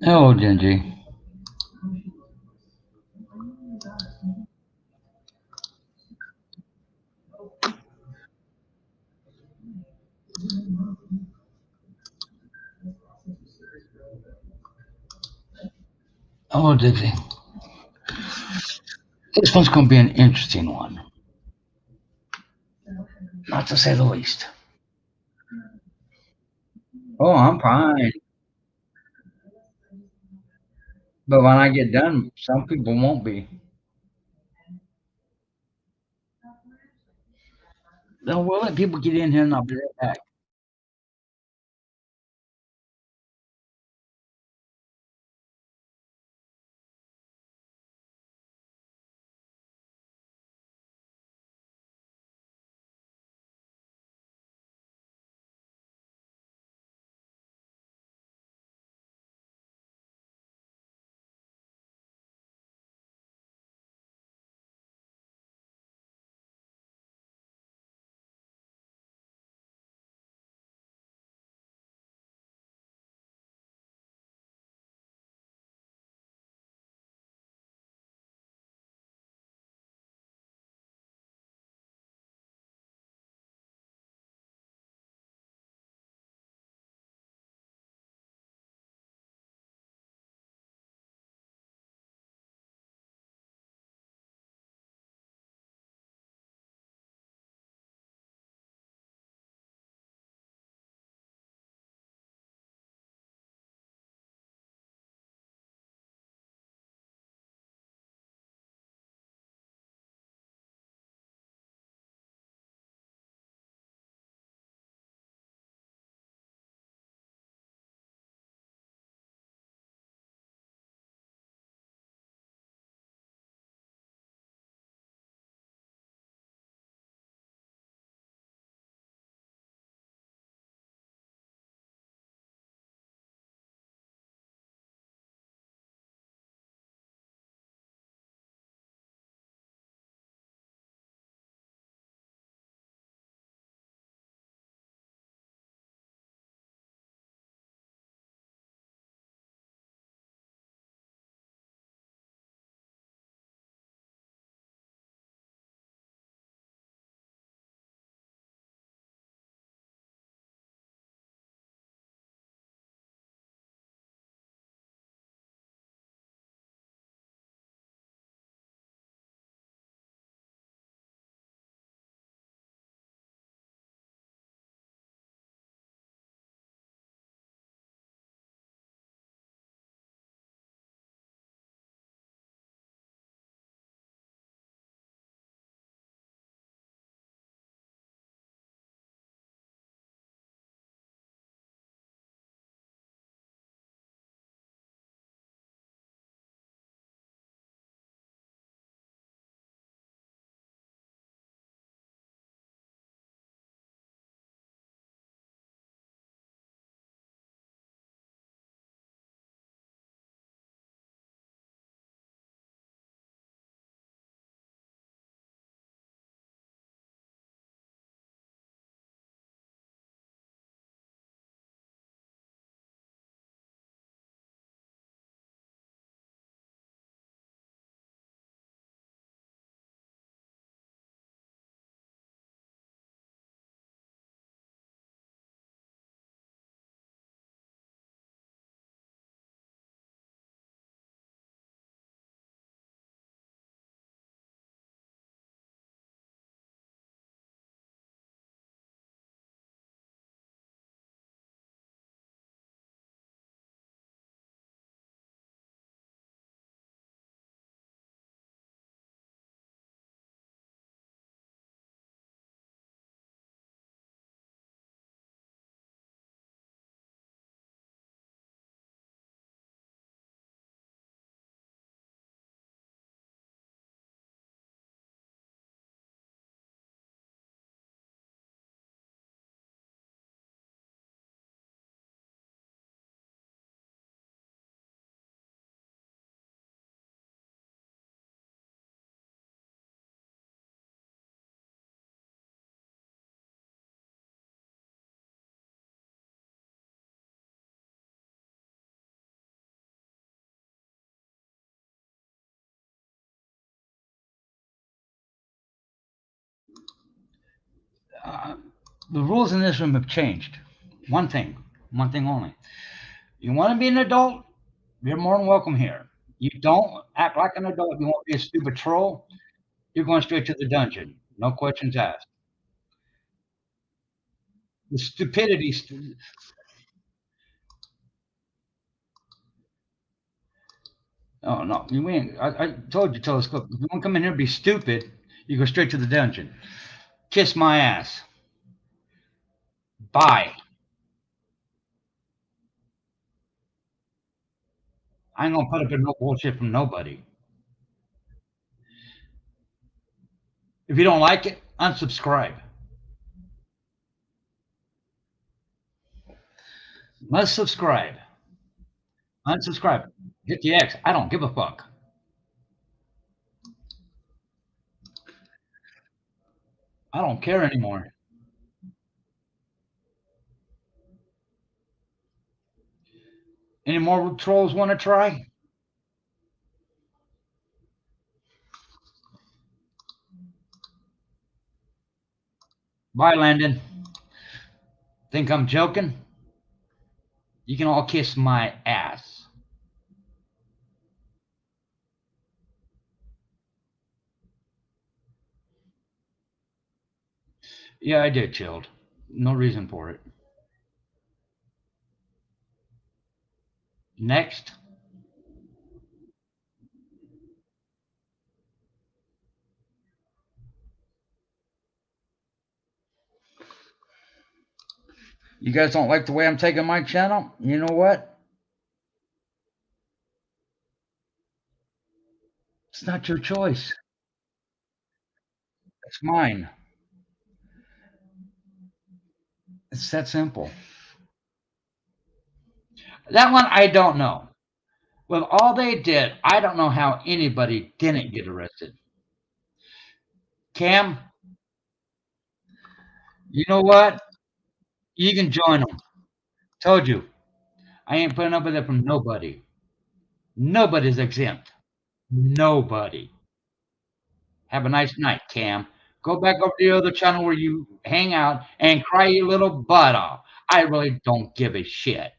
Oh, Genji. Oh, Dixie. This one's going to be an interesting one, not to say the least. Oh, I'm fine. But when I get done, some people won't be. No, we'll let people get in here and I'll be right back. Uh, the rules in this room have changed. One thing only. You want to be an adult? You're more than welcome here. You don't act like an adult. You want to be a stupid troll? You're going straight to the dungeon. No questions asked. The stupidity. Oh no, you ain't. I told you, Telescope. If you want to come in here and be stupid, you go straight to the dungeon. Kiss my ass. Bye. I ain't gonna put up with no bullshit from nobody. If you don't like it, unsubscribe. Must subscribe. Unsubscribe. Hit the X. I don't give a fuck. I don't care anymore. Any more trolls want to try? Bye, Landon. Think I'm joking? You can all kiss my ass. Yeah, I did, chilled. No reason for it. Next. You guys don't like the way I'm taking my channel? You know what? It's not your choice. It's mine. It's that simple. That one I don't know. With all they did, I don't know how anybody didn't get arrested. Cam, you know what? You can join them. Told you. I ain't putting up with it from nobody. Nobody's exempt. Nobody. Have a nice night, Cam. Go back over to the other channel where you hang out and cry your little butt off. I really don't give a shit.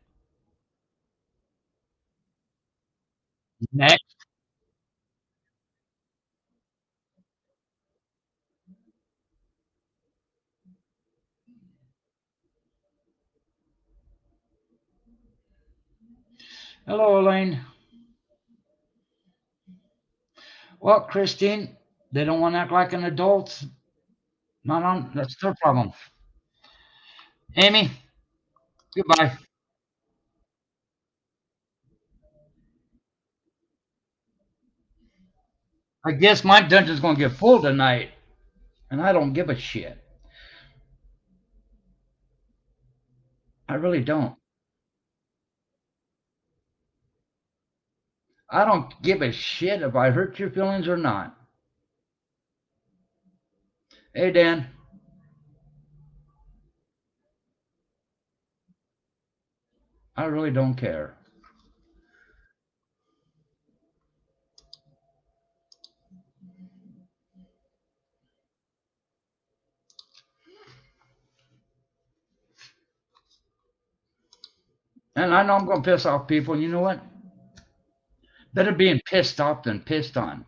Next. Hello, Elaine. Well, Christine, they don't want to act like an adult. Not on. That's their problem. Amy, goodbye. I guess my dungeon's going to get full tonight, and I don't give a shit. I really don't. I don't give a shit if I hurt your feelings or not. Hey, Dan, I really don't care. And I know I'm going to piss off people. You know what? Better being pissed off than pissed on.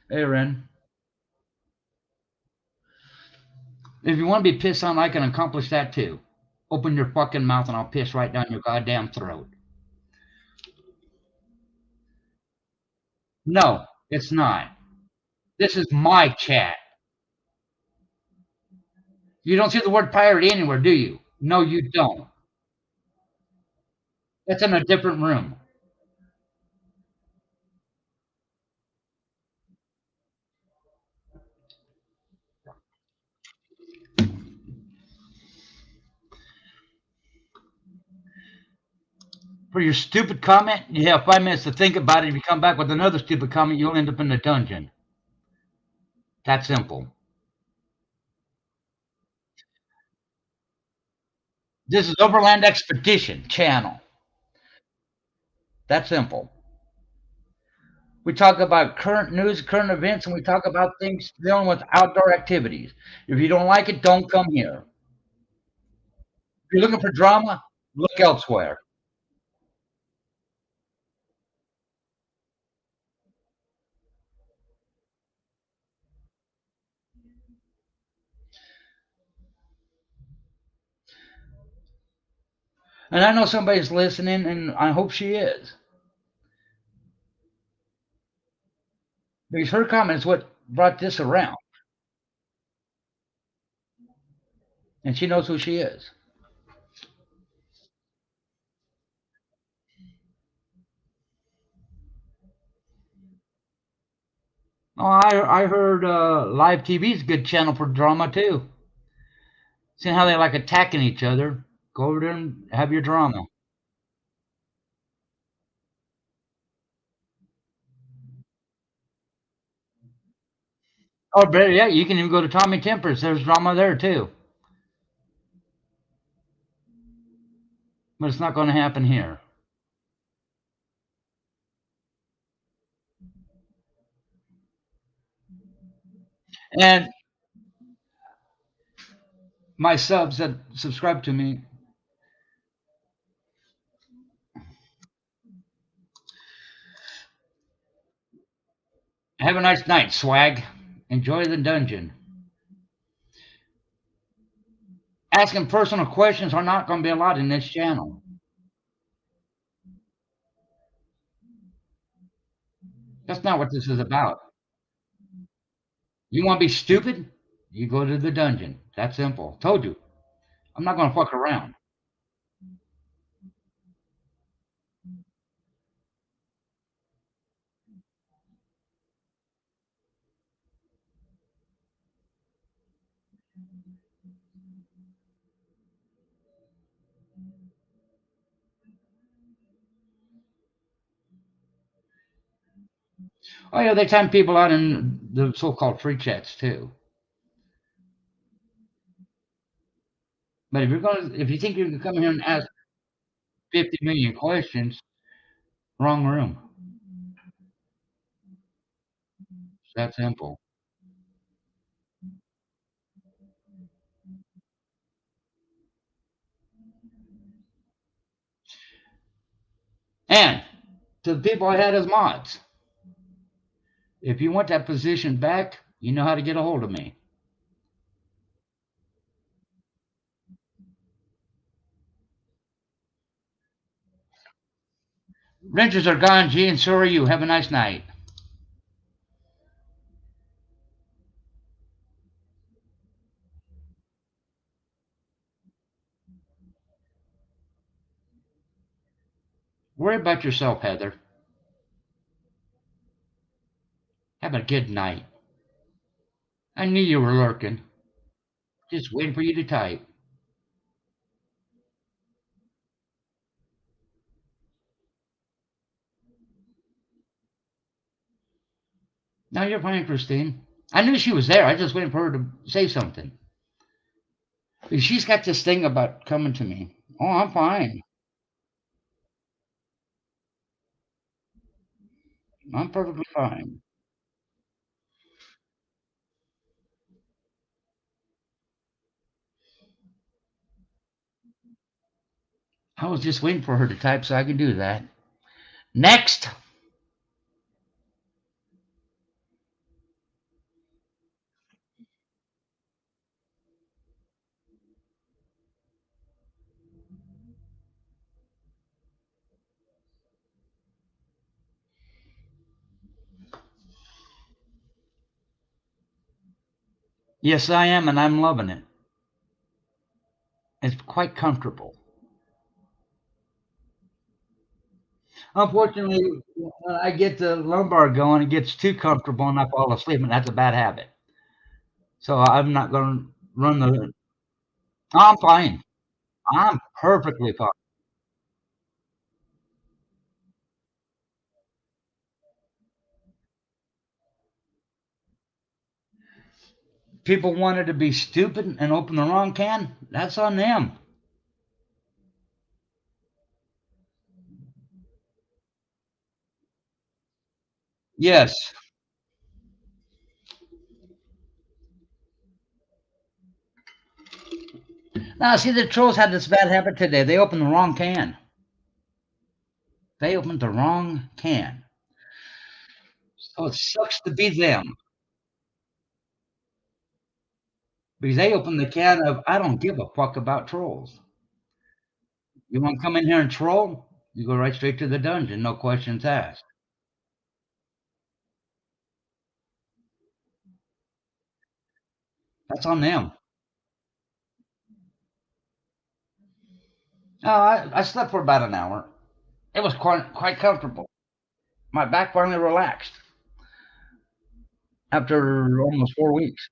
Hey, Ren. If you want to be pissed on, I can accomplish that too. Open your fucking mouth and I'll piss right down your goddamn throat. No, it's not. This is my chat. You don't see the word pirate anywhere, do you? No, you don't. That's in a different room. For your stupid comment, you have 5 minutes to think about it. If you come back with another stupid comment, you'll end up in the dungeon. That simple. This is Overland Expedition channel. That simple. We talk about current news, current events, and we talk about things dealing with outdoor activities. If you don't like it, don't come here. If you're looking for drama, look elsewhere. And I know somebody's listening, and I hope she is. Because her comment is what brought this around, and she knows who she is. Oh, I heard live TV is a good channel for drama too. Seeing how they like attacking each other, go over there and have your drama. Oh, better yet, you can even go to Tommy Tempers. There's drama there too, but it's not going to happen here. And my subs that subscribe to me, have a nice night, swag. Enjoy the dungeon. Asking personal questions are not going to be allowed in this channel. That's not what this is about. You want to be stupid? You go to the dungeon. That simple. Told you. I'm not going to fuck around. Oh yeah, they time people out in the so-called free chats too. But if you think you can come here and ask 50 million questions, wrong room. It's that simple. And to the people I had as mods, if you want that position back, you know how to get a hold of me. Renters are gone, G, and so are you. Have a nice night. Worry about yourself, Heather. Have a good night. I knew you were lurking. Just waiting for you to type. No, you're fine, Christine. I knew she was there. I just waiting for her to say something. She's got this thing about coming to me. Oh, I'm fine. I'm perfectly fine. I was just waiting for her to type so I could do that. Next. Yes, I am, and I'm loving it. It's quite comfortable. Unfortunately, when I get the lumbar going, it gets too comfortable and I fall asleep, and that's a bad habit. So I'm not going to run the. I'm fine. I'm perfectly fine. People wanted to be stupid and open the wrong can. That's on them. Yes. Now, see, the trolls had this bad habit today. They opened the wrong can. They opened the wrong can. So it sucks to be them because they opened the can of I don't give a fuck about trolls. You want to come in here and troll? You go right straight to the dungeon, no questions asked. That's on them. Oh, I slept for about an hour. It was quite comfortable. My back finally relaxed after almost 4 weeks.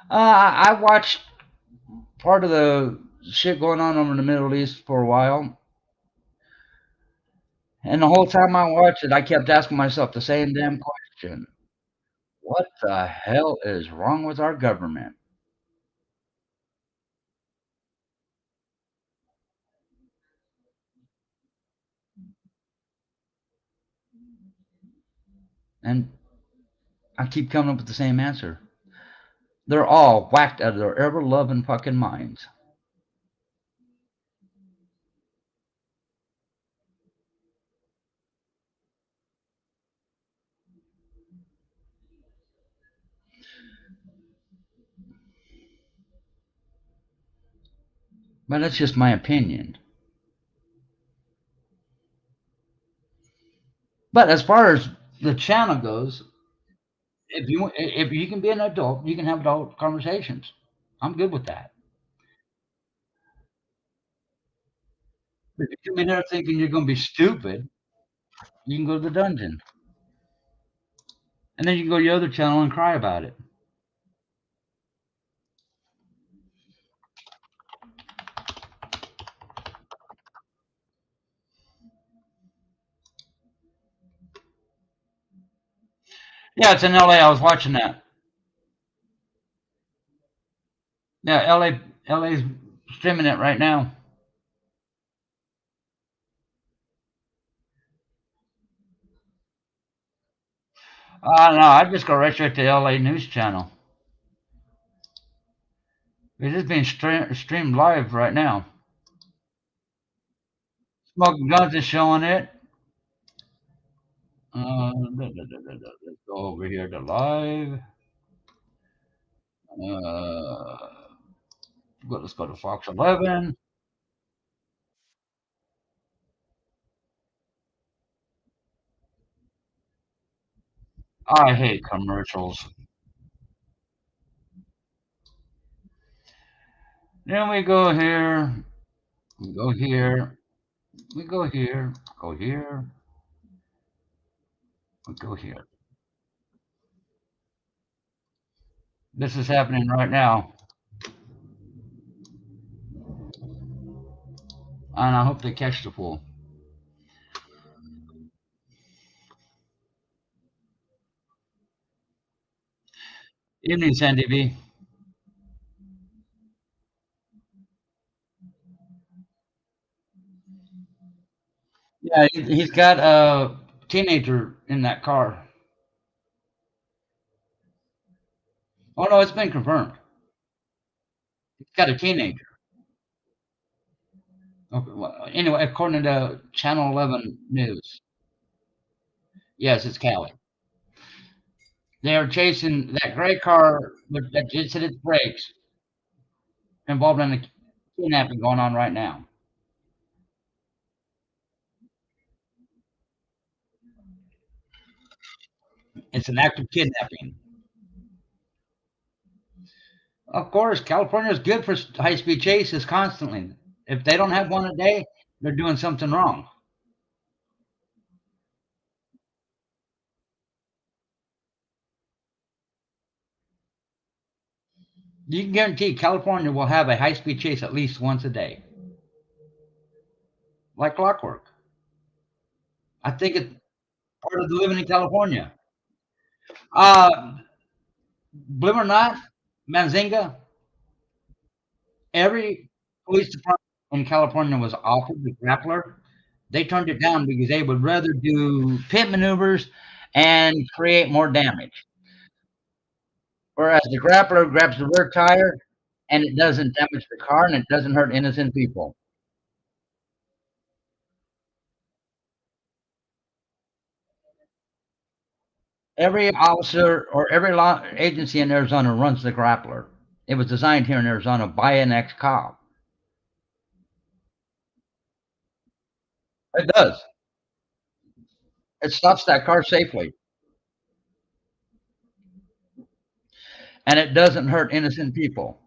I watched part of the shit going on over in the Middle East for a while, and the whole time I watched it, I kept asking myself the same damn question: What the hell is wrong with our government? And I keep coming up with the same answer. They're all whacked out of their ever loving fucking minds. But that's just my opinion. But as far as the channel goes, if you can be an adult, you can have adult conversations. I'm good with that. If you come in here thinking you're going to be stupid, you can go to the dungeon, and then you can go to your other channel and cry about it. Yeah, it's in LA. I was watching that. Yeah, LA's streaming it right now. I don't know. I just go right straight to LA News Channel. It is being streamed live right now. Smoking Guns is showing it. Let's go over here to live. Uh, let's go to Fox 11. I hate commercials. Then we go here. We go here. We go here. Go here. We go here. This is happening right now, and I hope they catch the fool. Evening, Sandy V. Yeah, he's got a teenager in that car. Oh no, it's been confirmed. He's got a teenager. Okay, well, anyway, according to Channel 11 News, yes, it's Cali. They are chasing that gray car that just hit its brakes, involved in a kidnapping going on right now. It's an act of kidnapping. Of course, California is good for high-speed chases constantly. If they don't have one a day, they're doing something wrong. You can guarantee California will have a high-speed chase at least once a day, like clockwork. I think it's part of the living in California. Uh, believe it or not, Manzinga, every police department in California was offered the grappler, they turned it down because they would rather do pit maneuvers and create more damage. Whereas the grappler grabs the rear tire and it doesn't damage the car and it doesn't hurt innocent people. Every officer or every law agency in Arizona runs the grappler. It was designed here in Arizona by an ex-cop. It does. It stops that car safely, and it doesn't hurt innocent people.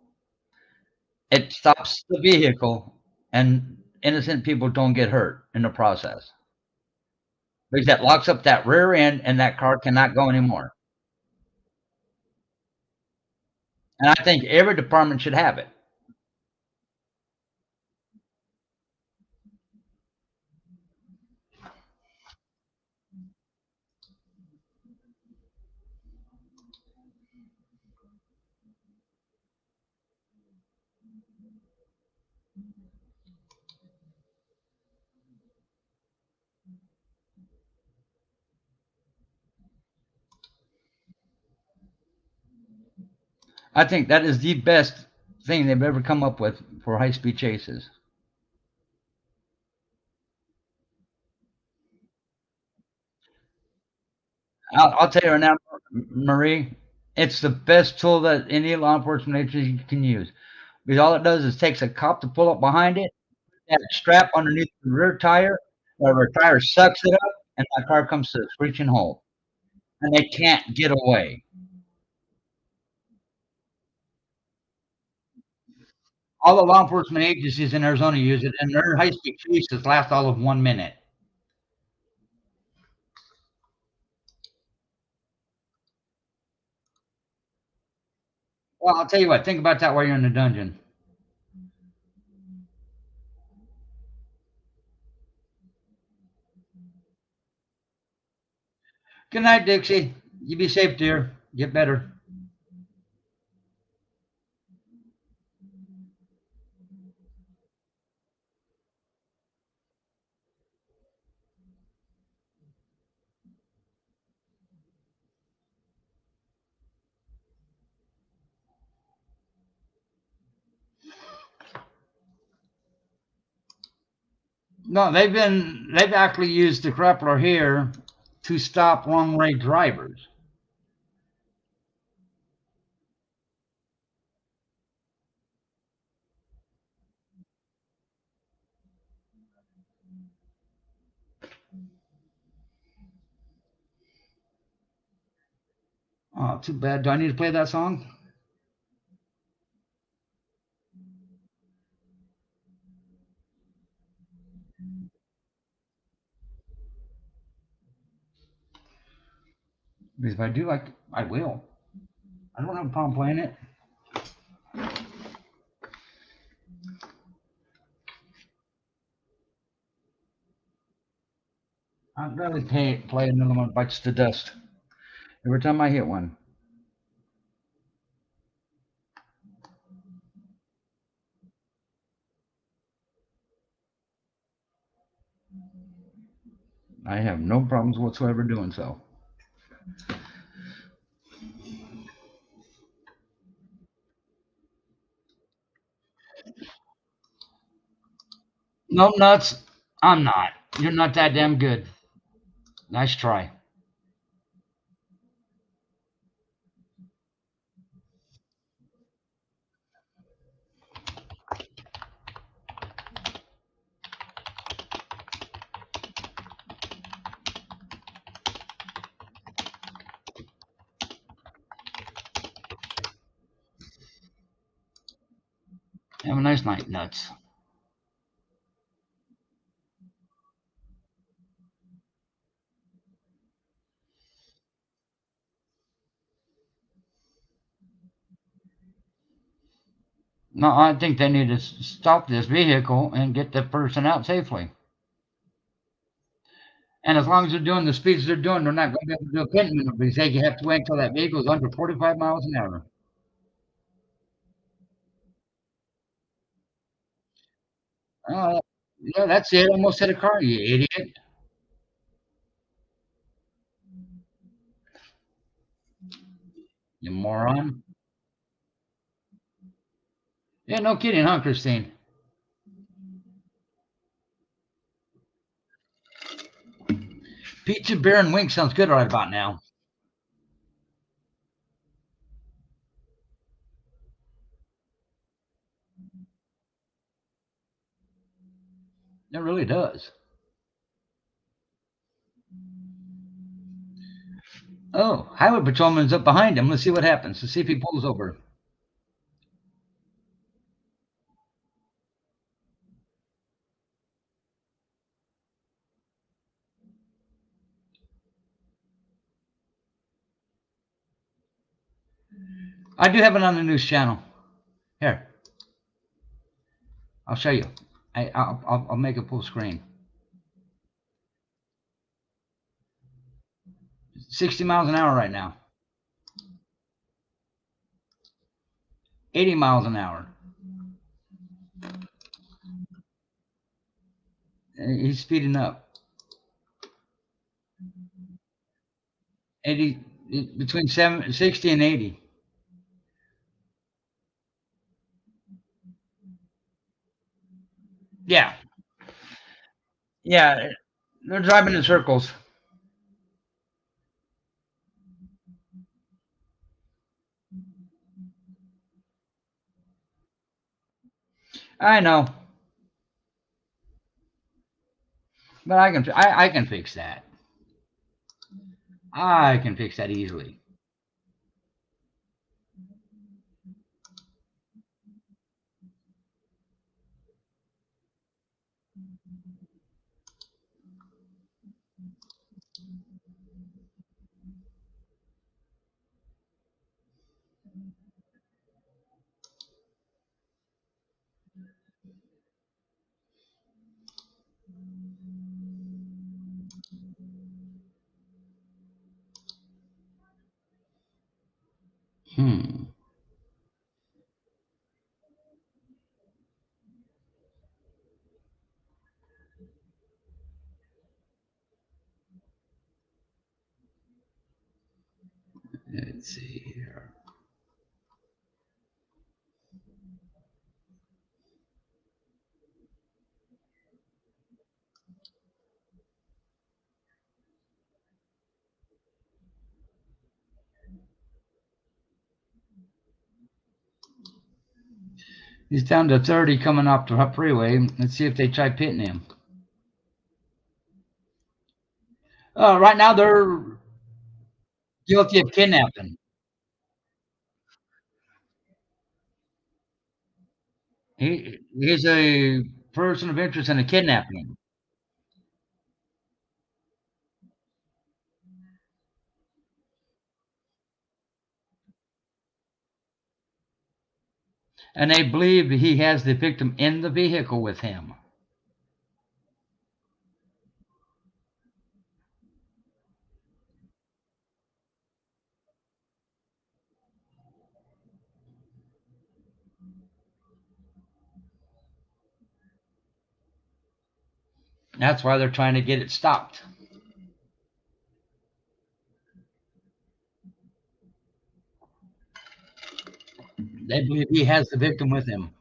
It stops the vehicle, and innocent people don't get hurt in the process because that locks up that rear end, and that car cannot go anymore. And I think every department should have it. I think that is the best thing they've ever come up with for high-speed chases. I'll tell you right now, Marie, it's the best tool that any law enforcement agency can use because all it does is takes a cop to pull up behind it, that strap underneath the rear tire, the rear tire sucks it up, and that car comes to a screeching halt, and they can't get away. All the law enforcement agencies in Arizona use it, and their high-speed chases last all of 1 minute. Well, I'll tell you what, think about that while you're in the dungeon. Good night, Dixie. You be safe, dear. Get better. No, they've actually used the grappler here to stop wrong way drivers. Oh, too bad. Do I need to play that song? Because if I do, I will. I don't have a problem playing it. I'd rather play another one bites the dust every time I hit one. I have no problems whatsoever doing so. No nuts. I'm not. You're not that damn good. Nice try. Have a nice night, nuts. No, I think they need to stop this vehicle and get the person out safely. And as long as they're doing the speeds they're doing, they're not going to be able to do a pin maneuver because they have to wait until that vehicle is under 45 miles an hour. Oh, yeah, that's it. Almost hit a car, you idiot. You moron. Yeah, no kidding, huh, Christine? Pizza, beer, and wings sounds good right about now. It really does. Oh, highway patrolman's up behind him. Let's see what happens. Let's see if he pulls over. I do have it on the news channel. Here, I'll show you. I'll make it full screen. 60 miles an hour right now. 80 miles an hour. He's speeding up. 80 between 60 and 80. Yeah, yeah. They're driving in circles. I know, but I can fix that. I can fix that easily. Hmm. Let's see here. He's down to 30 coming off the freeway. Let's see if they try pitting him. Right now they're guilty of kidnapping. He's a person of interest in a kidnapping, and they believe he has the victim in the vehicle with him. That's why they're trying to get it stopped. They believe he has the victim with him.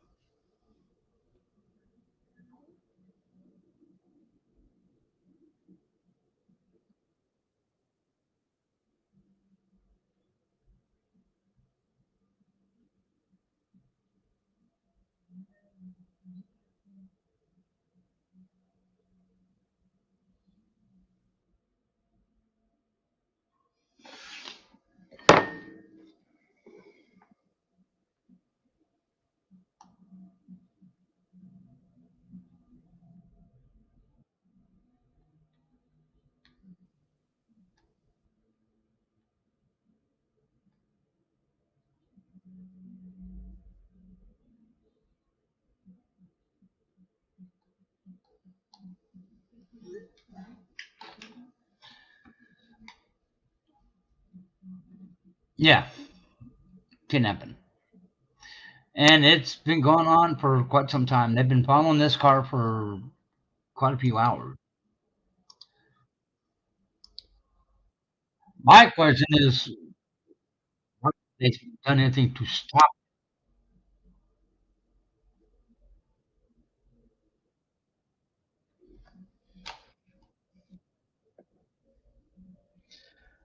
Yeah, kidnapping. And it's been going on for quite some time. They've been following this car for quite a few hours. My question is, have they done anything to stop?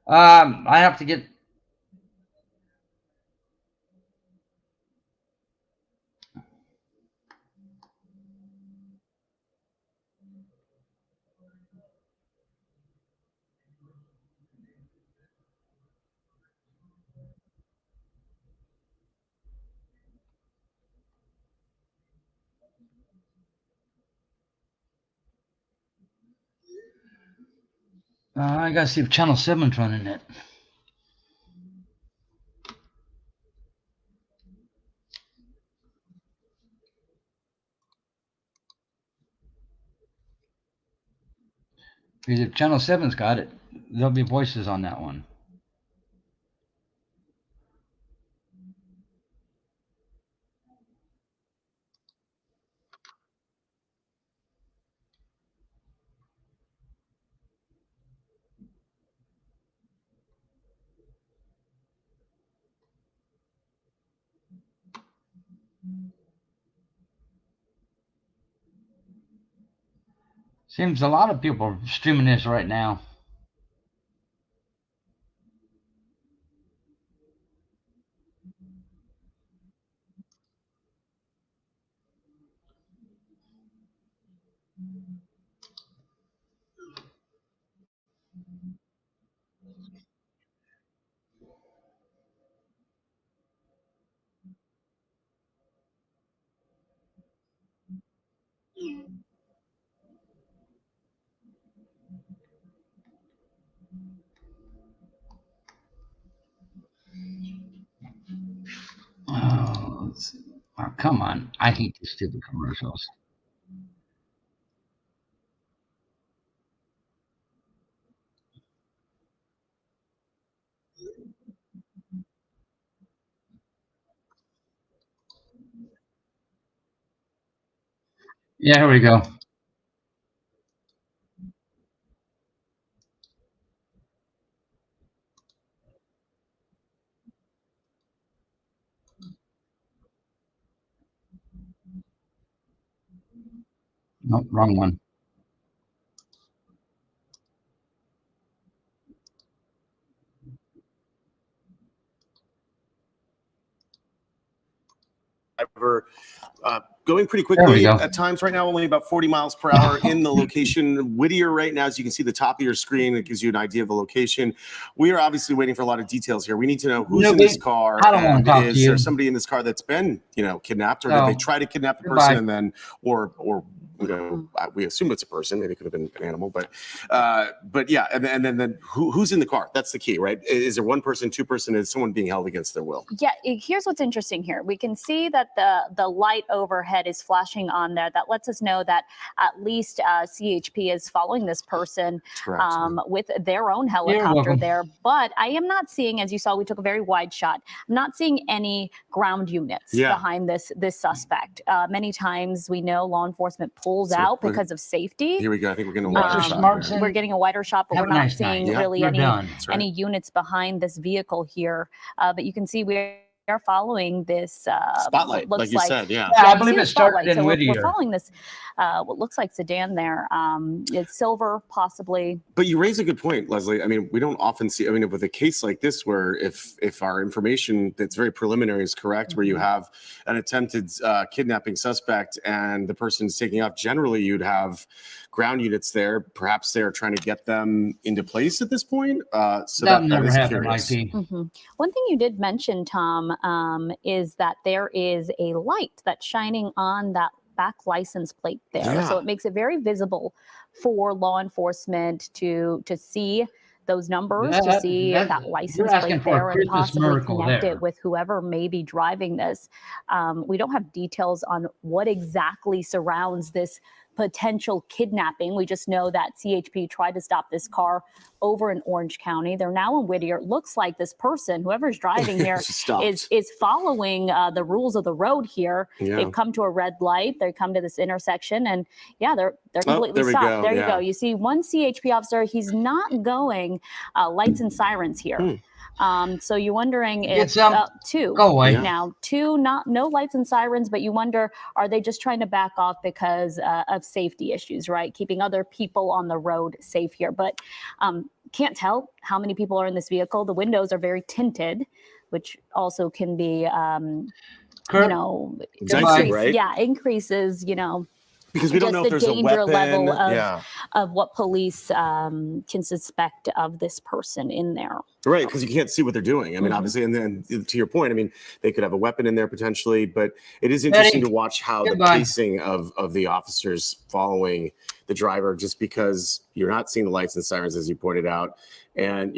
I have to get. I gotta see if Channel 7's running it. Because if Channel 7's got it, there'll be voices on that one. Seems a lot of people are streaming this right now. Oh, come on. I hate these stupid commercials. Yeah, here we go. Nope, wrong one. Going pretty quickly at times right now, only about 40 miles per hour in the location. Whittier right now, as you can see the top of your screen, it gives you an idea of the location. We are obviously waiting for a lot of details here. We need to know who's in this car. I don't want to talk to Is you. there somebody in this car that's been, kidnapped, or did they try to kidnap the person and then, or we assume it's a person. Maybe it could have been an animal, but yeah. And then who's in the car? That's the key, right? Is there one person, two person? Is someone being held against their will? Yeah. Here's what's interesting here. We can see that the light overhead is flashing on there. That lets us know that at least CHP is following this person with their own helicopter there. But I am not seeing, as you saw, we took a very wide shot. I'm not seeing any ground units behind this suspect. Many times we know law enforcement pulls out because of safety. Here we go. I think we're getting a wider shot. We're getting a wider shot, but we're not seeing really any units behind this vehicle here. But you can see we are following this spotlight, like you said. Yeah, I believe it started in Whittier. We're following this what looks like sedan there. It's silver, possibly. But you raise a good point, Leslie. I mean, we don't often see. I mean, with a case like this, where if our information that's very preliminary is correct, where you have an attempted kidnapping suspect and the person's taking off, generally you'd have ground units there. Perhaps they're trying to get them into place at this point. So that never happened, IP. One thing you did mention, Tom, is that there is a light that's shining on that back license plate there. So it makes it very visible for law enforcement to see those numbers, to see that license plate there and possibly connect it with whoever may be driving this. We don't have details on what exactly surrounds this potential kidnapping. We just know that CHP tried to stop this car over in Orange County. They're now in Whittier. It looks like this person, whoever's driving here, is following the rules of the road here. Yeah. They've come to a red light. They come to this intersection, and yeah, they're completely stopped. There you go. You see one CHP officer. He's not going lights and sirens here. So you're wondering if two now, no lights and sirens, but you wonder, are they just trying to back off because of safety issues, right? Keeping other people on the road safe here. But can't tell how many people are in this vehicle. The windows are very tinted, which also can be, increases, because we don't know if there's a weapon level of what police can suspect of this person in there. Right, because you can't see what they're doing. I mean, obviously, and then to your point, I mean, they could have a weapon in there potentially, but it is interesting to watch how the pacing of the officers following the driver, just because you're not seeing the lights and sirens, as you pointed out. And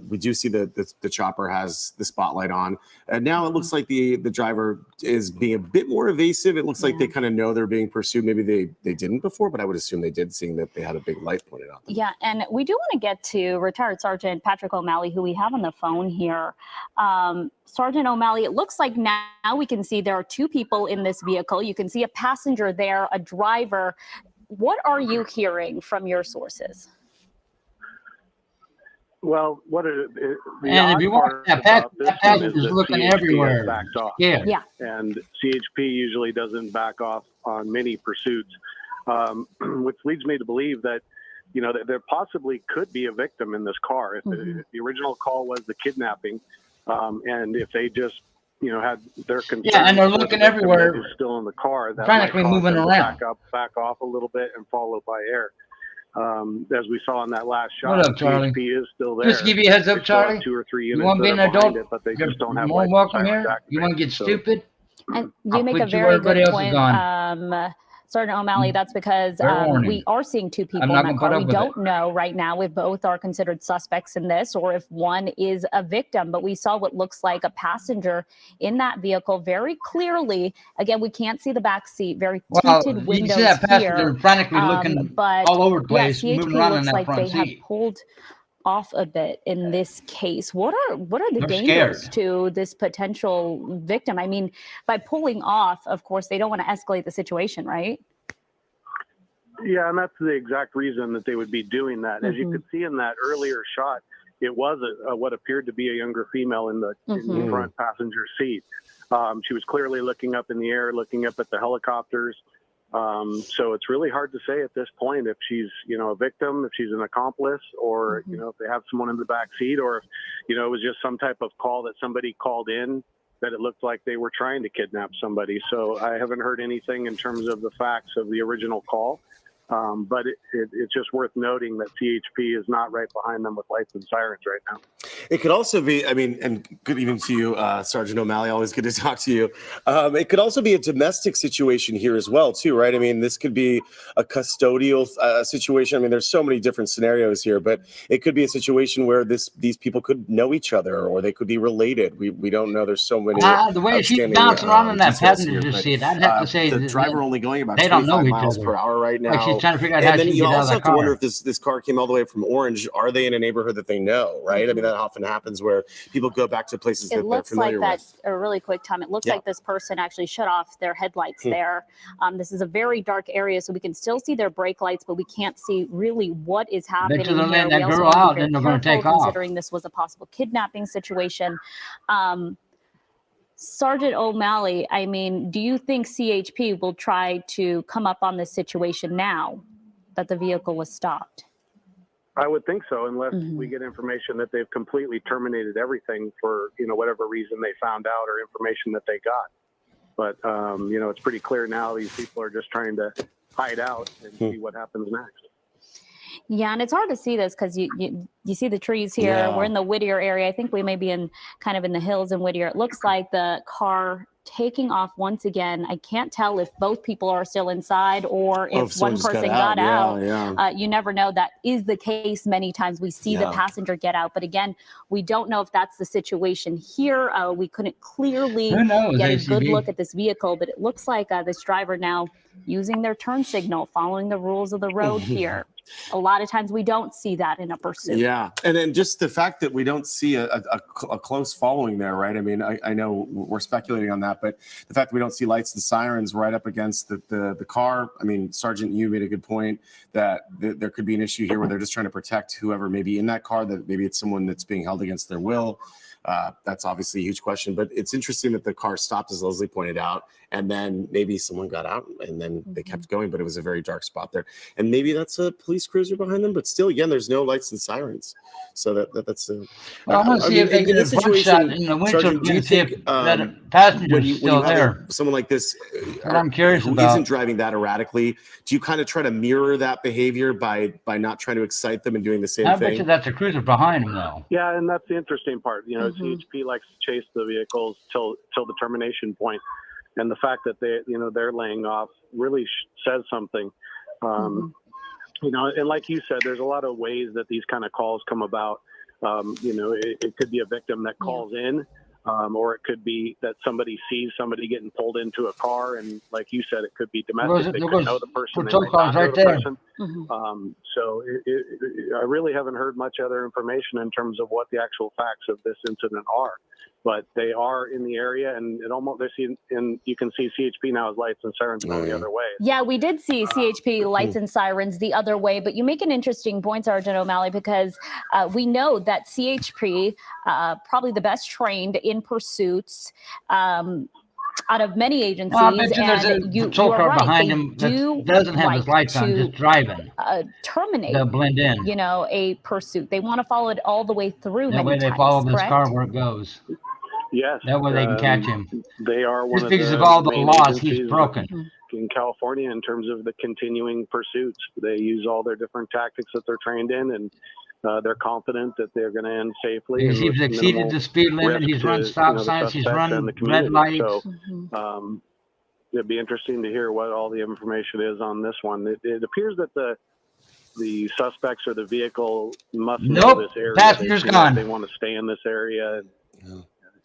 we do see the chopper has the spotlight on, and now it looks like the driver is being a bit more evasive. It looks like they kind of know they're being pursued. Maybe they didn't before, but I would assume they did, seeing that they had a big light pointed out. Yeah, and we do want to get to retired Sergeant Patrick O'Malley, who we have on the phone here. Sergeant O'Malley, it looks like now we can see there are two people in this vehicle. You can see a passenger there, a driver. What are you hearing from your sources? Well, and if you want that passenger's looking everywhere. Yeah. And CHP usually doesn't back off on many pursuits, which leads me to believe that, that there possibly could be a victim in this car. If the original call was the kidnapping, and if they just, had their concern. Yeah, and they're looking everywhere. Still in the car. That frantically moving around. Back off a little bit and followed by air. As we saw in that last shot, what up, Charlie? CHP is still there. Just give you a heads up, Charlie. 2 or 3 units. You want to be an adult? But they just don't have more welcome here. You want to get stupid? And you make a very good point, Sergeant O'Malley. That's because we are seeing two people in that car. We don't know right now if both are considered suspects in this or if one is a victim. But we saw what looks like a passenger in that vehicle very clearly. Again, we can't see the back seat. Very tinted windows. You can see that passenger frantically looking all over the place, moving around in that front seat. Have pulled off a bit in this case. What are the dangers to this potential victim? I mean, by pulling off, of course, they don't want to escalate the situation, right? Yeah, and that's the exact reason that they would be doing that. As you could see in that earlier shot, it was what appeared to be a younger female in the front passenger seat. She was clearly looking up in the air, looking up at the helicopters. So it's really hard to say at this point if she's, a victim, if she's an accomplice, or, if they have someone in the back seat, or if, it was just some type of call that somebody called in that it looked like they were trying to kidnap somebody. So I haven't heard anything in terms of the facts of the original call. But it's just worth noting that CHP is not right behind them with lights and sirens right now. It could also be, and good evening to you, Sergeant O'Malley. Always good to talk to you. It could also be a domestic situation here as well, too, right? I mean, this could be a custodial situation. I mean, there's so many different scenarios here, but it could be a situation where these people could know each other or they could be related. We don't know. There's so many. The way she's bouncing around in that passenger seat, I'd have to say the driver only going about they don't know 25 each miles other. per hour right now. Like she's trying to figure out how she gets out of the car. And then you also have to wonder if this car came all the way from Orange. Are they in a neighborhood that they know, right? I mean, that often happens where people go back to places that they're familiar with. It looks like a really quick time. It looks like this person actually shut off their headlights there. This is a very dark area, so we can still see their brake lights, but we can't see really what is happening here. Let that girl out, then they're going to take off. Considering this was a possible kidnapping situation. Sergeant O'Malley, I mean, do you think CHP will try to come up on this situation now that the vehicle was stopped? I would think so, unless we get information that they've completely terminated everything for, whatever reason they found out or information that they got. But, it's pretty clear now these people are just trying to hide out and see what happens next. Yeah, and it's hard to see this because you see the trees here. Yeah. We're in the Whittier area. I think we may be in kind of in the hills in Whittier. It looks like the car taking off once again. I can't tell if both people are still inside or if someone one just person got got out. out. You never know. That is the case many times. We see the passenger get out. But again, we don't know if that's the situation here. We couldn't clearly get a good look at this vehicle, but it looks like this driver now using their turn signal, following the rules of the road here. A lot of times we don't see that in a pursuit. Yeah. And then just the fact that we don't see a close following there, right? I mean, I know we're speculating on that, but the fact that we don't see lights and sirens right up against the car. I mean, Sergeant, you made a good point that there could be an issue here where they're just trying to protect whoever may be in that car, that maybe it's someone that's being held against their will. That's obviously a huge question, but it's interesting that the car stopped, as Leslie pointed out, and then maybe someone got out and then they kept going, but it was a very dark spot there. And maybe that's a police cruiser behind them, but still, again, there's no lights and sirens. So that's a... Well, I want to see if they get a front shot in the windshield to see if that passenger's still there. Someone like this, I'm curious who about. Isn't driving that erratically, do you kind of try to mirror that behavior by not trying to excite them and doing the same thing? I bet you that's a cruiser behind him, though. Yeah, and that's the interesting part. You know, CHP likes to chase the vehicles till the termination point, and the fact that they're laying off really says something. You know, and like you said, there's a lot of ways that these kind of calls come about. You know, it could be a victim that calls in, or it could be that somebody sees somebody getting pulled into a car, and like you said, it could be domestic. They could know the person. They might not know the person. So I really haven't heard much other information in terms of what the actual facts of this incident are. But they are in the area, and you can see CHP now as lights and sirens going the other way. Yeah, we did see CHP lights and sirens the other way, but you make an interesting point, Sergeant O'Malley, because we know that CHP, probably the best trained in pursuits out of many agencies, and you are right, behind him that doesn't have his lights on, just driving. Terminate. They'll blend in. You know, a pursuit. They want to follow it all the way through. That way they follow this car where it goes. Yes. That way they can catch him. They are one just because of all the laws he's broken. In California, in terms of the continuing pursuits, they use all their different tactics that they're trained in, and they're confident that they're going to end safely. He's exceeded the speed limit. He's run stop signs. He's run red lights. So it'd be interesting to hear what all the information is on this one. It appears that the suspects or the vehicle must know this area. Passenger's gone. They want to stay in this area.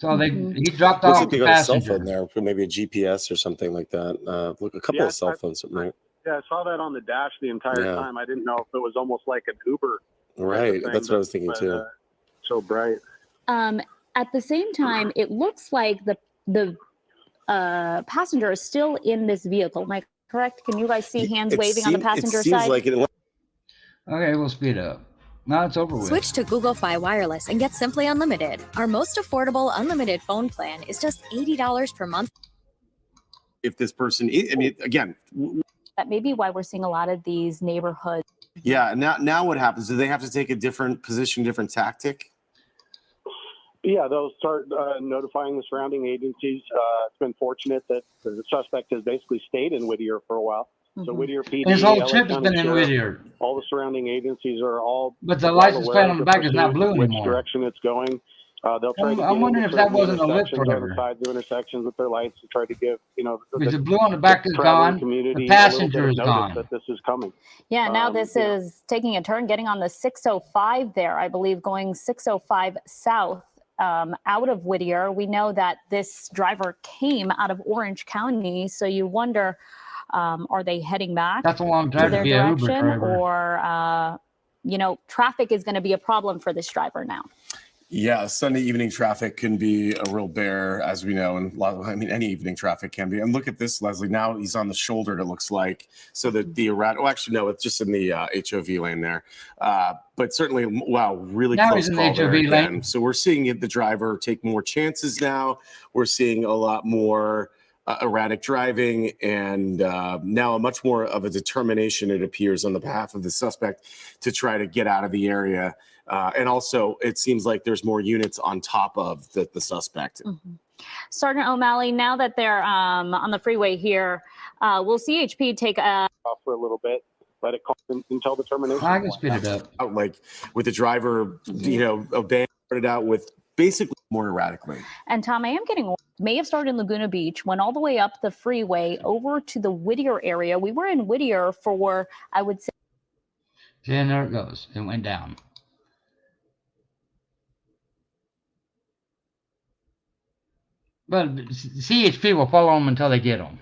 So he dropped off the passenger. A cell phone there, maybe a GPS or something like that. Look, a couple of cell phones. Right? Yeah, I saw that on the dash the entire time. I didn't know if it was almost like an Uber. Right, that's what I was thinking too. So bright. At the same time, it looks like the passenger is still in this vehicle. Am I correct? Can you guys see hands waving on the passenger side? Like it. Okay, we'll speed up. Now it's over with. Switch to Google Fi Wireless and get Simply Unlimited. Our most affordable unlimited phone plan is just $80 per month. If this person, I mean, again, that may be why we're seeing a lot of these neighborhoods. Yeah. Now what happens? Do they have to take a different position, different tactic? Yeah, they'll start notifying the surrounding agencies. It's been fortunate that the suspect has basically stayed in Whittier for a while. So Whittier PD, his whole trip has been in Whittier. All the surrounding agencies are all. But the license plate on the back is not blue anymore. Which direction it's going? They'll try to. I'm wondering if that wasn't a lip forever. Sides of intersections with their lights to try to give because the blue on the back is gone. The passenger is gone. That this is coming. Yeah, now this is taking a turn, getting on the 605 there, I believe, going 605 south. Out of Whittier. We know that this driver came out of Orange County, so you wonder, are they heading back That's a long drive to their to be direction, an Uber driver. Or traffic is going to be a problem for this driver now? Yeah, Sunday evening traffic can be a real bear, as we know, and any evening traffic can be. And look at this, Leslie. Now he's on the shoulder, it looks like. So that the erratic. Oh, actually, no, it's just in the HOV lane there. But certainly, wow, really now close he's in call the HOV there again. lane. So we're seeing the driver take more chances now. We're seeing a lot more erratic driving, and now a much more of a determination, it appears, on the behalf of the suspect to try to get out of the area. And also, it seems like there's more units on top of the suspect. Sergeant O'Malley, now that they're on the freeway here, will CHP take off for a little bit? Let it call until the termination. I can speed it up. Like with the driver, obeying, started out with basically more erratically. And Tom, I am getting may have started in Laguna Beach, went all the way up the freeway over to the Whittier area. We were in Whittier for, I would say. And there it goes. It went down. But CHP will follow them until they get them.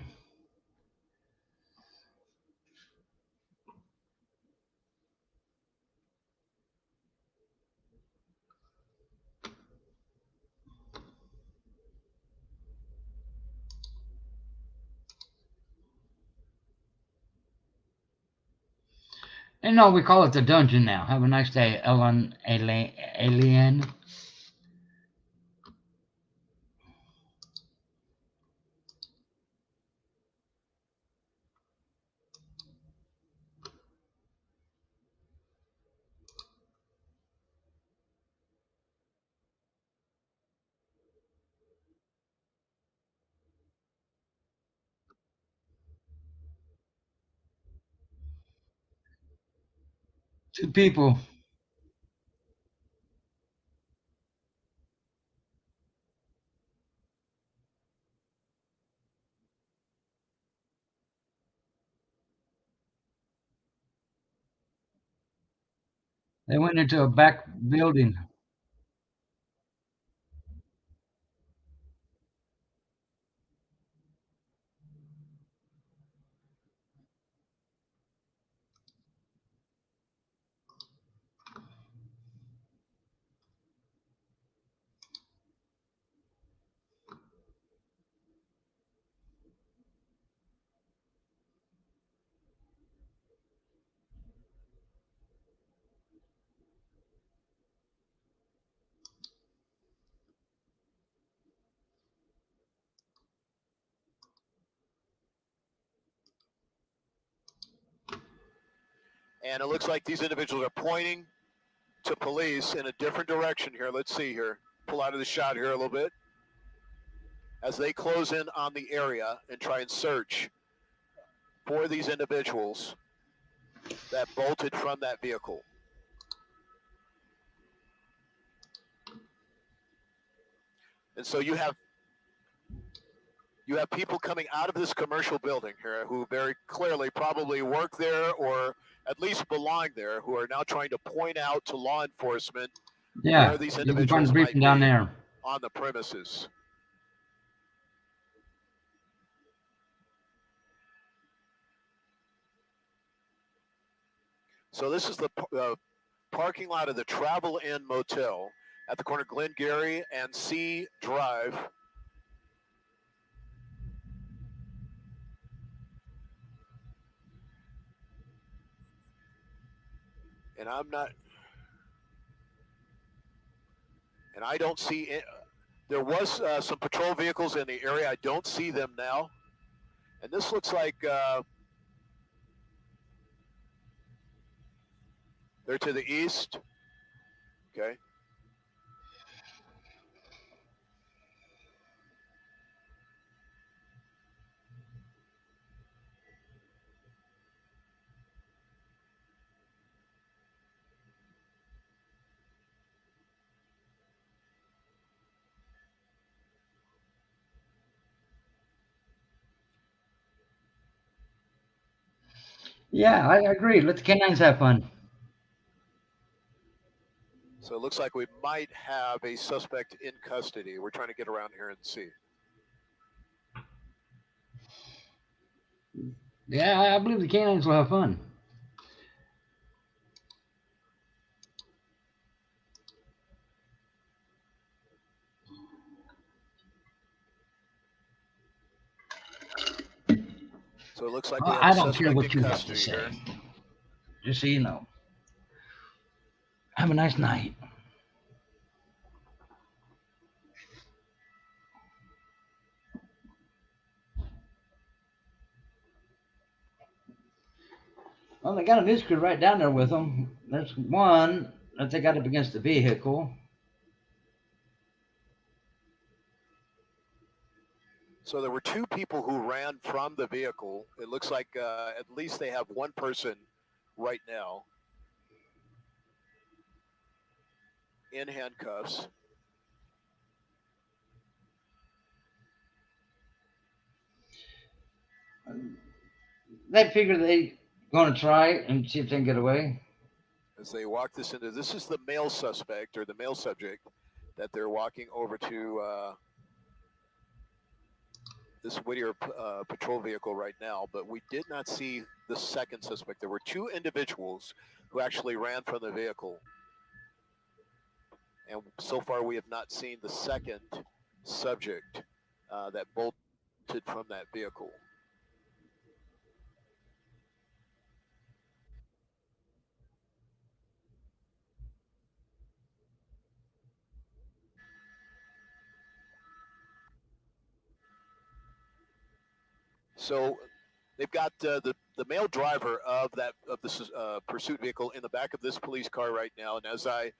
And no, we call it the dungeon now. Have a nice day, Alien. Two people. They went into a back building. And it looks like these individuals are pointing to police in a different direction here. Let's see here. Pull out of the shot here a little bit. As they close in on the area and try and search for these individuals that bolted from that vehicle. And so you have people coming out of this commercial building here who very clearly probably work there or at least belong there, who are now trying to point out to law enforcement where these individuals might be down there on the premises. So this is the parking lot of the Travel Inn Motel at the corner of Glengarry and C Drive. And I don't see it. There was some patrol vehicles in the area. I don't see them now. And this looks like they're to the east. Okay. Yeah, I agree. Let the canines have fun. So it looks like we might have a suspect in custody. We're trying to get around here and see. Yeah, I believe the canines will have fun. So it looks like we have I a don't care suspect what in you have to custody say. here. Just so you know. Have a nice night. Well, they got a news crew right down there with them. There's one that they got up against the vehicle. So there were two people who ran from the vehicle. It looks like at least they have one person right now in handcuffs. they figure they going to try and see if they can get away. As they walk this into, this is the male suspect or the male subject that they're walking over to this Whittier patrol vehicle right now, but we did not see the second suspect. There were two individuals who actually ran from the vehicle. And so far we have not seen the second subject that bolted from that vehicle. So they've got the male driver of this pursuit vehicle in the back of this police car right now. And as I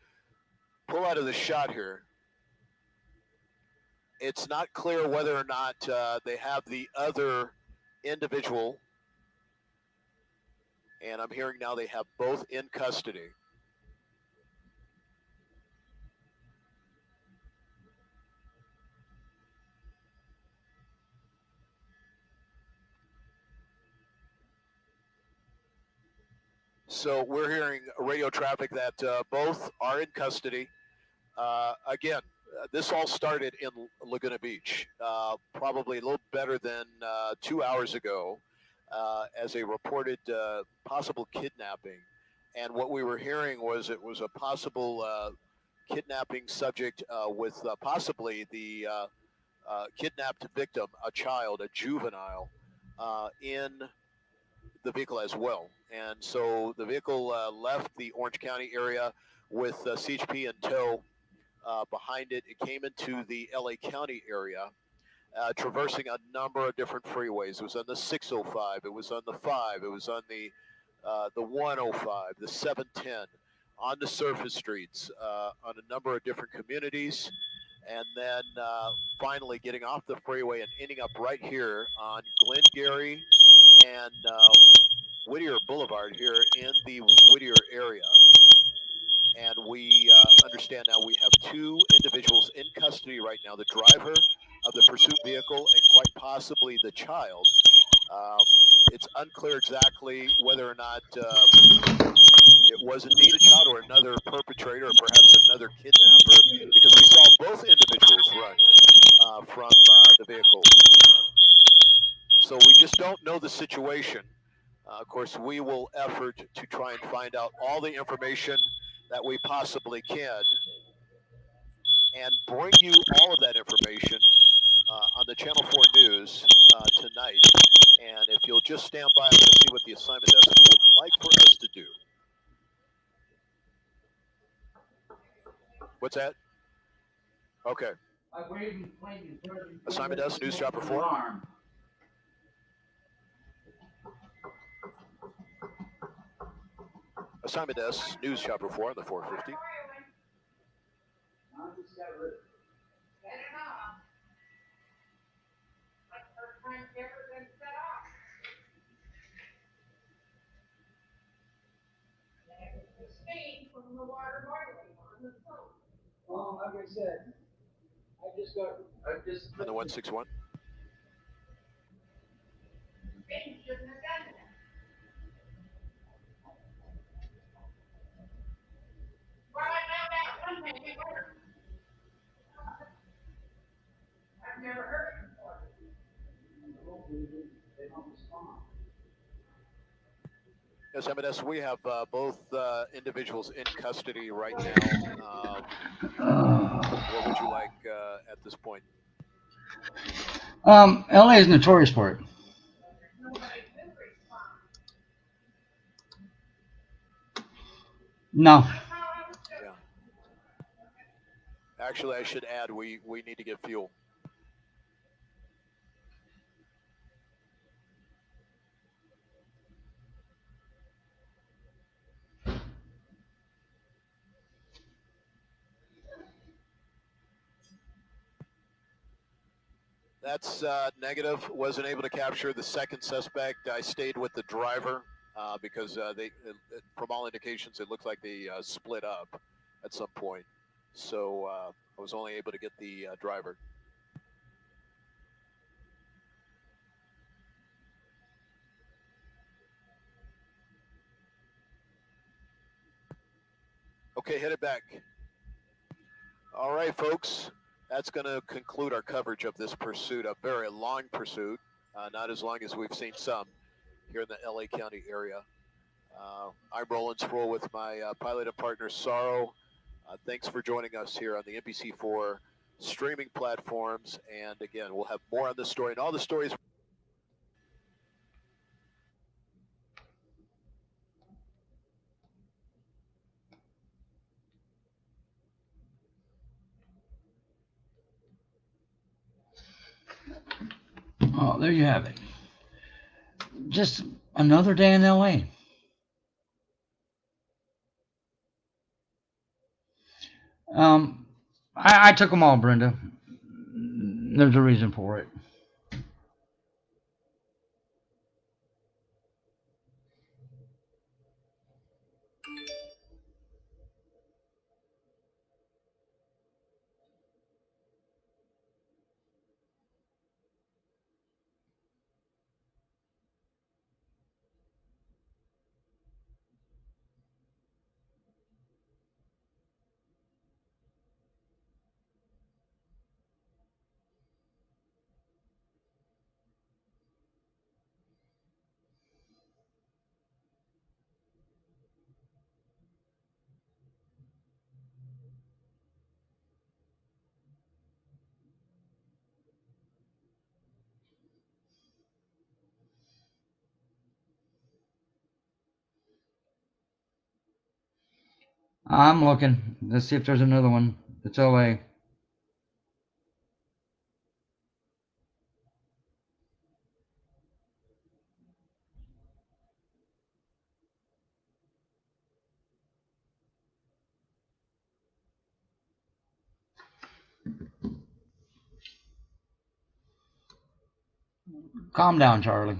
pull out of the shot here, it's not clear whether or not they have the other individual. And I'm hearing now they have both in custody. So we're hearing radio traffic that both are in custody. Again, this all started in Laguna Beach, probably a little better than 2 hours ago, as a reported possible kidnapping. And what we were hearing was it was a possible kidnapping subject with possibly the kidnapped victim, a child, a juvenile, in the vehicle as well. And so the vehicle left the Orange County area with CHP in tow. Behind it, it came into the LA County area, traversing a number of different freeways. It was on the 605, it was on the 5, it was on the 105, the 710, on the surface streets, on a number of different communities, and then finally getting off the freeway and ending up right here on Glengarry and Whittier Boulevard here in the Whittier area. And we understand now we have two individuals in custody right now, the driver of the pursuit vehicle and quite possibly the child. It's unclear exactly whether or not it was indeed a child or another perpetrator or perhaps another kidnapper, because we saw both individuals run from the vehicle. So we just don't know the situation. Of course, we will effort to try and find out all the information that we possibly can and bring you all of that information on the Channel 4 News tonight. And if you'll just stand by, I'm going to see what the assignment desk would like for us to do. What's that? Okay. Assignment desk, News Chopper 4. Assignment desk, News Chopper 4 on the 450. Well, like I said, I just On the 161. I've never heard it before. They don't respond. Yes, M&S, we have both individuals in custody right now. What would you like at this point? LA is notorious for it. No. Yeah. Actually, I should add, we need to get fuel. That's negative. Wasn't able to capture the second suspect. I stayed with the driver because from all indications, it looked like they split up at some point. So I was only able to get the driver. Okay, hit it back. All right, folks. That's going to conclude our coverage of this pursuit, a very long pursuit, not as long as we've seen some here in the LA County area. I'm Roland Sproul with my pilot and partner, Sorrow. Thanks for joining us here on the NBC4 streaming platforms. And again, we'll have more on this story and all the stories. Oh, there you have it. Just another day in LA. I took them all, Brenda. There's a reason for it. I'm looking. Let's see if there's another one. It's LA. Calm down, Charlie.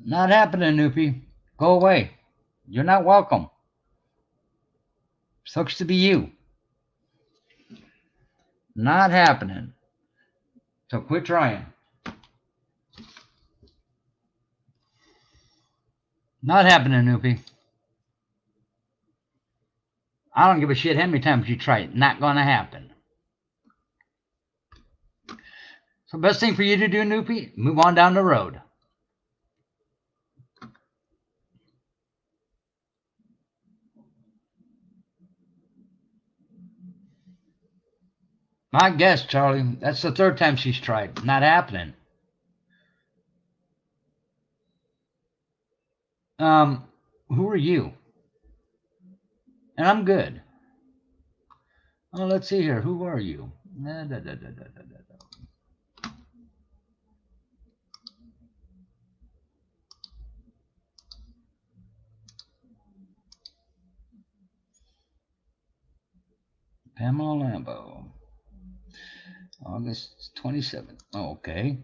Not happening, Noopy. Go away. You're not welcome. Sucks to be you. Not happening. So quit trying. Not happening, Noopy. I don't give a shit how many times you try it. Not gonna happen. So best thing for you to do, Noopy, move on down the road. My guess, Charlie, that's the third time she's tried. Not happening. Who are you? And I'm good. Oh, let's see here. Who are you? Pamela Lambo. August 27th. Oh, okay.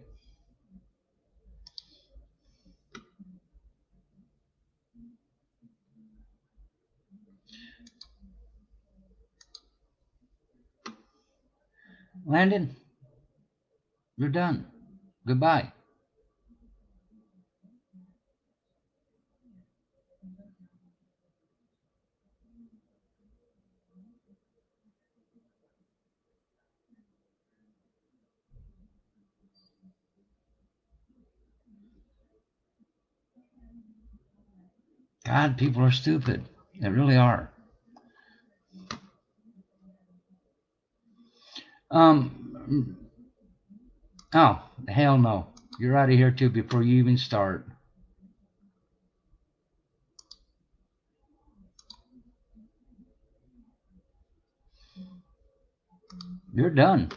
Landon, you're done. Goodbye. God, people are stupid. They really are. Oh, hell no. You're out of here too before you even start. You're done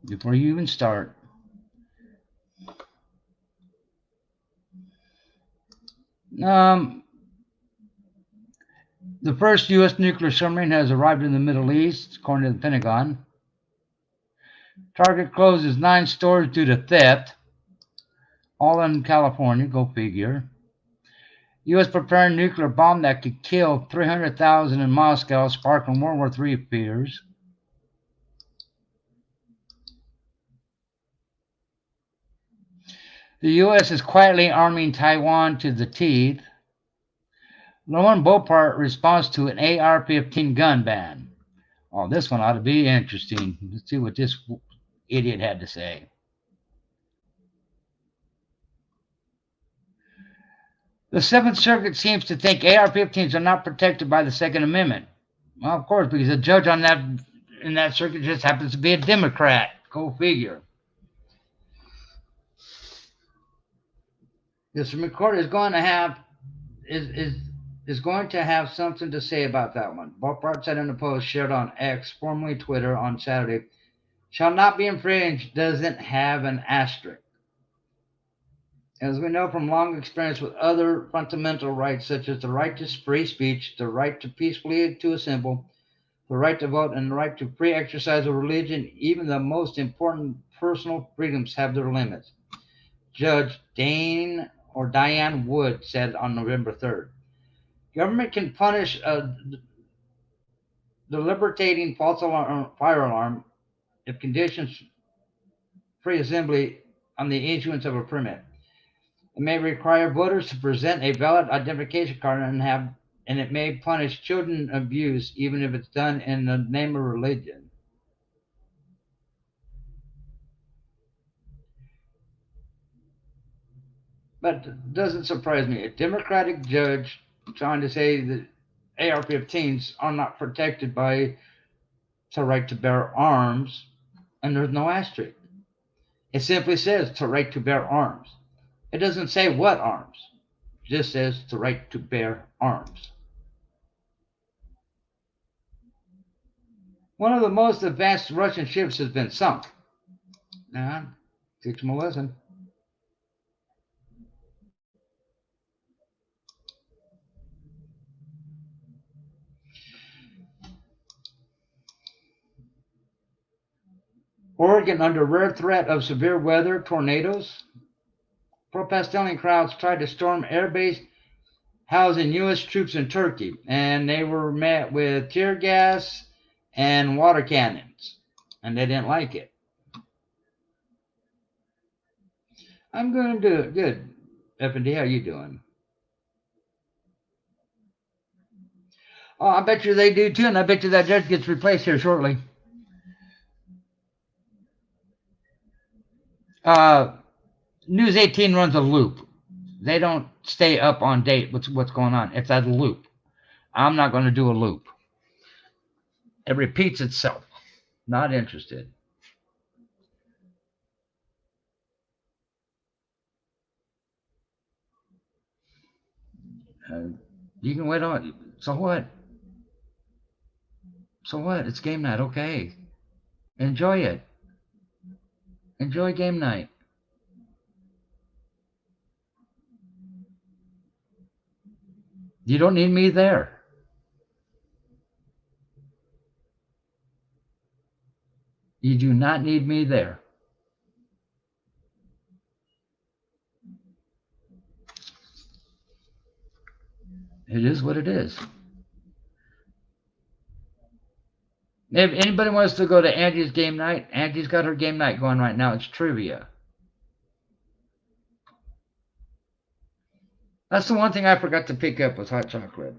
before you even start. The first U.S. nuclear submarine has arrived in the Middle East, according to the Pentagon. Target closes 9 stores due to theft, all in California, go figure. U.S. preparing nuclear bomb that could kill 300,000 in Moscow, sparking World War III fears. The U.S. is quietly arming Taiwan to the teeth. Lauren Boebert responds to an AR-15 gun ban. Oh, this one ought to be interesting. Let's see what this idiot had to say. The Seventh Circuit seems to think AR-15s are not protected by the Second Amendment. Well, of course, because the judge on that in that circuit just happens to be a Democrat. Go figure. The Supreme Court is going to have something to say about that one. Boebert said in a post shared on X, formerly Twitter, on Saturday, "Shall not be infringed" doesn't have an asterisk. As we know from long experience with other fundamental rights, such as the right to free speech, the right to peacefully to assemble, the right to vote, and the right to free exercise of religion, even the most important personal freedoms have their limits. Judge Diane Wood said on November 3rd. Government can punish a deliberating false fire alarm if conditions free assembly on the issuance of a permit. It may require voters to present a valid identification card and it may punish children abuse even if it's done in the name of religion. But it doesn't surprise me. A Democratic judge trying to say that AR-15s are not protected by the right to bear arms, and there's no asterisk. It simply says the right to bear arms. It doesn't say what arms. It just says the right to bear arms. One of the most advanced Russian ships has been sunk. Now, teach them a lesson. Oregon under rare threat of severe weather, tornadoes. Pro-Palestinian crowds tried to storm airbase housing U.S. troops in Turkey, and they were met with tear gas and water cannons, and they didn't like it. I'm going to do it. Good. F&D, how you doing? Oh, I bet you they do too, and I bet you that judge gets replaced here shortly. News 18 runs a loop. They don't stay up on date with what's going on. It's a loop. I'm not going to do a loop. It repeats itself. Not interested. You can wait on. So what? So what? It's game night. Okay. Enjoy it. Enjoy game night. You don't need me there. You do not need me there. It is what it is. If anybody wants to go to Angie's game night, Angie's got her game night going right now. It's trivia. That's the one thing I forgot to pick up was hot chocolate.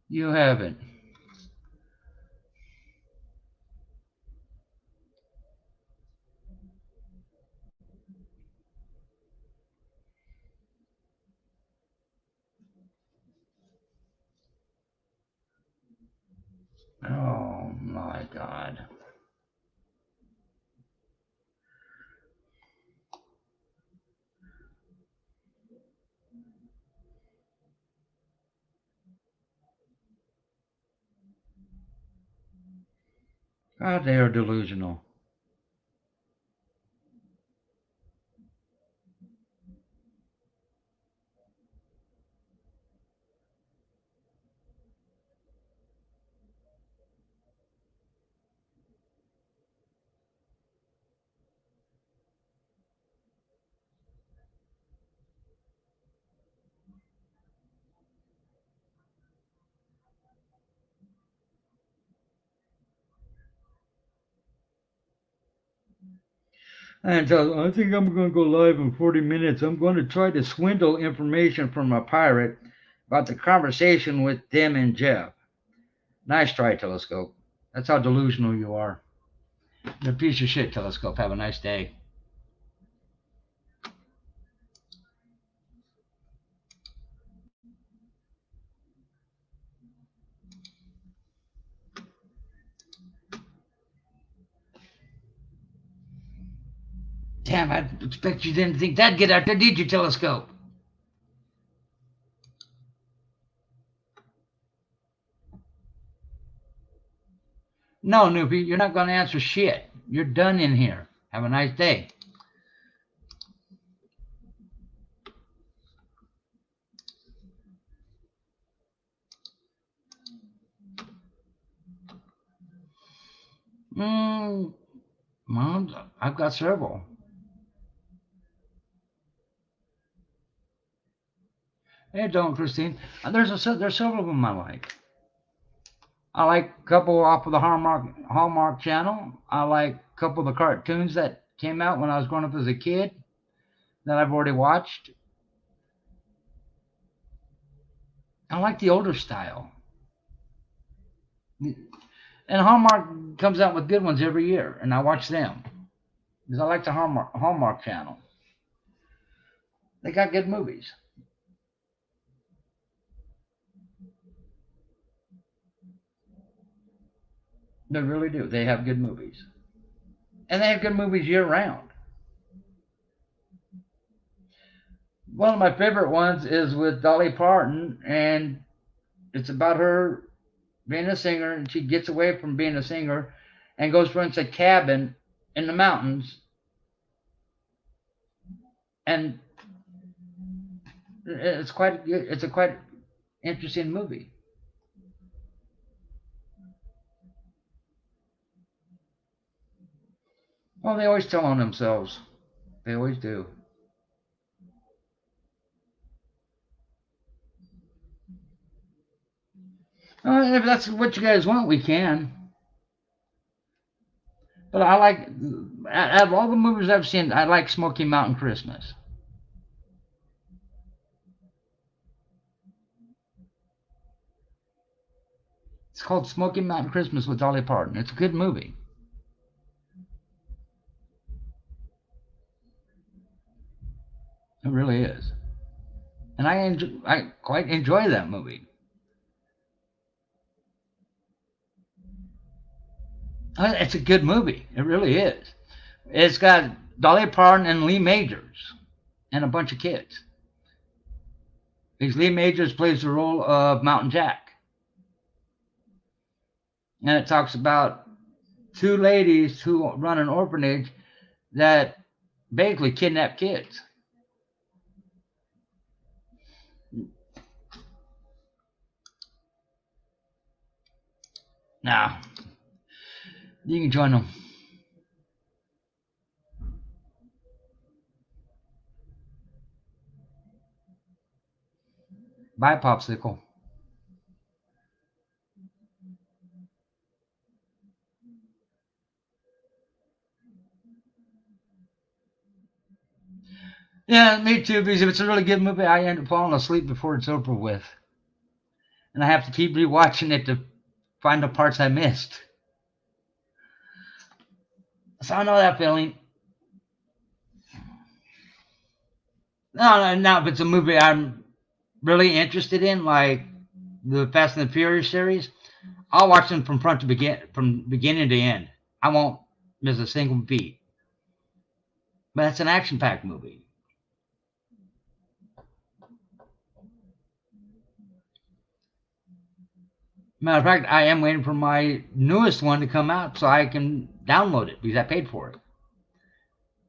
You haven't. Oh my God. God, they are delusional. And so I think I'm going to go live in 40 minutes. I'm going to try to swindle information from a pirate about the conversation with Tim and Jeff. Nice try, Telescope. That's how delusional you are. You're a piece of shit, Telescope. Have a nice day. Damn, I expect you didn't think that'd get out there, did you, Telescope? No, Noopy, you're not going to answer shit. You're done in here. Have a nice day. Mom, I've got several. Hey, don't, Christine. There's several of them I like. I like a couple off of the Hallmark channel. I like a couple of the cartoons that came out when I was growing up as a kid that I've already watched. I like the older style. And Hallmark comes out with good ones every year, and I watch them because I like the Hallmark channel. They got good movies. They really do. They have good movies. And they have good movies year round. One of my favorite ones is with Dolly Parton, and it's about her being a singer, and she gets away from being a singer and goes rents a cabin in the mountains. And it's a quite interesting movie. Well, they always tell on themselves. They always do. If that's what you guys want, we can. But I like, out of all the movies I've seen, I like Smoky Mountain Christmas. It's called Smoky Mountain Christmas with Dolly Parton. It's a good movie. It really is. And I quite enjoy that movie. It's a good movie. It really is. It's got Dolly Parton and Lee Majors and a bunch of kids. Because Lee Majors plays the role of Mountain Jack. And it talks about two ladies who run an orphanage that basically kidnap kids. Now, you can join them. Bye, Popsicle. Yeah, me too, because if it's a really good movie, I end up falling asleep before it's over with. And I have to keep rewatching it to find the parts I missed. So I know that feeling. No, if it's a movie I'm really interested in, like the Fast and the Furious series, I'll watch them from beginning to end. I won't miss a single beat. But it's an action-packed movie. Matter of fact, I am waiting for my newest one to come out so I can download it because I paid for it.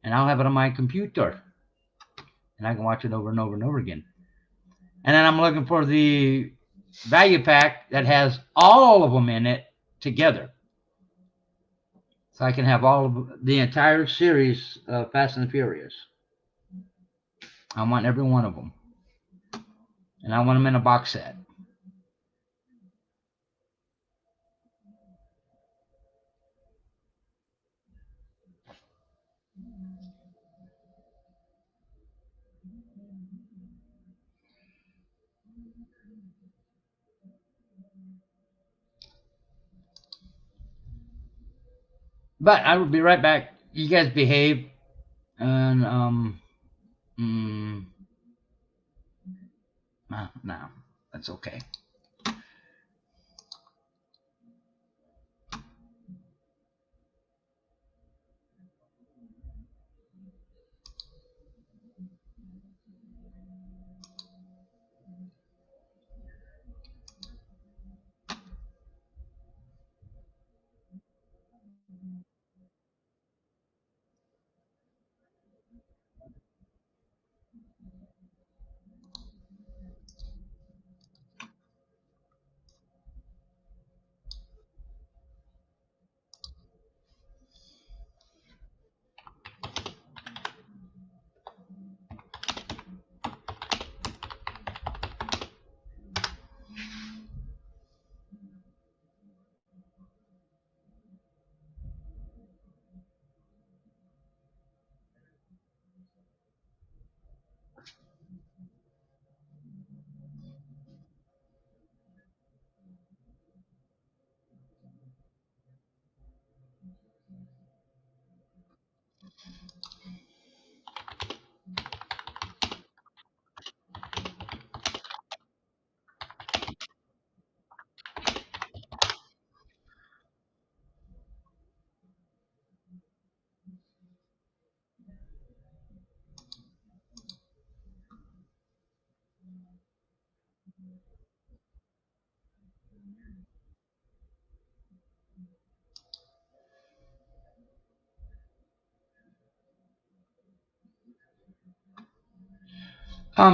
And I'll have it on my computer. And I can watch it over and over and over again. And then I'm looking for the value pack that has all of them in it together. So I can have all of the entire series of Fast and the Furious. I want every one of them. And I want them in a box set. But I will be right back. You guys behave, and mm, no, that's okay.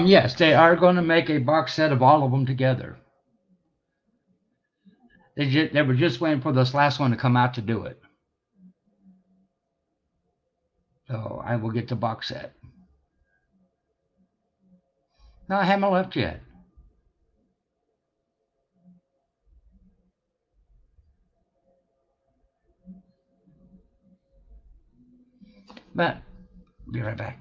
Yes, they are going to make a box set of all of them together. They were just waiting for this last one to come out to do it. So I will get the box set. No, I haven't left yet. But be right back.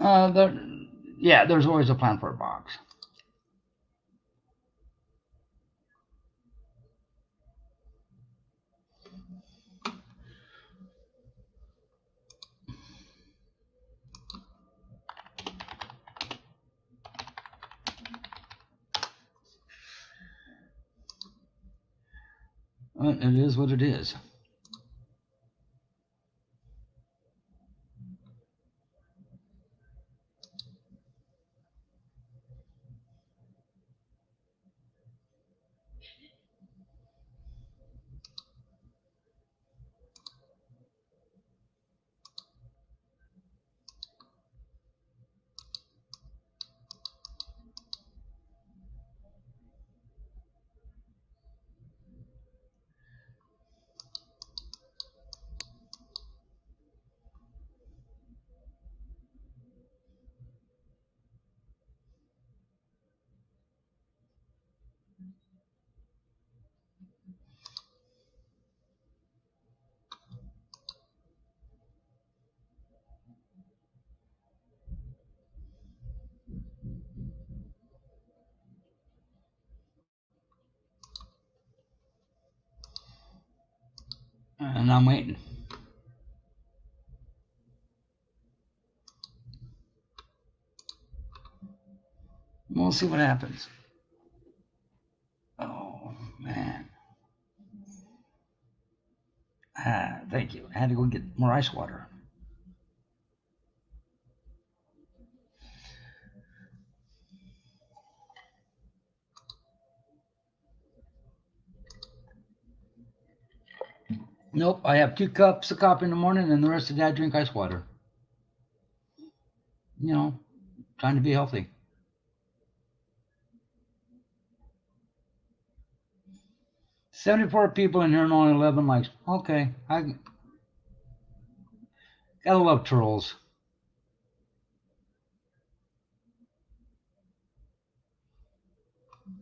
Yeah, there's always a plan for a box. It is what it is. And I'm waiting. We'll see what happens. Oh, man. Thank you. I had to go get more ice water. Nope, I have 2 cups of coffee in the morning, and the rest of the day I drink ice water. You know, trying to be healthy. $74 people in here and only 11 likes. Okay, I gotta love trolls.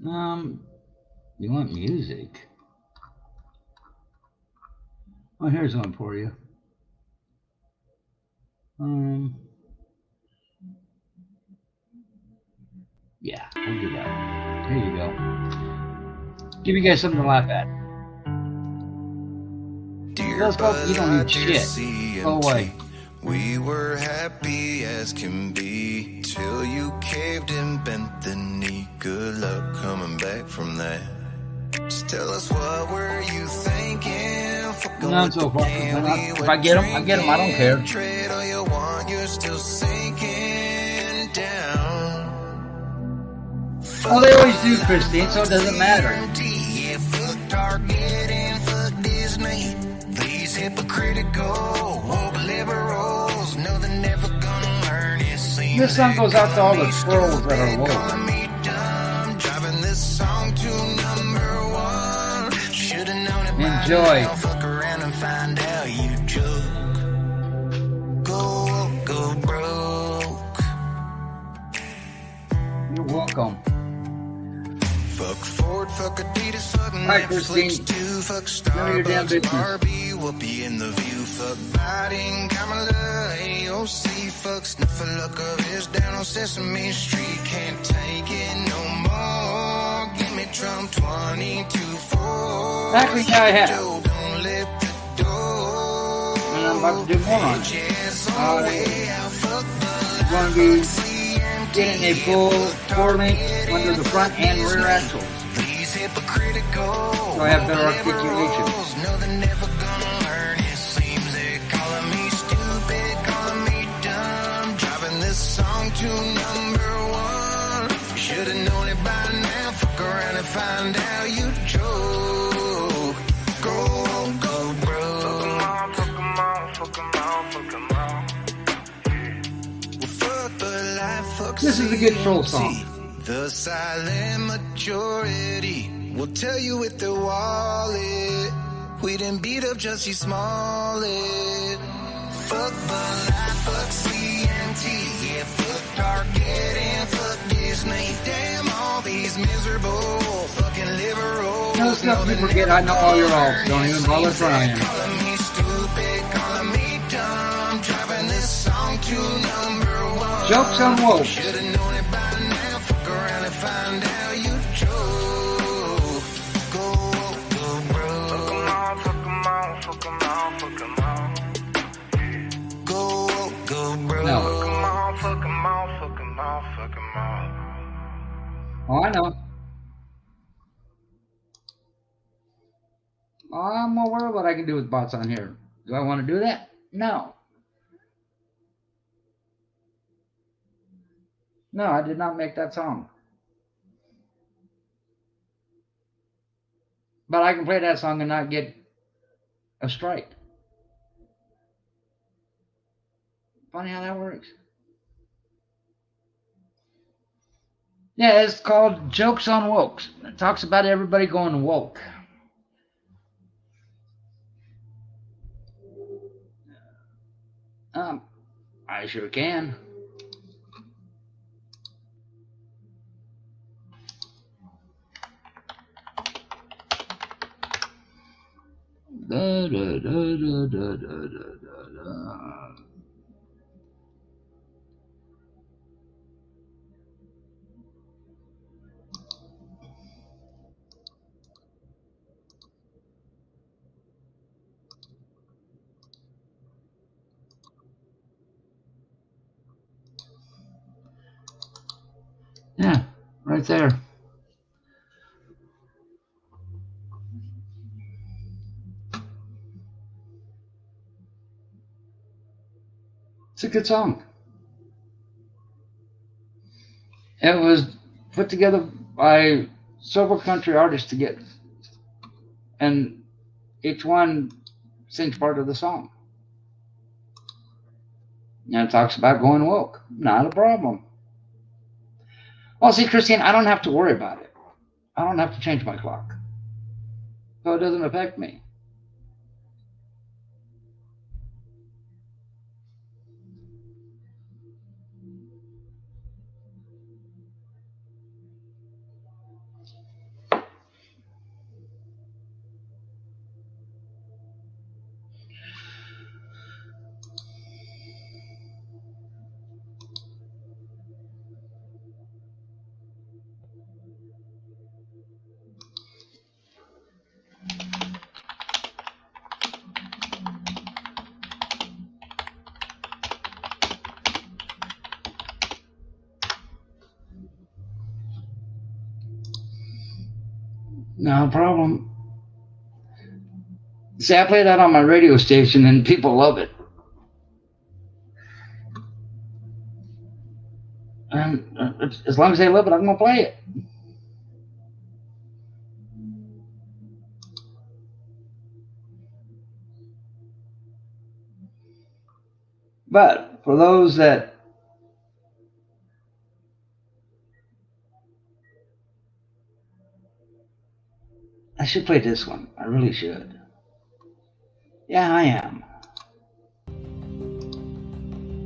You want music? Oh, here's one for you. Yeah, we'll do that. Here you go. Give you guys something to laugh at. Let's go. You don't need shit. Go away. We were happy as can be till you caved and bent the knee. Good luck coming back from that. Just tell us, what were you thinking? Not so far. If I get them, I get them. I don't care. You're still sinking down. Oh, they always do, Christine, so it doesn't matter. Fuck Target and fuck Disney. These hypocritical woke liberals know they're never gonna learn. This song goes out to all the trolls that are woke. Enjoy. Fuck around and find out you joke. Go broke. You're welcome. Fuck Ford, fuck Adidas, fuck Netflix, too, fuck Starbucks, Barbie, Whoopi in the View, fuck Biden, Kamala, AOC, fuck Snuffleupagus down on Sesame Street. Can't take it no more. Give me Trump 22-4. Actually, yeah, I have. Don't let the door. And I'm about to do more on it. I'm going to be getting a full 4-link under the front and rear axles. So I have better articulation. No, they're never gonna learn. It seems they're calling me stupid, calling me dumb. Driving this song to #1. Should've known it by now. Fuck around and find out you joke. Go broke. Fuck 'em all, fuck 'em all, fuck 'em all. Well, fuck the life, fuck This is a good troll song. The silent majority will tell you with their wallet. We didn't beat up Jussie Smollett. Fuck Bud Light, fuck CNT. Yeah, fuck Target and fuck Disney. Damn all these miserable fucking liberals. No stuff you forget. I know all your alts. Don't even bother trying. Calling me stupid, calling me dumb. Driving this song to #1. Jokes on Woke. Should've known it by now. Fuck around and find out you choke. Go woke, go broke. Fuck 'em all, fuck 'em all, fuck 'em all, fuck 'em all. Go woke, go broke. No. Fuck 'em all, fuck 'em all, fuck 'em all, fuck 'em all. Oh, I know. I'm aware of what I can do with bots on here. Do I want to do that? No. No, I did not make that song. But I can play that song and not get a strike. Funny how that works. Yeah, it's called Jokes on Wokes. It talks about everybody going woke. I sure can. Da, da, da, da, da, da, da, da. Yeah, right there. It's a good song. It was put together by several country artists together, and each one sings part of the song. And it talks about going woke. Not a problem. Well, see, Christine, I don't have to worry about it. I don't have to change my clock. So it doesn't affect me. No problem. See, I play that on my radio station and people love it. And as long as they love it, I'm going to play it. But for those that I should play this one. I really should. Yeah, I am.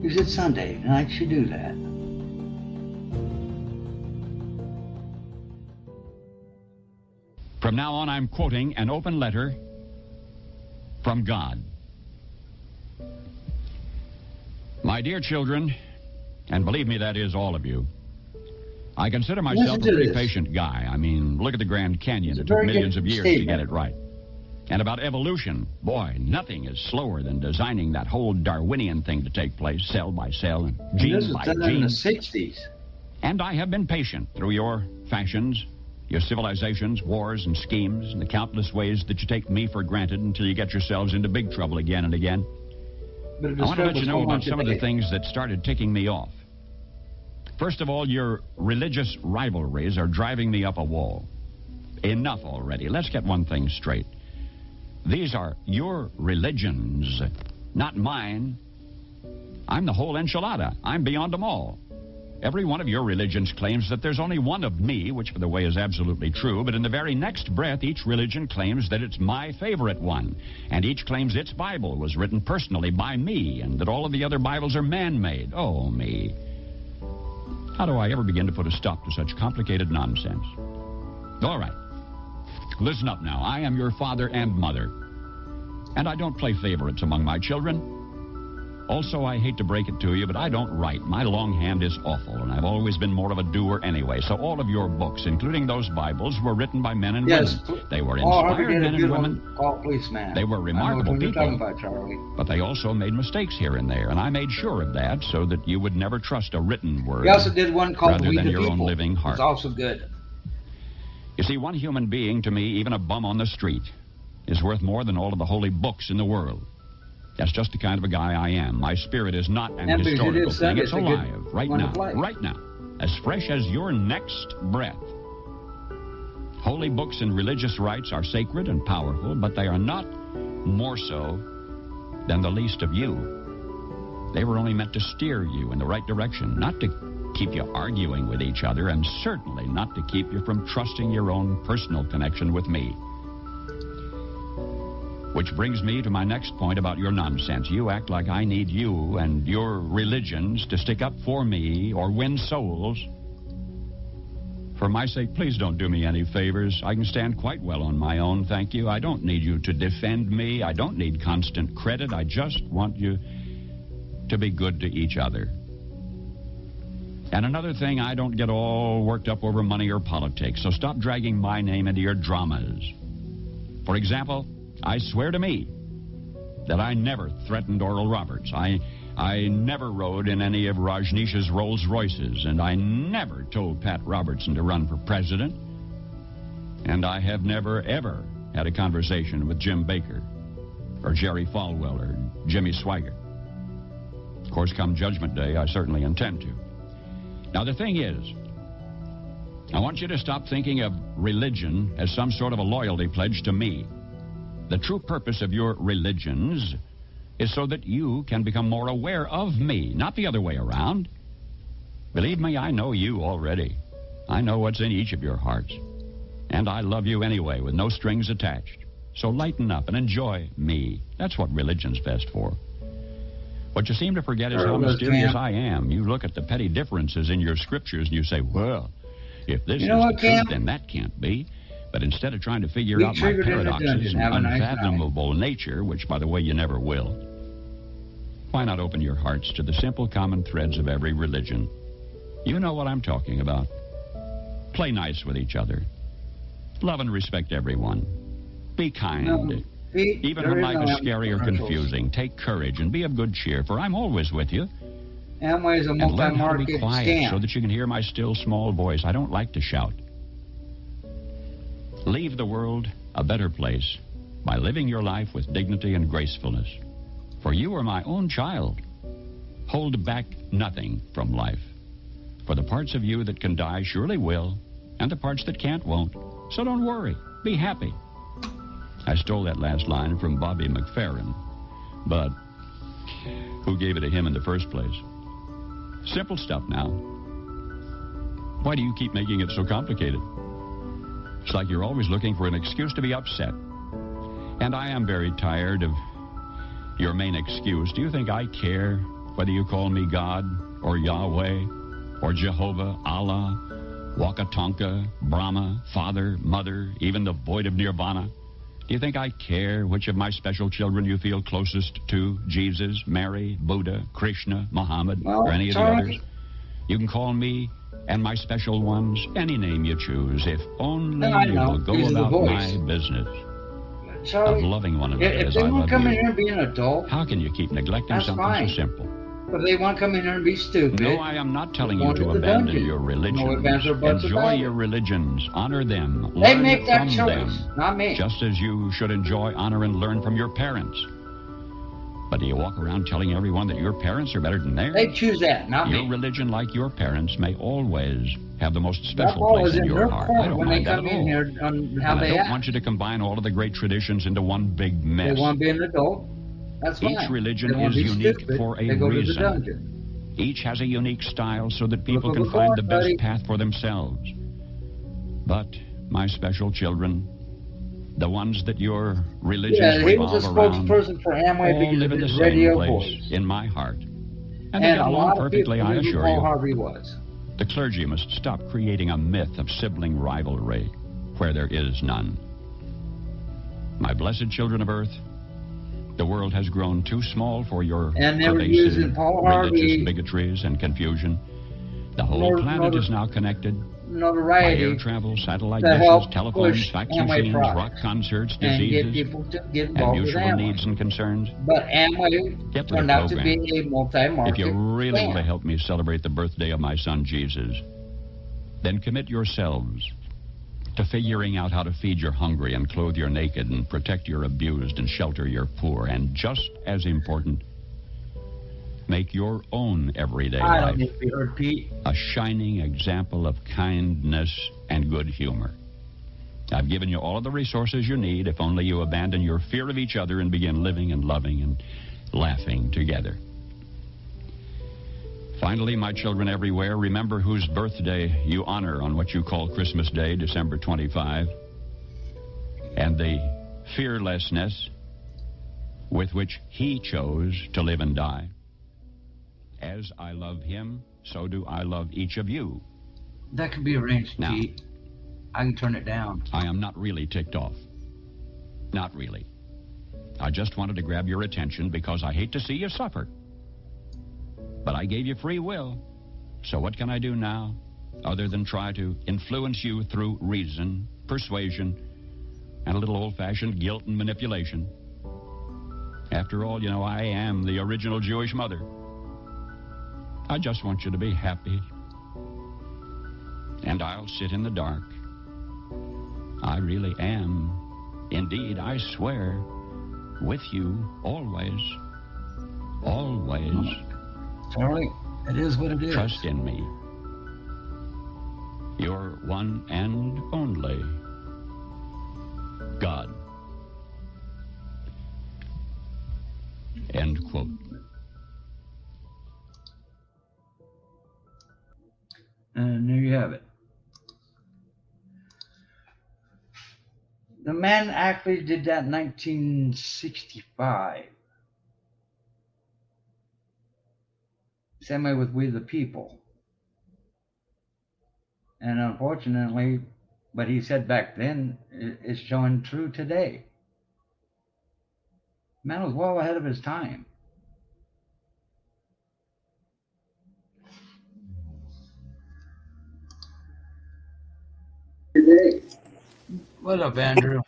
Because it's Sunday, and I should do that. From now on, I'm quoting an open letter from God. My dear children, and believe me, that is all of you, I consider myself a pretty patient guy. I mean, look at the Grand Canyon. It took millions of years to get it right. And about evolution, boy, nothing is slower than designing that whole Darwinian thing to take place, cell by cell and gene by gene. In the 60s. And I have been patient through your fashions, your civilizations, wars, and schemes, and the countless ways that you take me for granted until you get yourselves into big trouble again and again. I want to let you know about some of the things that started ticking me off. First of all, your religious rivalries are driving me up a wall. Enough already. Let's get one thing straight. These are your religions, not mine. I'm the whole enchilada. I'm beyond them all. Every one of your religions claims that there's only one of me, which, by the way, is absolutely true, but in the very next breath, each religion claims that it's my favorite one, and each claims its Bible was written personally by me, and that all of the other Bibles are man-made. Oh, me. How do I ever begin to put a stop to such complicated nonsense? All right. Listen up now. I am your father and mother, and I don't play favorites among my children. Also, I hate to break it to you, but I don't write. My longhand is awful, and I've always been more of a doer anyway. So all of your books, including those Bibles, were written by men and women. They were inspired men and women. They were remarkable people. But they also made mistakes here and there, and I made sure of that so that you would never trust a written word. He also did one called rather We than the your People. own living heart. It's also good. You see, one human being, to me, even a bum on the street, is worth more than all of the holy books in the world. That's just the kind of a guy I am. My spirit is not an historical thing. It's alive, right now, as fresh as your next breath. Holy books and religious rites are sacred and powerful, but they are not more so than the least of you. They were only meant to steer you in the right direction, not to keep you arguing with each other, and certainly not to keep you from trusting your own personal connection with me. Which brings me to my next point about your nonsense. You act like I need you and your religions to stick up for me or win souls. For my sake, please don't do me any favors. I can stand quite well on my own, thank you. I don't need you to defend me. I don't need constant credit. I just want you to be good to each other. And another thing, I don't get all worked up over money or politics, so stop dragging my name into your dramas. For example, I swear to me that I never threatened Oral Roberts. I never rode in any of Rajneesh's Rolls Royces, and I never told Pat Robertson to run for president. And I have never, ever had a conversation with Jim Baker or Jerry Falwell or Jimmy Swaggart. Of course, come Judgment Day, I certainly intend to. Now, the thing is, I want you to stop thinking of religion as some sort of a loyalty pledge to me. The true purpose of your religions is so that you can become more aware of me, not the other way around. Believe me, I know you already. I know what's in each of your hearts. And I love you anyway, with no strings attached. So lighten up and enjoy me. That's what religion's best for. What you seem to forget is how mysterious I am. You look at the petty differences in your scriptures and you say, well, if this is the truth, then that can't be. But instead of trying to figure out my paradoxes and unfathomable nature, which, by the way, you never will, why not open your hearts to the simple common threads of every religion? You know what I'm talking about. Play nice with each other. Love and respect everyone. Be kind. Even when life is scary or confusing, take courage and be of good cheer, for I'm always with you. Amway is a multi-market and learn how to be quiet scam. so that you can hear my still small voice. I don't like to shout. Leave the world a better place by living your life with dignity and gracefulness. For you are my own child. Hold back nothing from life. For the parts of you that can die surely will, and the parts that can't won't. So don't worry. Be happy. I stole that last line from Bobby McFerrin, but who gave it to him in the first place? Simple stuff now. Why do you keep making it so complicated? It's like you're always looking for an excuse to be upset. And I am very tired of your main excuse. Do you think I care whether you call me God or Yahweh or Jehovah, Allah, Wakatonka, Brahma, Father, Mother, even the void of Nirvana? Do you think I care which of my special children you feel closest to? Jesus, Mary, Buddha, Krishna, Muhammad, or any of the others? You can call me and my special ones any name you choose, if only you will go about my business of loving one another as I love you. If they want to come in here and be an adult, how can you keep neglecting something so simple? If they want to come in here and be stupid, no, I am not telling you to abandon your religions. Enjoy your religions. Honor them. They learn make that from choice, them, not me. just as you should enjoy, honor, and learn from your parents. But do you walk around telling everyone that your parents are better than theirs? They choose that, not me. Your religion, like your parents, may always have the most special place in your heart. I don't mind that at all. And I don't want you to combine all of the great traditions into one big mess. They want to be an adult. That's fine. Each religion is unique for a reason. Each has a unique style so that people can find the best path for themselves. But my special children, the ones that your religions revolve around, all live in the same place, in my heart. And they get along perfectly, I assure you. The clergy must stop creating a myth of sibling rivalry where there is none. My blessed children of earth, The world has grown too small for your And they were using pervasive Paul religious Harvey bigotries and confusion. The whole planet is now connected by air notoriety travel, satellite to dishes, help telephones, push fax Amway machines, rock products concerts, and get diseases, people to get and involved with mutual Amway. needs and concerns. But Amway Get with turned the out to program. be a multi-market If you really want to scam. help me celebrate the birthday of my son Jesus, then commit yourselves to figuring out how to feed your hungry and clothe your naked and protect your abused and shelter your poor. And just as important, make your own everyday I life don't need to be heard, Pete. a shining example of kindness and good humor. I've given you all of the resources you need if only you abandon your fear of each other and begin living and loving and laughing together. Finally, my children everywhere, remember whose birthday you honor on what you call Christmas Day, December 25, and the fearlessness with which he chose to live and die. As I love him, so do I love each of you. That can be arranged, Now. Pete. I can turn it down. I am not really ticked off. Not really. I just wanted to grab your attention because I hate to see you suffer. But I gave you free will. So what can I do now other than try to influence you through reason, persuasion, and a little old-fashioned guilt and manipulation? After all, you know, I am the original Jewish mother. I just want you to be happy. And I'll sit in the dark. I really am. Indeed, I swear, with you always. Always. Charlie, it is what it is. Trust in me. Your one and only God. End quote. And there you have it. The man actually did that in 1965. Same way with We the People. And unfortunately, what he said back then is showing true today. Man was well ahead of his time. Today. What up, Andrew?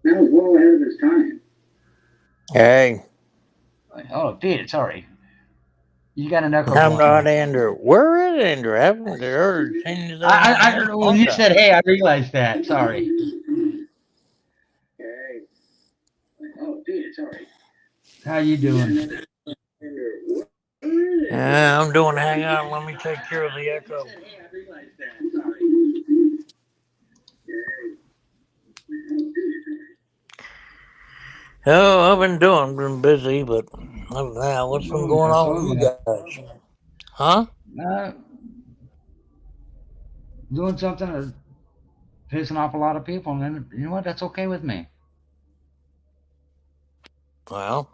Man was well ahead of his time. Hey, Oh, Pete, sorry. You got an echo. I'm going on. not Andrew. Where is Andrew? I haven't heard anything. When you said, hey, I realized that. Sorry. Hey. Oh, dude, sorry. How you doing? I'm doing. Hang on. Let me take care of the echo. Oh, I've been busy, but other than that, what's been going on with you guys? Huh? Doing something that's pissing off a lot of people, and then, you know what? That's okay with me. Well,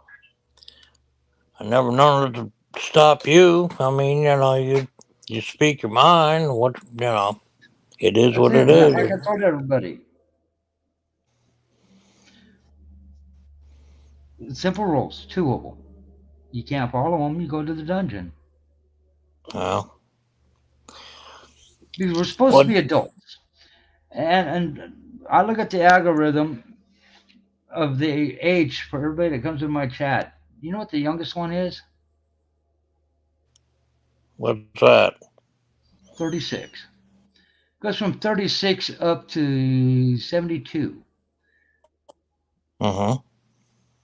I never known it to stop you. I mean, you know, you speak your mind. What, you know, it is what it is. Like I told everybody. Simple rules, 2 of them. You can't follow them, you go to the dungeon. Well, because we're supposed to be adults. And I look at the algorithm of the age for everybody that comes in my chat. You know what the youngest one is? What's that? 36. Goes from 36 up to 72. Uh-huh.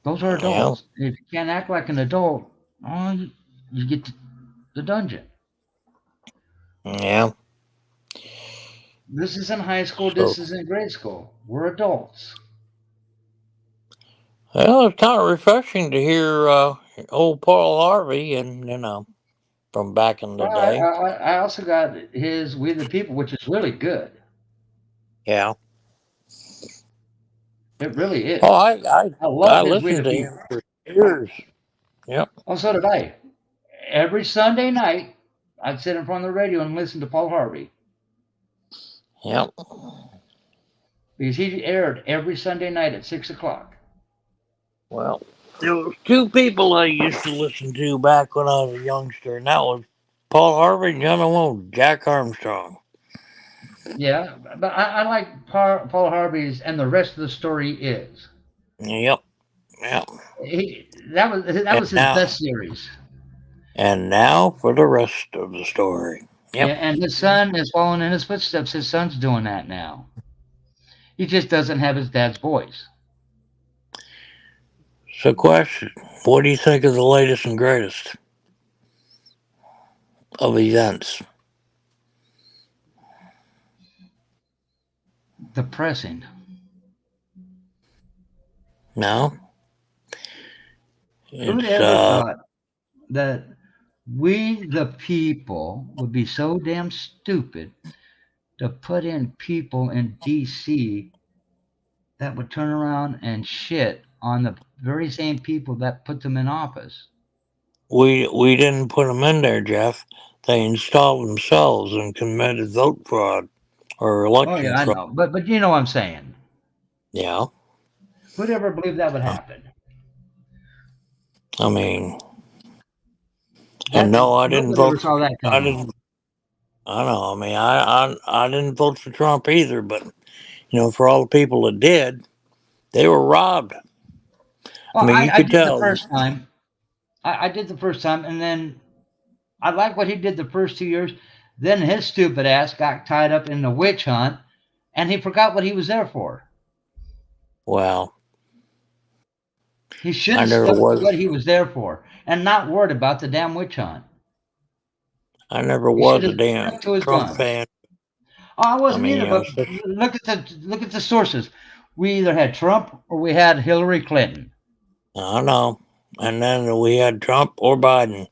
Those are adults. Yeah. If you can't act like an adult, you get the dungeon. Yeah. This isn't high school. This isn't grade school. We're adults. Well, it's kind of refreshing to hear old Paul Harvey, and you know, from back in the day. I also got his We the People, which is really good. Yeah. It really is. Oh, I love listened to him for years. Yep. Oh, so did I. Every Sunday night, I'd sit in front of the radio and listen to Paul Harvey. Yep. Because he aired every Sunday night at 6 o'clock. Well, There was two people I used to listen to back when I was a youngster, and that was Paul Harvey and the other one was Jack Armstrong. Yeah, but I like Paul Harvey's "And the Rest of the Story Is." Yep. That was his best series. And now for the rest of the story. Yep. Yeah, and his son is following in his footsteps. His son's doing that now. He just doesn't have his dad's voice. So, question: what do you think of the latest and greatest of events? Depressing. No. Who'd ever thought that we, the people, would be so damn stupid to put in people in D.C. that would turn around and shit on the very same people that put them in office? We didn't put them in there, Jeff. They installed themselves and committed vote fraud or election fraud. I know, but you know what I'm saying. Yeah. Who'd ever believe that would happen? I mean, and no, I didn't vote. I know. I mean, I didn't vote for Trump either, but for all the people that did, they were robbed. Well, I mean, you could tell. The first time. I did the first time, and then I like what he did the first 2 years. Then his stupid ass got tied up in the witch hunt, and he forgot what he was there for. Well, he should have stuck to what he was there for, and not worried about the damn witch hunt. I never was a damn Trump fan. Oh, I wasn't either. But look at the sources. We either had Trump or we had Hillary Clinton. I know. And then we had Trump or Biden.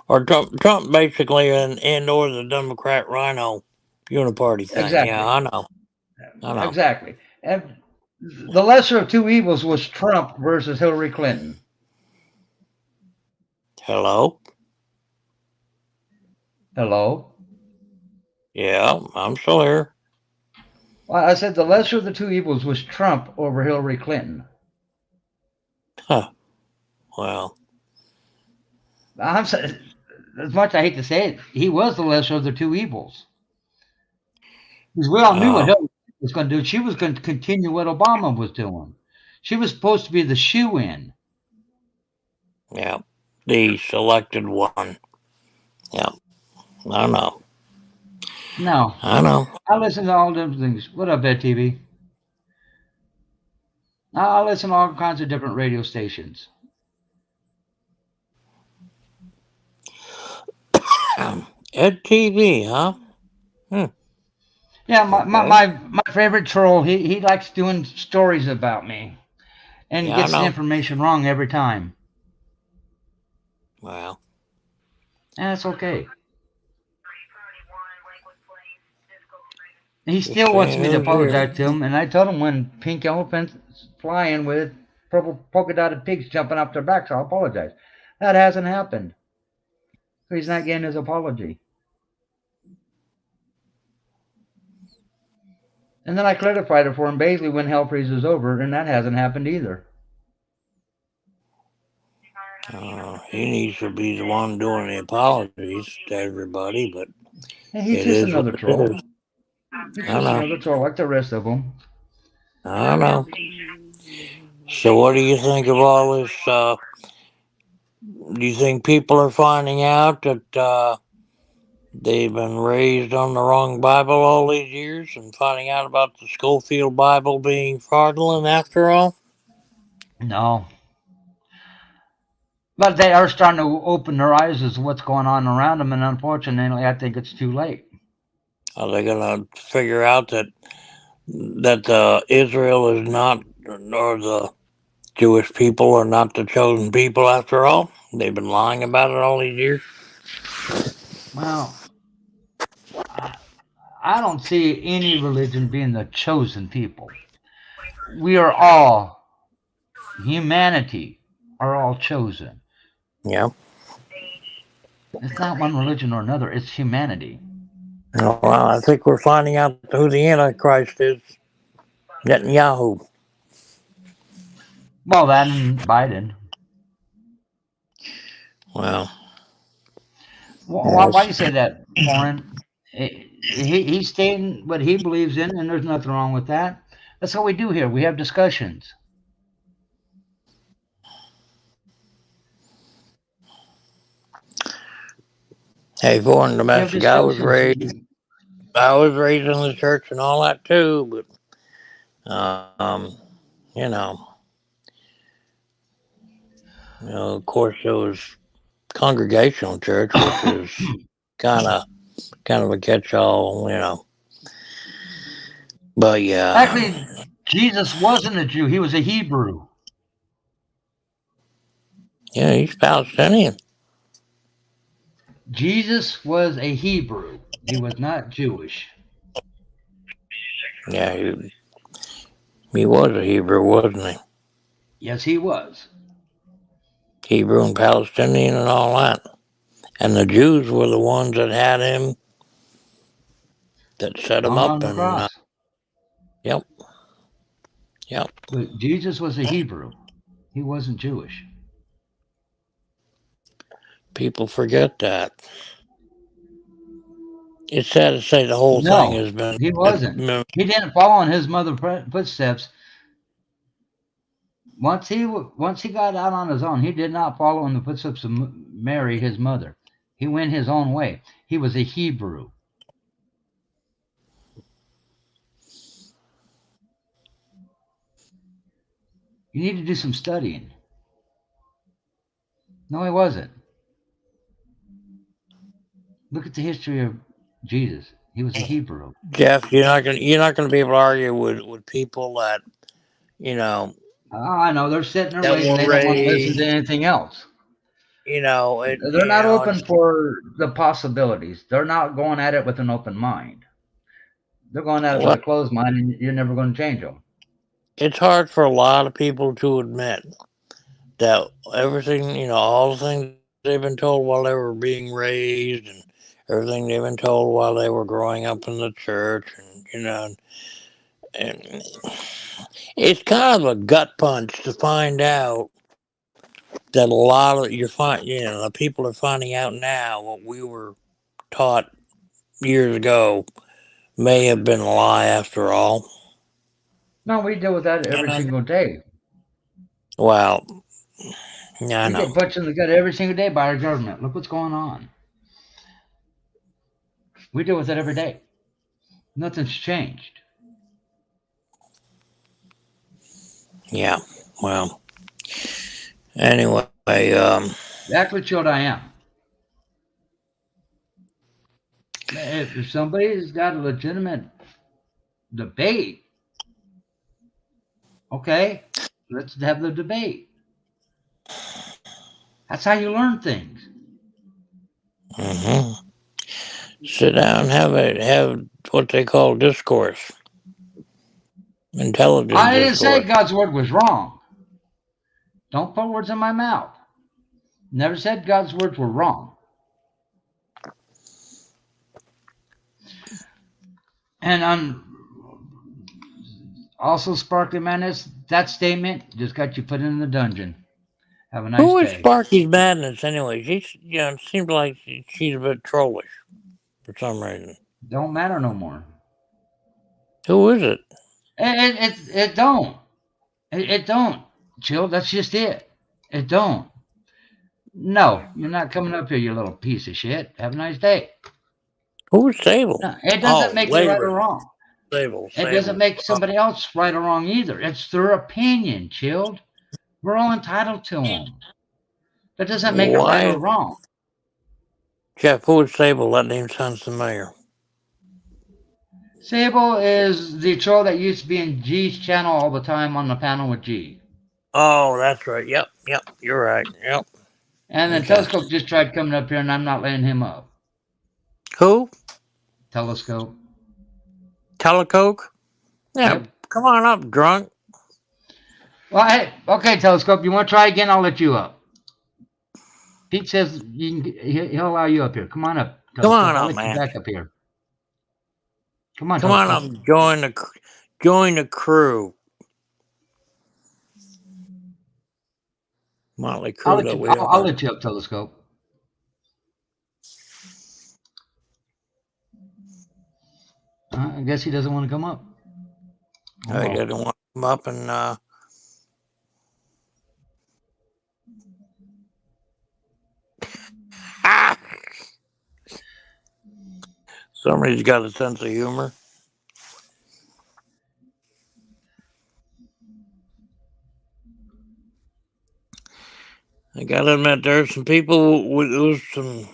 Or Trump basically and or the Democrat Rhino Uniparty thing. Exactly. Yeah, I know. Exactly. And the lesser of two evils was Trump versus Hillary Clinton. Hello? Hello? Yeah, I'm still here. Well, I said the lesser of the two evils was Trump over Hillary Clinton. Huh. Well, I'm saying, as much I hate to say it, he was the lesser of the two evils. Because we all knew what Hillary was going to do. She was going to continue what Obama was doing. She was supposed to be the shoe-in. Yeah, the selected one. Yeah, I know. No. I know. I listen to all different things. What up, Ed TV? I listen to all kinds of different radio stations. Ed TV, huh? Yeah, my favorite troll, he likes doing stories about me and gets the information wrong every time. Wow. And that's okay. He still wants me to apologize to him, and I told him when pink elephants flying with purple polka dotted pigs jumping off their backs, I'll apologize. That hasn't happened. So he's not getting his apology. And then I clarified it for him basically when hell freezes over, and that hasn't happened either. He needs to be the one doing the apologies to everybody, but he's just another troll. He's just another troll like the rest of them. I know. So what do you think of all this? Do you think people are finding out that they've been raised on the wrong Bible all these years and finding out about the Schofield Bible being fraudulent after all? No. But they are starting to open their eyes as to what's going on around them, and unfortunately, I think it's too late. Are they going to figure out that Israel is not, or the Jewish people are not the chosen people after all? They've been lying about it all these years? Well, I don't see any religion being the chosen people. We are all, humanity are all chosen. Yeah. It's not one religion or another, it's humanity. Well, I think we're finding out who the Antichrist is. Netanyahu. Well, that and Biden. Well, Why yes. do you say that, Warren? He's stating what he believes in, and there's nothing wrong with that. That's what we do here. We have discussions. Hey, foreign We have domestic, I was raised discussions. in the church and all that too, but you know, of course there was congregational church, which is kind of a catch-all, you know. But yeah, Actually, Jesus wasn't a Jew. He was a Hebrew. yeah, he's Palestinian. Jesus was a Hebrew. He was not Jewish. Yeah, he was a Hebrew, wasn't he? Yes, he was. Hebrew and Palestinian and all that. And the Jews were the ones that had him, that set him Hung up. on the And cross. Yep. But Jesus was a Hebrew. He wasn't Jewish. People forget that. It's sad to say the whole thing has been. He wasn't. He didn't follow in his mother's footsteps. Once he got out on his own, he did not follow in the footsteps of Mary, his mother. He went his own way. He was a Hebrew. You need to do some studying. No, he wasn't. Look at the history of Jesus. He was a Hebrew. Jeff, you're not gonna be able to argue with people that, you know. Oh, I know they're sitting there waiting. They don't want to listen to anything else. You know, they're not open for the possibilities. They're not going at it with an open mind. They're going at it with a closed mind, and you're never going to change them. It's hard for a lot of people to admit that everything, you know, all the things they've been told while they were being raised, and everything they've been told while they were growing up in the church, and you know, and it's kind of a gut punch to find out that a lot of the people are finding out now what we were taught years ago may have been a lie after all. No, we deal with that every single day. Well, yeah, I know. We get punched in the gut every single day by our government. Look what's going on. We deal with it every day. Nothing's changed. Yeah, well, anyway, that's what chilled I am. If somebody's got a legitimate debate, okay, let's have the debate. That's how you learn things. Mm-hmm. Sit down, have what they call discourse. Intelligent I didn't discourse. say God's word was wrong. Don't put words in my mouth. Never said God's words were wrong. And also, Sparkly Madness, that statement just got you put in the dungeon. Have a nice day. Who is Sparky's Madness anyway? She's, you know, it seems like she's a bit trollish for some reason. Don't matter no more. Who is it? It don't. It don't. Chill, that's just it. It don't. No, you're not coming up here, you little piece of shit. Have a nice day. Who's Sable? No, it doesn't make you right or wrong. Sable. It doesn't make somebody else right or wrong either. It's their opinion, Chilled. We're all entitled to them. That doesn't make it right or wrong. Jeff, who is Sable? That name sounds familiar. Sable is the troll that used to be in G's channel all the time on the panel with G. Oh, that's right. Yep. You're right. Yep. And then Telescope just tried coming up here, and I'm not letting him up. Who? Telescope. Telecoke? Yeah. Yep. Come on up, drunk. Well, hey, okay, Telescope. You want to try again? I'll let you up. Pete says he'll allow you up here. Come on up. Telescope. Come on I'll up, let you man. back up here. Come on, Come on up. Join the crew. Motley crew I'll let you up, Telescope. I guess he doesn't want to come up. Oh, he doesn't want to come up and somebody's got a sense of humor. I gotta admit, there's some people with some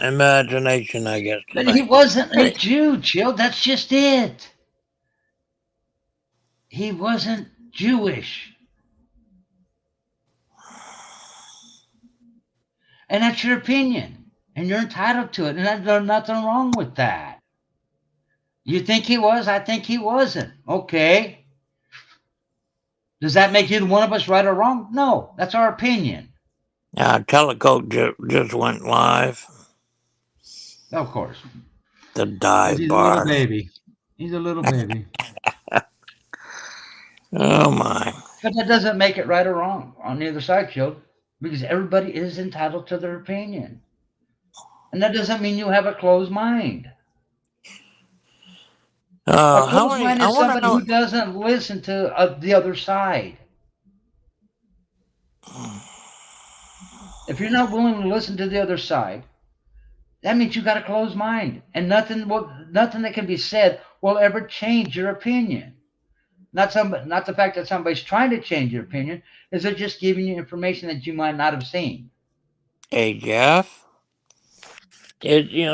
imagination, I guess. But he wasn't a Jew, Jill. That's just it. He wasn't Jewish. And that's your opinion. And you're entitled to it. And there's nothing wrong with that. You think he was? I think he wasn't. Okay. Does that make either one of us right or wrong? No. That's our opinion. Telecoat just went live. Of course. The dive He's bar. a little baby. He's a little baby. Oh, my. But that doesn't make it right or wrong on the other side, Jill, because everybody is entitled to their opinion. And that doesn't mean you have a closed mind. A closed mind is somebody who doesn't listen to the other side. If you're not willing to listen to the other side, that means you got a closed mind, and nothing that can be said will ever change your opinion. Not the fact that somebody's trying to change your opinion, is they're just giving you information that you might not have seen. Hey, Jeff.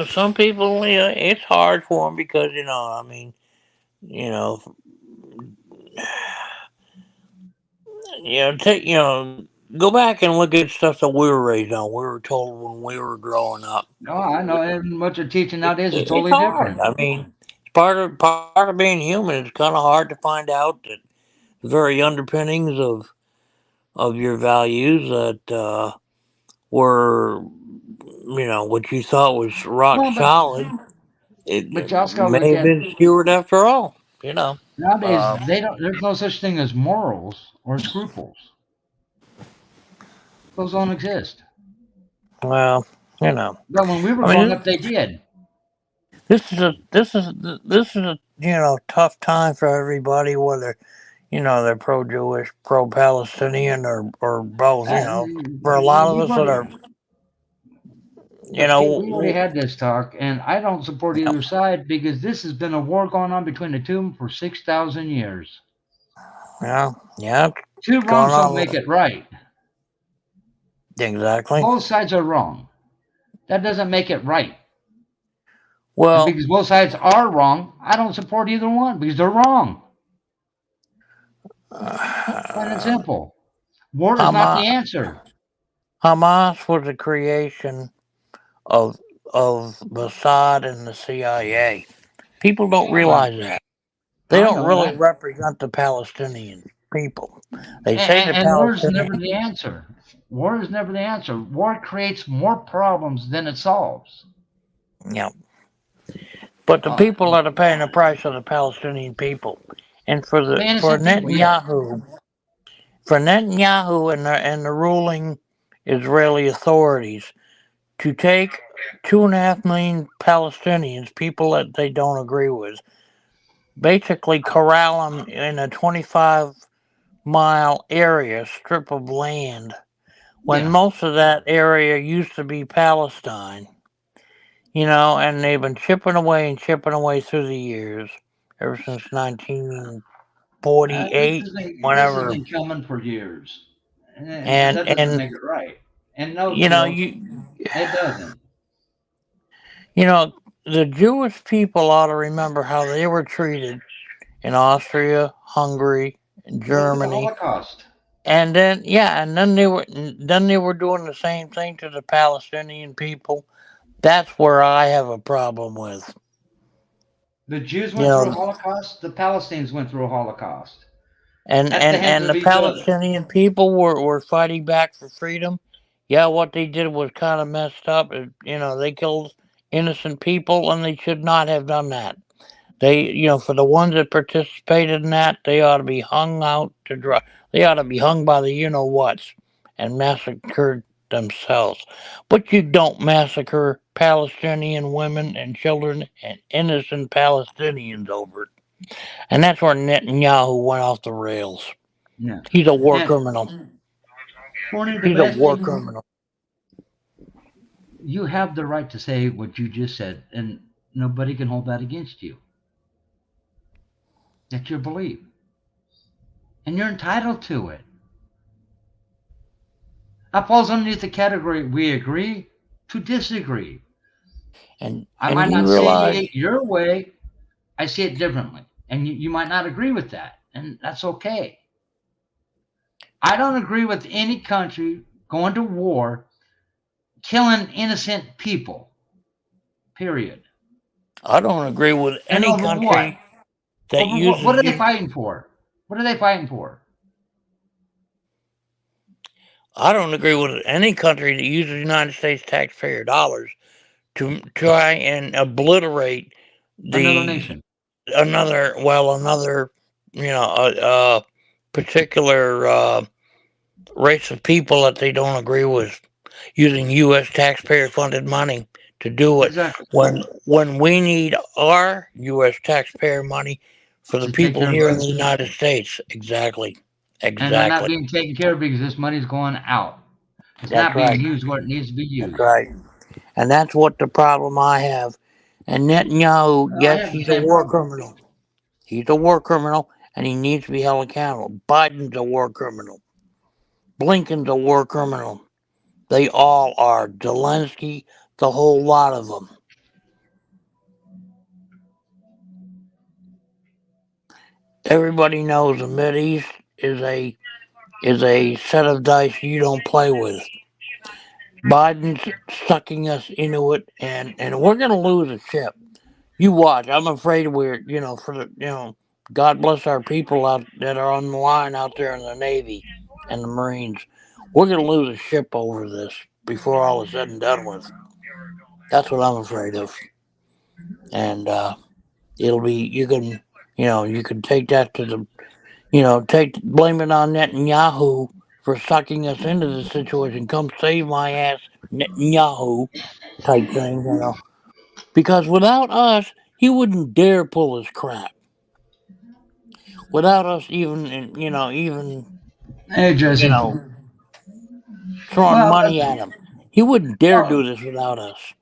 Some people, it's hard for them because, go back and look at stuff that we were raised on. We were told when we were growing up. No, I know. And what they're teaching nowadays is totally different. I mean, part of being human. It's kind of hard to find out that the very underpinnings of your values that were, what you thought was rock solid. It may have been skewered after all. Nowadays, there's no such thing as morals or scruples. Those don't exist. Well, But when we were growing up, they did. This is a tough time for everybody, whether they're pro-Jewish, pro-Palestinian, or both. For a lot of us that are, we already had this talk, and I don't support either side because this has been a war going on between the two of them for 6,000 years. Yeah. Two wrongs don't make it right. Exactly. Both sides are wrong. That doesn't make it right. Well, and because both sides are wrong, I don't support either one because they're wrong. Plain and simple. War is not the answer. Hamas was a creation of Mossad and the CIA. People don't realize that. They don't really represent the Palestinian people. They say the Palestinians. War is never the answer. War is never the answer. War creates more problems than it solves. Yeah. But the people that are paying the price are the Palestinian people. And for Netanyahu, and the ruling Israeli authorities to take 2.5 million Palestinians, people that they don't agree with, basically corral them in a 25-mile area, strip of land, when most of that area used to be Palestine, and they've been chipping away through the years, ever since 1948, whenever. This has been coming for years. And that doesn't make it right. And no, it doesn't. The Jewish people ought to remember how they were treated in Austria, Hungary, Germany. The Holocaust. And then they were doing the same thing to the Palestinian people. That's where I have a problem with. The Jews went through a Holocaust. The Palestinians went through a Holocaust. And the Palestinian people were fighting back for freedom. Yeah, what they did was kind of messed up. They killed innocent people, and they should not have done that. They, for the ones that participated in that, they ought to be hung out to dry. They ought to be hung by the you-know-whats and massacred themselves. But you don't massacre Palestinian women and children and innocent Palestinians over it. And that's where Netanyahu went off the rails. Yeah. He's a war criminal. He's a war criminal. You have the right to say what you just said, and nobody can hold that against you. That's your belief. And you're entitled to it. That falls underneath the category we agree to disagree. And I might not say it your way. I see it differently. And you might not agree with that. And that's okay. I don't agree with any country going to war, killing innocent people. Period. I don't agree with any country that uses... What are they fighting for? What are they fighting for? I don't agree with any country that uses United States taxpayer dollars to try and obliterate another nation, another particular race of people that they don't agree with, using U.S. taxpayer funded money to do it. Exactly. When we need our U.S. taxpayer money for the people here in the United States. Exactly. And they're not being taken care of because this money's going out. It's not being used where it needs to be used. That's right. And that's what the problem I have. And Netanyahu, yes, he's a war criminal. He's a war criminal, and he needs to be held accountable. Biden's a war criminal. Blinken's a war criminal. They all are. Zelensky, the whole lot of them. Everybody knows the Mideast is a set of dice you don't play with. Biden's sucking us into it, and we're going to lose a ship. You watch. I'm afraid God bless our people out that are on the line out there in the Navy and the Marines. We're going to lose a ship over this before all is said and done with. That's what I'm afraid of. And it'll be, you can take that to the, blame it on Netanyahu for sucking us into this situation. Come save my ass, Netanyahu, type thing, Because without us, he wouldn't dare pull his crap. Without us even hey, Jesse. Throwing money at him. He wouldn't dare do this without us.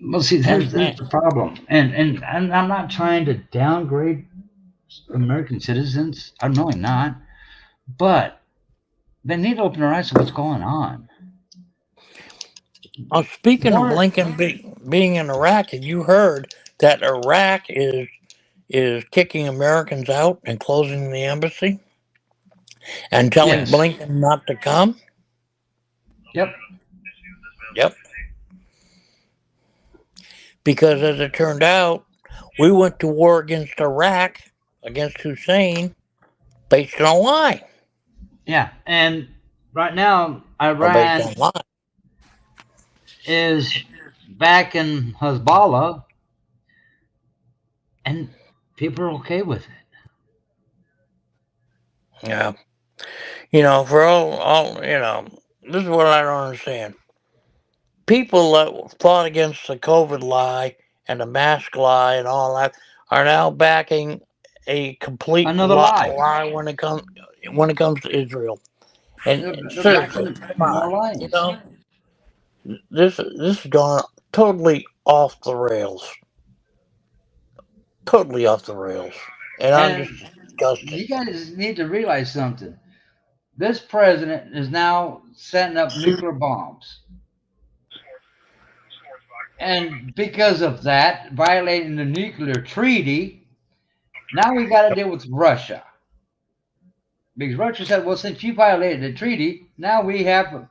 Well, see, there's the problem. And I'm not trying to downgrade American citizens. I'm really not. But they need to open their eyes to what's going on. Speaking of Blinken being in Iraq, have you heard that Iraq is kicking Americans out and closing the embassy and telling Blinken not to come? Yep. Because as it turned out, we went to war against Iraq, against Hussein, based on a lie. Yeah, and right now, Iran is back in Hezbollah, and people are okay with it. Yeah. For all this is what I don't understand. People that fought against the COVID lie and the mask lie and all that are now backing a complete lie when it comes to Israel. And seriously, this has gone totally off the rails. Totally off the rails. And I'm just disgusted. You guys need to realize something. This president is now setting up nuclear bombs. And because of that, violating the nuclear treaty, now we got to deal with Russia. Because Russia said, well, since you violated the treaty, now we have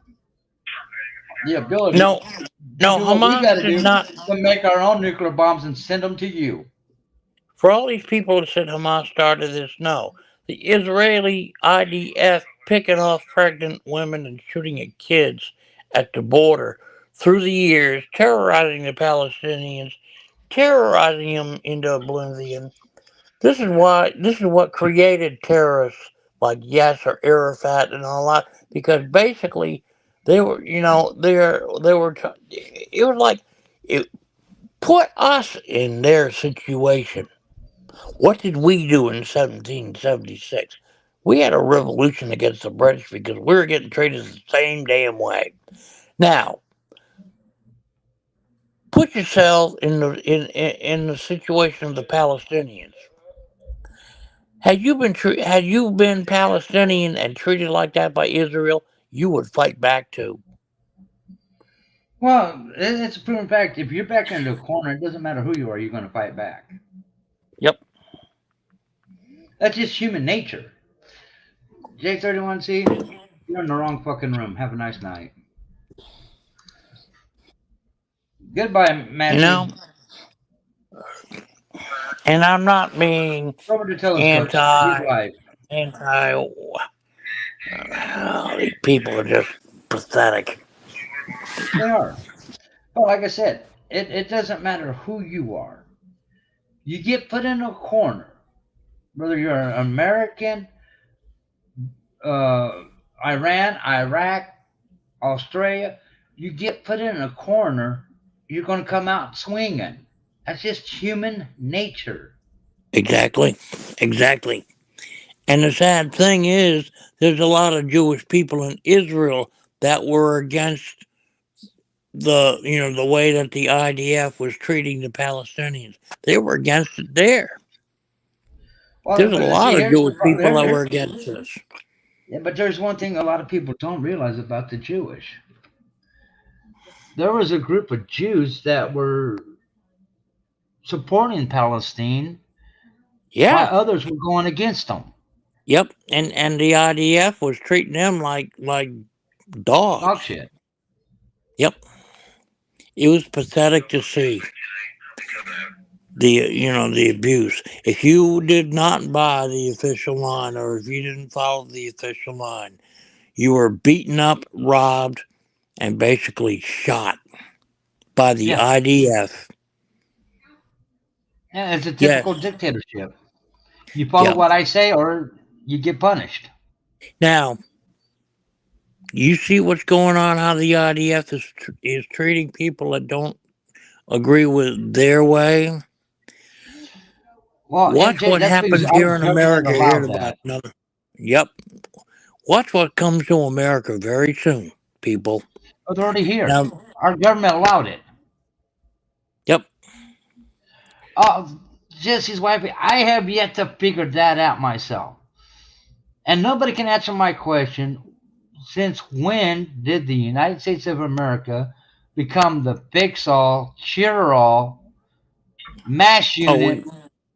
the ability Hamas did not to make our own nuclear bombs and send them to you. For all these people that said Hamas started this, no. The Israeli IDF picking off pregnant women and shooting at kids at the border through the years, terrorizing the Palestinians, terrorizing them into oblivion. This is what created terrorists like Yasser Arafat and all that, because basically They were, you know, they were. It was like it put us in their situation. What did we do in 1776? We had a revolution against the British because we were getting treated the same damn way. Now, put yourself in the situation of the Palestinians. Had you been Palestinian and treated like that by Israel, you would fight back too. Well, it's a proven fact. If you're backed into a corner, it doesn't matter who you are, you're going to fight back. Yep. That's just human nature. J31C, you're in the wrong fucking room. Have a nice night. Goodbye, Matthew. You know, and I'm not being anti. These people are just pathetic. They are. But like I said, it doesn't matter who you are. You get put in a corner, whether you're an American, Iran, Iraq, Australia, you get put in a corner, you're going to come out swinging. That's just human nature. Exactly. And the sad thing is, there's a lot of Jewish people in Israel that were against the way that the IDF was treating the Palestinians. They were against it there. Well, there's a lot of Jewish people that were against this. Yeah, but there's one thing a lot of people don't realize about the Jewish. There was a group of Jews that were supporting Palestine. Yeah. While others were going against them. Yep, and the IDF was treating them like dogs. Dog shit. Yep. It was pathetic to see the abuse. If you did not buy the official line, or if you didn't follow the official line, you were beaten up, robbed, and basically shot by the IDF. Yeah, it's a typical dictatorship. You follow what I say, or you get punished. Now, you see what's going on, how the IDF is treating people that don't agree with their way. Well, watch what happens here in America here in about another. Yep. Watch what comes to America very soon, people. It's already here. Now, our government allowed it. Yep. Jesse's wife, I have yet to figure that out myself. And nobody can answer my question. Since when did the United States of America become the fix-all, cure-all, mass unit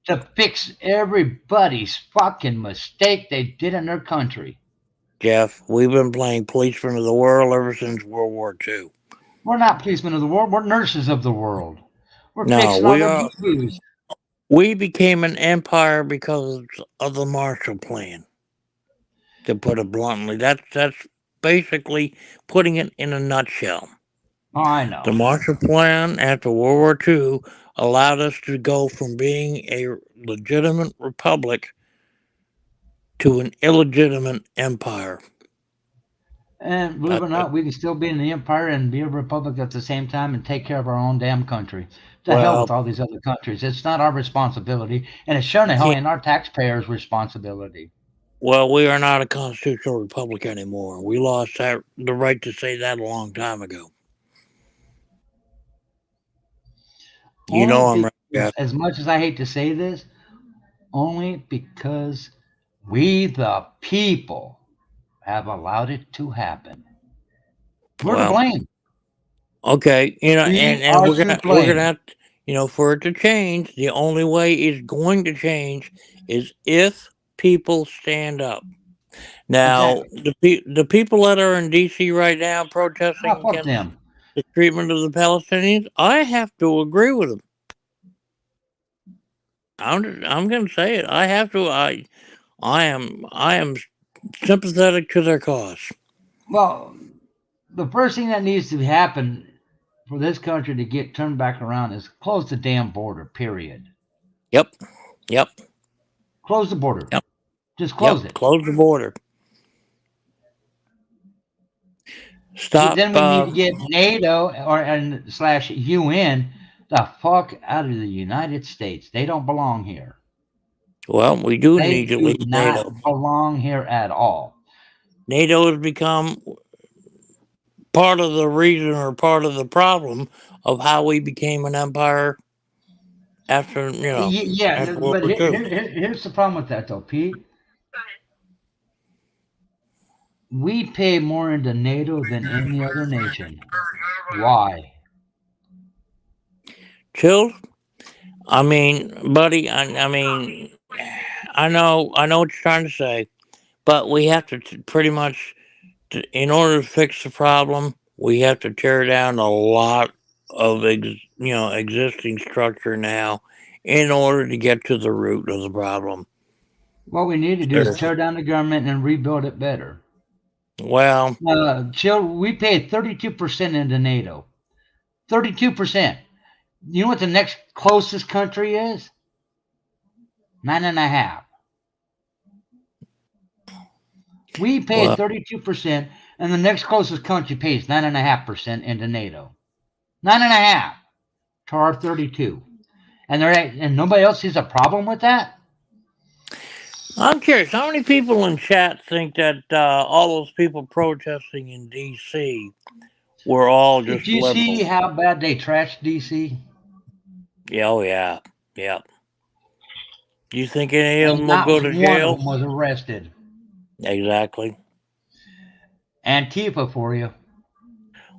to fix everybody's fucking mistake they did in their country? Jeff, we've been playing policemen of the world ever since World War II. We're not policemen of the world. We're nurses of the world. We're fixing all the issues. We became an empire because of the Marshall Plan. To put it bluntly, that's basically putting it in a nutshell. Oh, I know. The Marshall Plan after World War II allowed us to go from being a legitimate republic to an illegitimate empire. And believe it or not, we can still be in the empire and be a republic at the same time and take care of our own damn country. To hell with all these other countries. It's not our responsibility, and it's sure to hell ain't our taxpayers' responsibility. Well, we are not a constitutional republic anymore. We lost the right to say that a long time ago. You know I'm right. Yeah. As much as I hate to say this, only because we, the people, have allowed it to happen. We're to blame. Okay, and we're gonna have to, for it to change. The only way it's going to change is if people stand up. Now, the people that are in DC right now protesting against the treatment of the Palestinians, I have to agree with them. I'm going to say it. I have to. I am sympathetic to their cause. Well, the first thing that needs to happen for this country to get turned back around is close the damn border, period. Yep. Close the border. Yep. Just close it. Close the border. Stop. Then we need to get NATO / UN the fuck out of the United States. They don't belong here. Well, we do They need to do leave not NATO. belong here at all. NATO has become part of the reason or part of the problem of how we became an empire after, after World But War II. here's the problem with that, though, Pete. We pay more into NATO than any other nation. Why? Chilled? I mean, buddy, I mean, I know what you're trying to say, but we have to pretty much, in order to fix the problem, we have to tear down a lot of existing structure now in order to get to the root of the problem. What we need to do is tear down the government and rebuild it better. Well, Chill, we pay 32% into NATO. 32%. You know what the next closest country is? 9.5%. We pay 32%, and the next closest country pays 9.5% into NATO. 9.5% to our 32%. And nobody else sees a problem with that? I'm curious, how many people in chat think that all those people protesting in D.C. were all just Did you liberals? see how bad they trashed D.C.? Yeah, oh yeah. Do you think any of them will go to jail? One of them was arrested. Exactly. Antifa for you.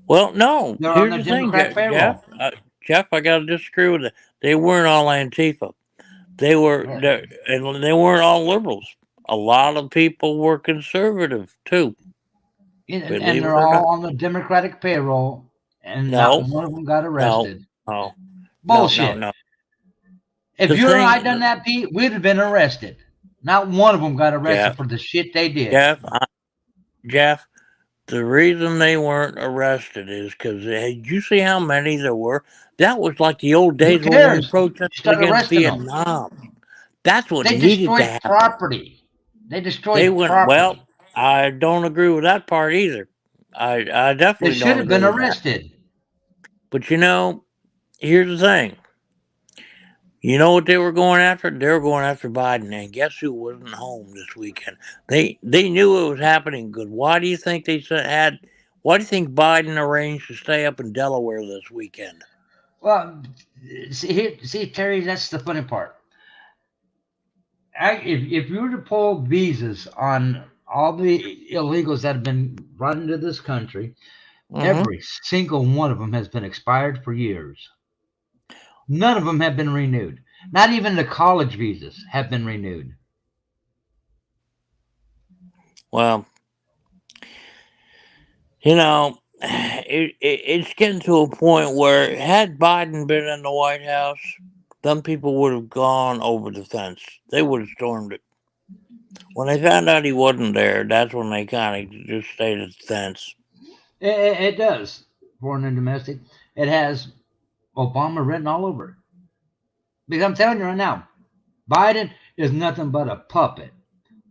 Well, no. They're Here's on the the thing, Democrat payroll. Jeff, I got to disagree with it. They weren't all Antifa. They weren't all liberals. A lot of people were conservative too. And they're all on the Democratic payroll, and not one of them got arrested. No. Bullshit. No. If you and I done that, Pete, we'd have been arrested. Not one of them got arrested for the shit they did. Jeff, the reason they weren't arrested is because did you see how many there were? That was like the old days when we protested against Vietnam. That's what needed to happen. Property. They destroyed property. Well, I don't agree with that part either. I definitely they should have been arrested. But here's the thing. You know what they were going after? They were going after Biden, and guess who wasn't home this weekend? They knew it was happening good. Why do you think why do you think Biden arranged to stay up in Delaware this weekend? Well, see, Terry, that's the funny part. If you were to pull visas on all the illegals that have been brought into this country, every single one of them has been expired for years. None of them have been renewed. Not even the college visas have been renewed. Well, it's getting to a point where had Biden been in the White House, some people would have gone over the fence. They would have stormed it. When they found out he wasn't there, that's when they kind of just stayed at the fence. It does. Foreign and domestic. It has Obama written all over it. Because I'm telling you right now, Biden is nothing but a puppet.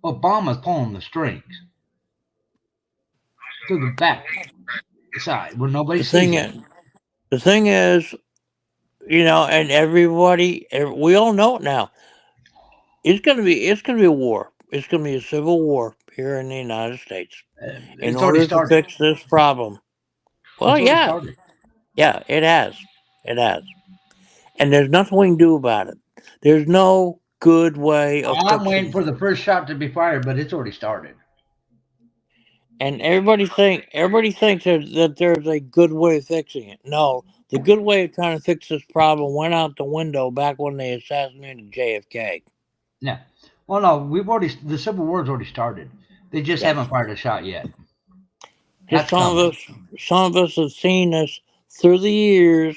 Obama's pulling the strings to the back side where nobody sees it. The thing is, and everybody, we all know it now. It's gonna be a war. It's gonna be a civil war here in the United States in order to fix this problem. Well, yeah, it has. And there's nothing we can do about it. There's no good way of I'm waiting for the first shot to be fired, but it's already started. And everybody thinks that there's a good way of fixing it. No, the good way of trying to fix this problem went out the window back when they assassinated JFK. Yeah. Well, no, the Civil War's already started. They just haven't fired a shot yet. Some of us have seen this through the years,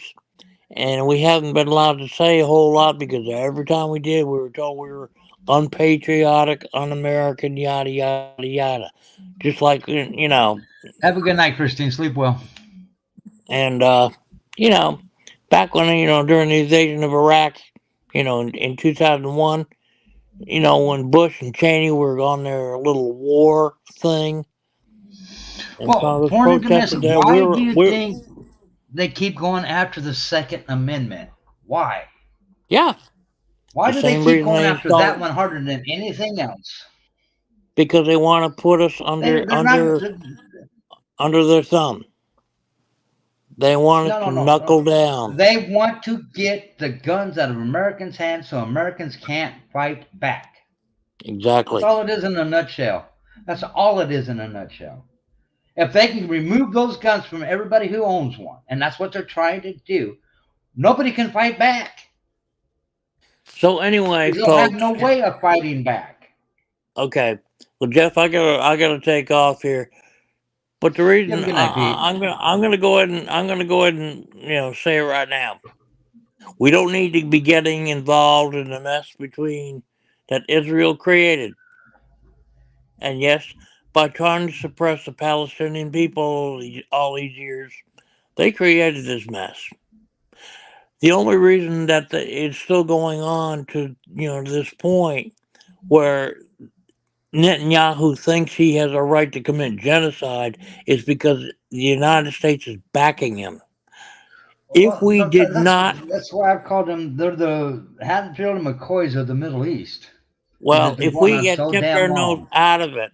and we haven't been allowed to say a whole lot because every time we did, we were told we were unpatriotic, un-American, yada, yada, yada. Just like, Have a good night, Christine. Sleep well. And, back when, during the invasion of Iraq, in 2001, when Bush and Cheney were on their little war thing, And Well, Congress foreign and protested domestic, that. why do you think they keep going after the Second Amendment? Why? Yeah. Why The do they same keep reason going they after that installed, one harder than anything else? because they want to put us They're not. under their thumb. They want us to knuckle down. They want to get the guns out of Americans' hands so Americans can't fight back. Exactly. That's all it is in a nutshell. That's all it is in a nutshell. If they can remove those guns from everybody who owns one, and that's what they're trying to do, nobody can fight back. So anyway, They'll folks, have no way of fighting back. Okay. Well, Jeff, I gotta take off here. But the reason Have a good night, Pete. I'm gonna go ahead and say it right now. We don't need to be getting involved in the mess between that Israel created. And yes, by trying to suppress the Palestinian people all these years, they created this mess. The only reason that it's still going on to this point where Netanyahu thinks he has a right to commit genocide is because the United States is backing him. If we did not, that's why I've called them. They're the Hatfield and McCoys of the Middle East. Well, if we had kept our nose out of it,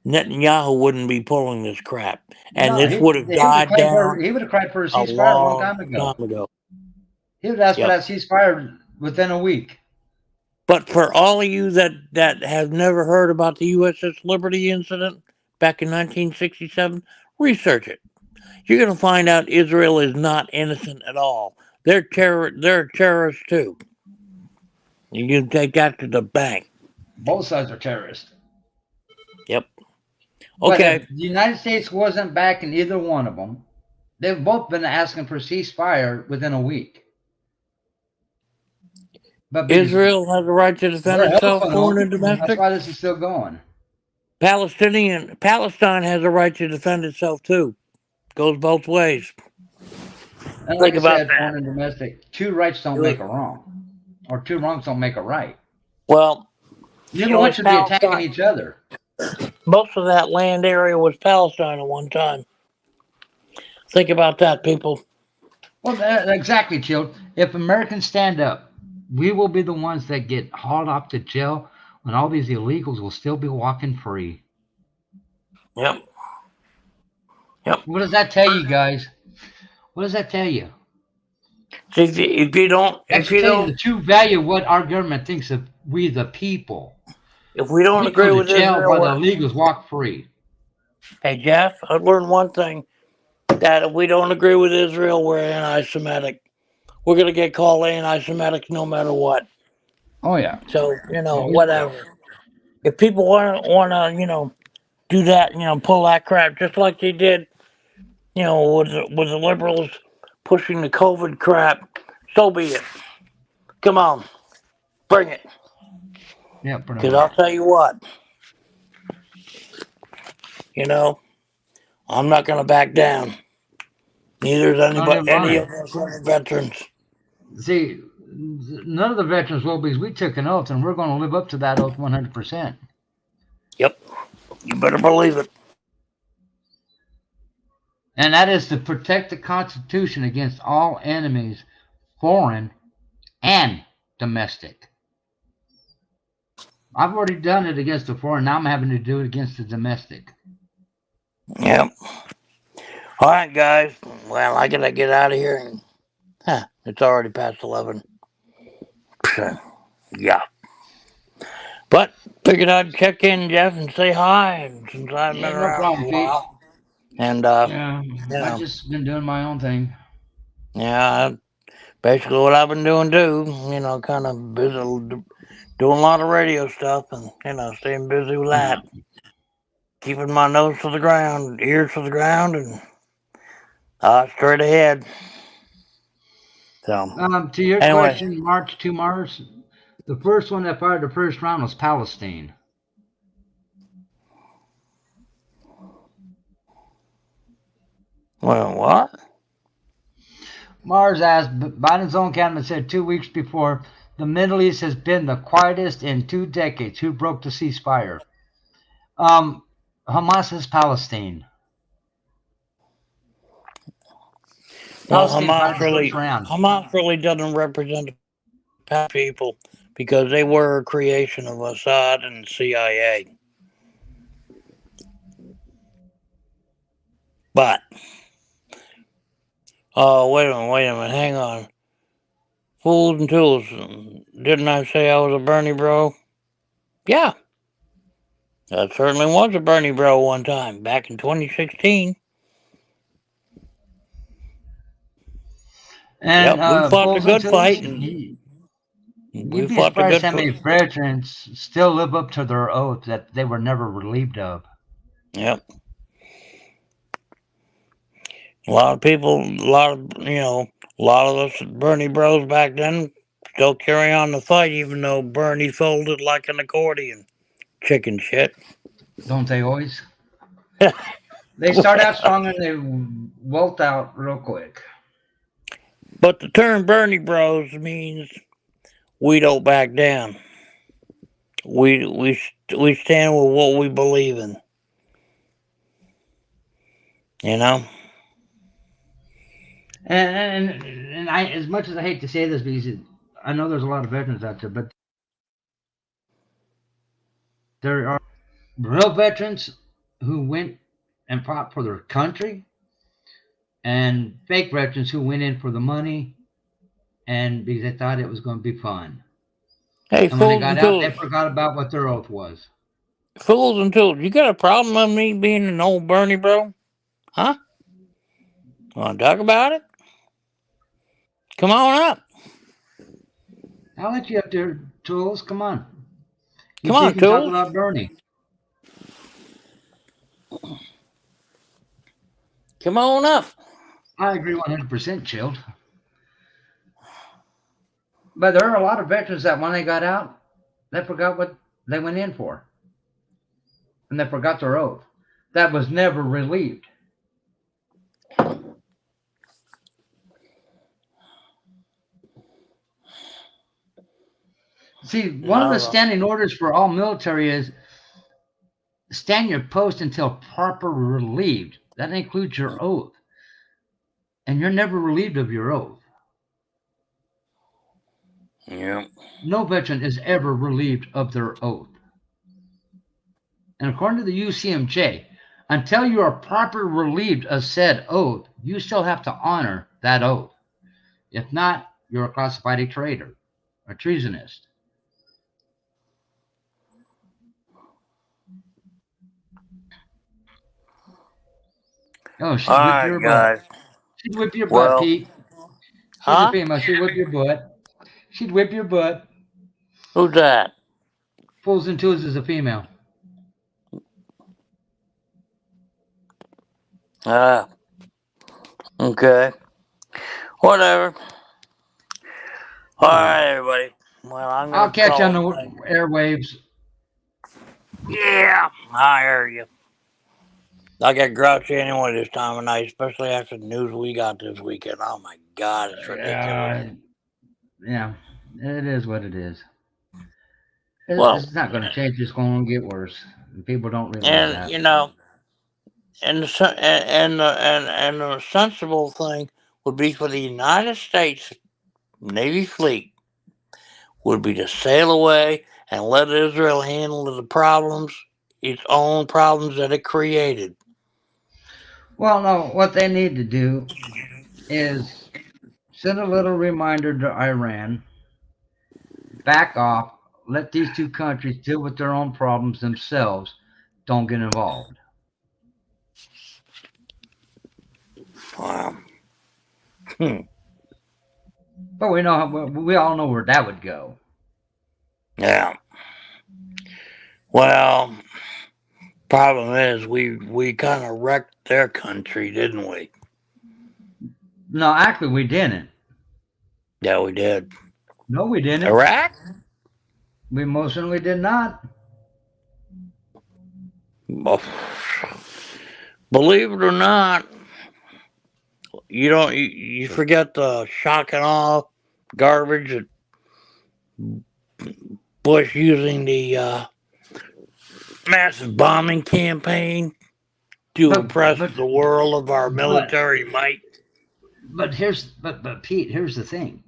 Netanyahu wouldn't be pulling this crap, and this would have died down. He would have cried for a ceasefire a long time ago. He would ask for that ceasefire within a week. But for all of you that have never heard about the USS Liberty incident back in 1967, research it. You're going to find out Israel is not innocent at all. They're terrorists too. You can take that to the bank. Both sides are terrorists. Yep. Okay. But if the United States wasn't backing either one of them, they've both been asking for ceasefire within a week. But Israel has a right to defend itself, foreign and domestic. That's why this is still going. Palestine has a right to defend itself too. Goes both ways. And like I said, foreign and domestic, two rights don't make a wrong, or two wrongs don't make a right. Well, neither one should be attacking each other. Most of that land area was Palestine at one time. Think about that, people. Well, exactly, Chill. If Americans stand up, we will be the ones that get hauled off to jail when all these illegals will still be walking free. Yep. What does that tell you, guys? What does that tell you? If you don't, the true value of what our government thinks of we the people. If we don't agree with Israel, while the illegals walk free. Hey Jeff, I learned one thing: that if we don't agree with Israel, we're anti-Semitic. We're gonna get called anti-Semitic no matter what. Oh yeah. So whatever. If people want to, do that, pull that crap, just like they did, with the liberals pushing the COVID crap, so be it. Come on, bring it. Yeah, because I'll tell you what, I'm not gonna back down. Neither is anybody, any of us veterans. See, none of the veterans will, because we took an oath and we're going to live up to that oath 100%. Yep, you better believe it. And that is to protect the Constitution against all enemies, foreign and domestic. I've already done it against the foreign. Now I'm having to do it against the domestic. Yep. All right, guys. Well, I gotta get out of here. It's already past 11. Yeah. But figured I'd check in, Jeff, and say hi. Since I've been around for a while. And I've just been doing my own thing. Yeah, basically what I've been doing too. Kind of busy, doing a lot of radio stuff, and staying busy with that. Keeping my nose to the ground, ears to the ground, and straight ahead. So, to your question, March to Mars, the first one that fired the first round was Palestine. Well, what? Mars asked, Biden's own cabinet said 2 weeks before, the Middle East has been the quietest in 2 decades. Who broke the ceasefire? Hamas is Palestine. Well, Palestine fired the first round. Hamas really doesn't represent the people because they were a creation of Assad and CIA. But, wait a minute, hang on. Fools and tools. Didn't I say I was a Bernie bro? Yeah. That certainly was a Bernie bro one time, back in 2016. And we fought a good fight. You'd be surprised how many veterans still live up to their oath that they were never relieved of. Yep. A lot of people, a lot of us Bernie bros back then still carry on the fight, even though Bernie folded like an accordion. Chicken shit. Don't they always? They start out strong and they wilt out real quick. But the term Bernie bros means we don't back down. We stand with what we believe in. You know? And I, as much as I hate to say this, because I know there's a lot of veterans out there, but there are real veterans who went and fought for their country, and fake veterans who went in for the money, and because they thought it was going to be fun. Hey, and when they got out, they forgot about what their oath was. Fools and tools, you got a problem with me being an old Bernie bro? Huh? Want to talk about it? Come on up. I'll let you up there, Tools. Come on. Come on, Tools. Talk about Bernie. Come on up. I agree 100%, Chilled. But there are a lot of veterans that when they got out, they forgot what they went in for. And they forgot their oath. That was never relieved. See, one of the standing orders for all military is stand your post until proper relieved. That includes your oath. And you're never relieved of your oath. Yeah. No veteran is ever relieved of their oath. And according to the UCMJ, until you are properly relieved of said oath, you still have to honor that oath. If not, you're classified a traitor, a treasonist. Oh, she'd whip your butt. She'd whip your butt, Pete. She's a female. She'd whip your butt. She'd whip your butt. Who's that? Fools and Tools is a female. Okay. Whatever. All right, everybody. Well, I'll catch you on the airwaves. Yeah, I hear you. I get grouchy anyway this time of night, especially after the news we got this weekend. Oh my God, it's ridiculous. Yeah, it is what it is. It's not going to change. It's going to get worse. People don't realize that. And you know, and the sensible thing would be for the United States Navy fleet would be to sail away and let Israel handle the problems, its own problems that it created. Well, no, what they need to do is send a little reminder to Iran, back off, let these two countries deal with their own problems themselves, don't get involved. Wow. But we all know where that would go. Yeah. Well, problem is we kind of wrecked their country, didn't we? No, actually, we didn't. Yeah, we did. No, we didn't. Iraq? We most certainly did not. Believe it or not, you forget the shock and awe garbage that Bush using the massive bombing campaign to impress the world of our military might. But Pete, here's the thing.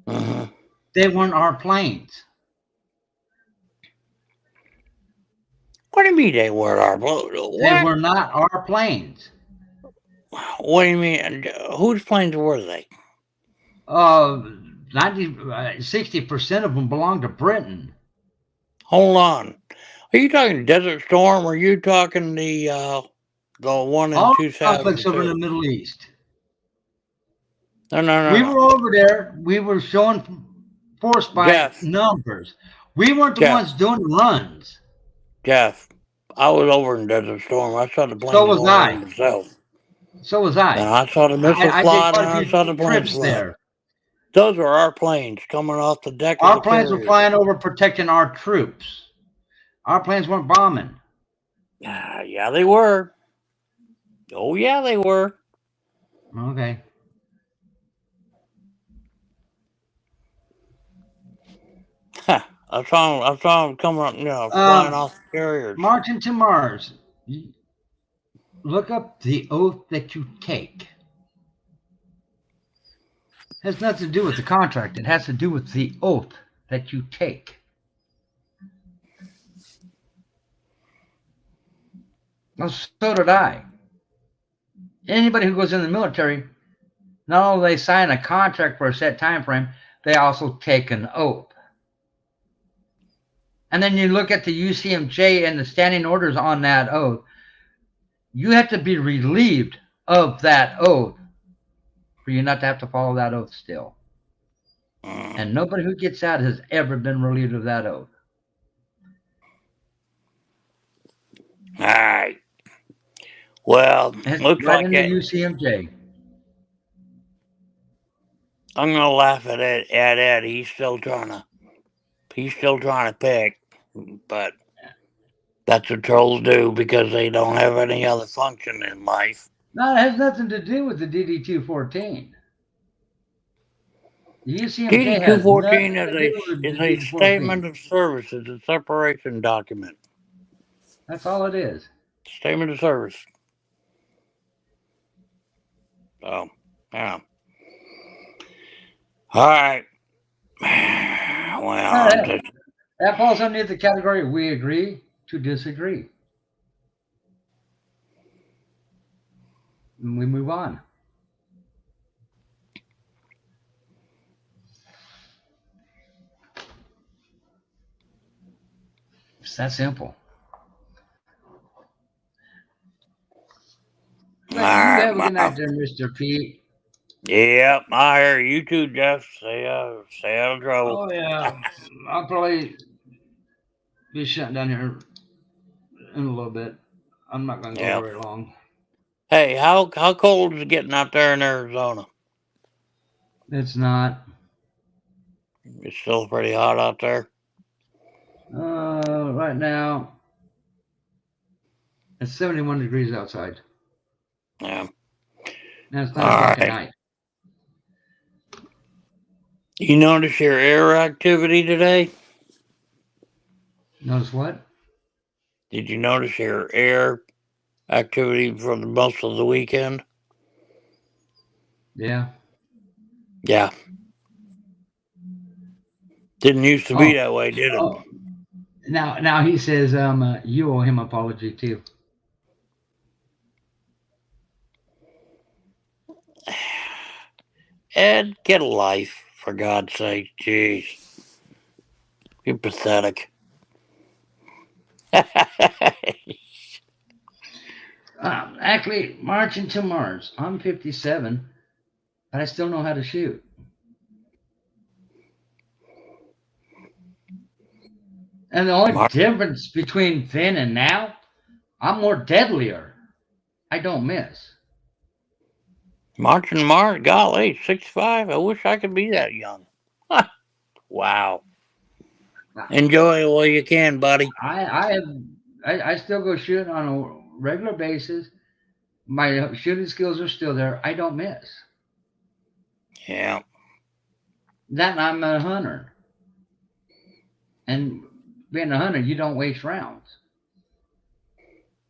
Uh-huh. They weren't our planes. What do you mean they weren't our planes? They were not our planes. What do you mean? Whose planes were they? 60% of them belong to Britain. Hold on. Are you talking Desert Storm, or are you talking the one in 2002? Conflicts over in the Middle East. No. We were over there. We were showing force by numbers. We weren't the ones doing the runs. Jeff, I was over in Desert Storm. I saw the plane. So was I. Myself. So was I. And I saw the missile fly, and I saw the planes fly. There. Those are our planes coming off the deck. Our planes were flying over protecting our troops. Our planes weren't bombing. Yeah, they were. Oh, yeah, they were. Okay. I saw them coming up, flying off the carriers. Marching to Mars. Look up the oath that you take. It has nothing to do with the contract. It has to do with the oath that you take. Well, so did I. Anybody who goes in the military, not only they sign a contract for a set time frame, they also take an oath. And then you look at the UCMJ and the standing orders on that oath. You have to be relieved of that oath for you not to have to follow that oath still. And nobody who gets out has ever been relieved of that oath. All right. Well, looks right like in the UCMJ. I'm gonna laugh at Ed. He's still trying to pick, but that's what trolls do because they don't have any other function in life. No, it has nothing to do with the DD-214. The UCMJ DD-214 is a statement of service. It's a separation document. That's all it is. Statement of service. So, yeah. All right. Well, that falls underneath the category we agree to disagree. And we move on. It's that simple. You have a good night there, Mr. Pete. Yep, I hear you too, Jeff. Stay out of trouble. Oh, yeah. I'll probably be shutting down here in a little bit. I'm not going to go very long. Hey, how cold is it getting out there in Arizona? It's not. It's still pretty hot out there. Right now, it's 71 degrees outside. Yeah. Now it's 9 o'clock at night. You notice your air activity today? Notice what? Did you notice your air activity for the most of the weekend? Yeah. Yeah. Didn't used to be that way, did it? Oh. Now he says you owe him an apology too. Ed, get a life, for God's sake. Jeez. You're pathetic. Actually, marching to Mars. I'm 57, but I still know how to shoot. And the only difference between then and now, I'm more deadlier. I don't miss. Marching to Mars, golly, 65. I wish I could be that young. Wow. Enjoy it while you can, buddy. I still go shooting on a regular basis. My shooting skills are still there. I don't miss. Yeah. That I'm a hunter. And being a hunter, you don't waste rounds.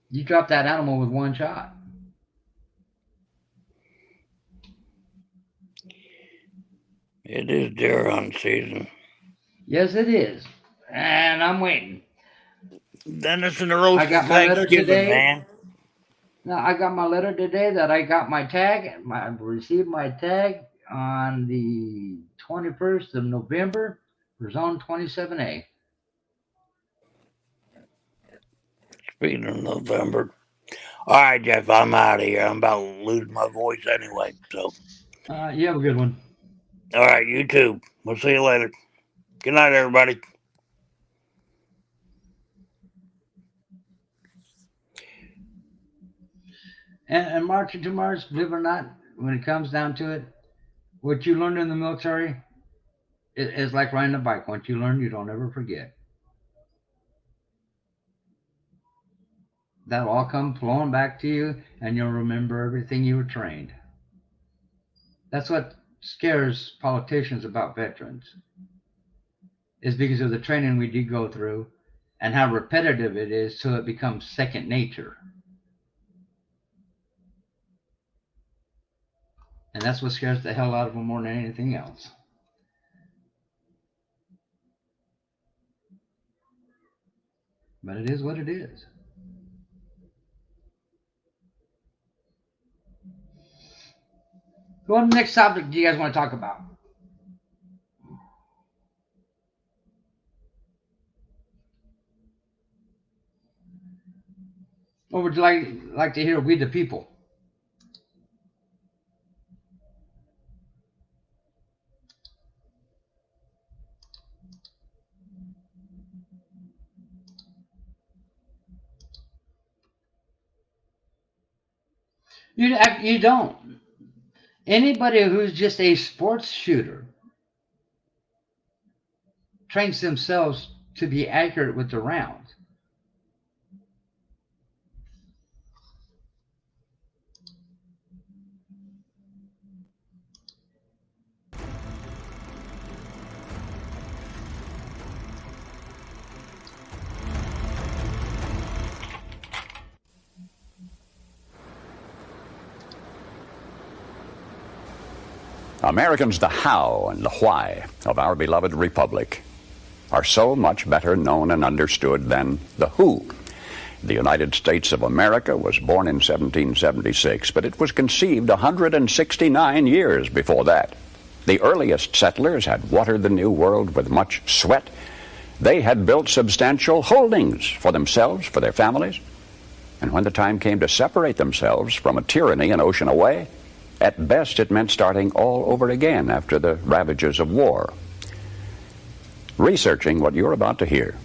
You drop that animal with one shot. It is deer hunt season. Yes, it is. And I'm waiting. Dennis and the roast I got my letter today. Man. Now, I got my letter today that I got my tag. I received my tag on the 21st of November for Zone 27A. Speaking of November. All right, Jeff, I'm out of here. I'm about to lose my voice anyway. So, you have a good one. All right, you too. We'll see you later. Good night, everybody. And marching to Mars, believe it or not, when it comes down to it, what you learned in the military is like riding a bike. Once you learn, you don't ever forget. That'll all come flowing back to you, and you'll remember everything you were trained. That's what scares politicians about veterans, is because of the training we did go through and how repetitive it is till it becomes second nature. And that's what scares the hell out of them more than anything else. But it is what it is. What next topic do you guys want to talk about? Or would you like to hear We the People? You don't. Anybody who's just a sports shooter trains themselves to be accurate with the rounds. Americans, the how and the why of our beloved republic are so much better known and understood than the who. The United States of America was born in 1776, but it was conceived 169 years before that. The earliest settlers had watered the New World with much sweat. They had built substantial holdings for themselves, for their families. And when the time came to separate themselves from a tyranny an ocean away, at best it meant starting all over again after the ravages of war. Researching what you're about to hear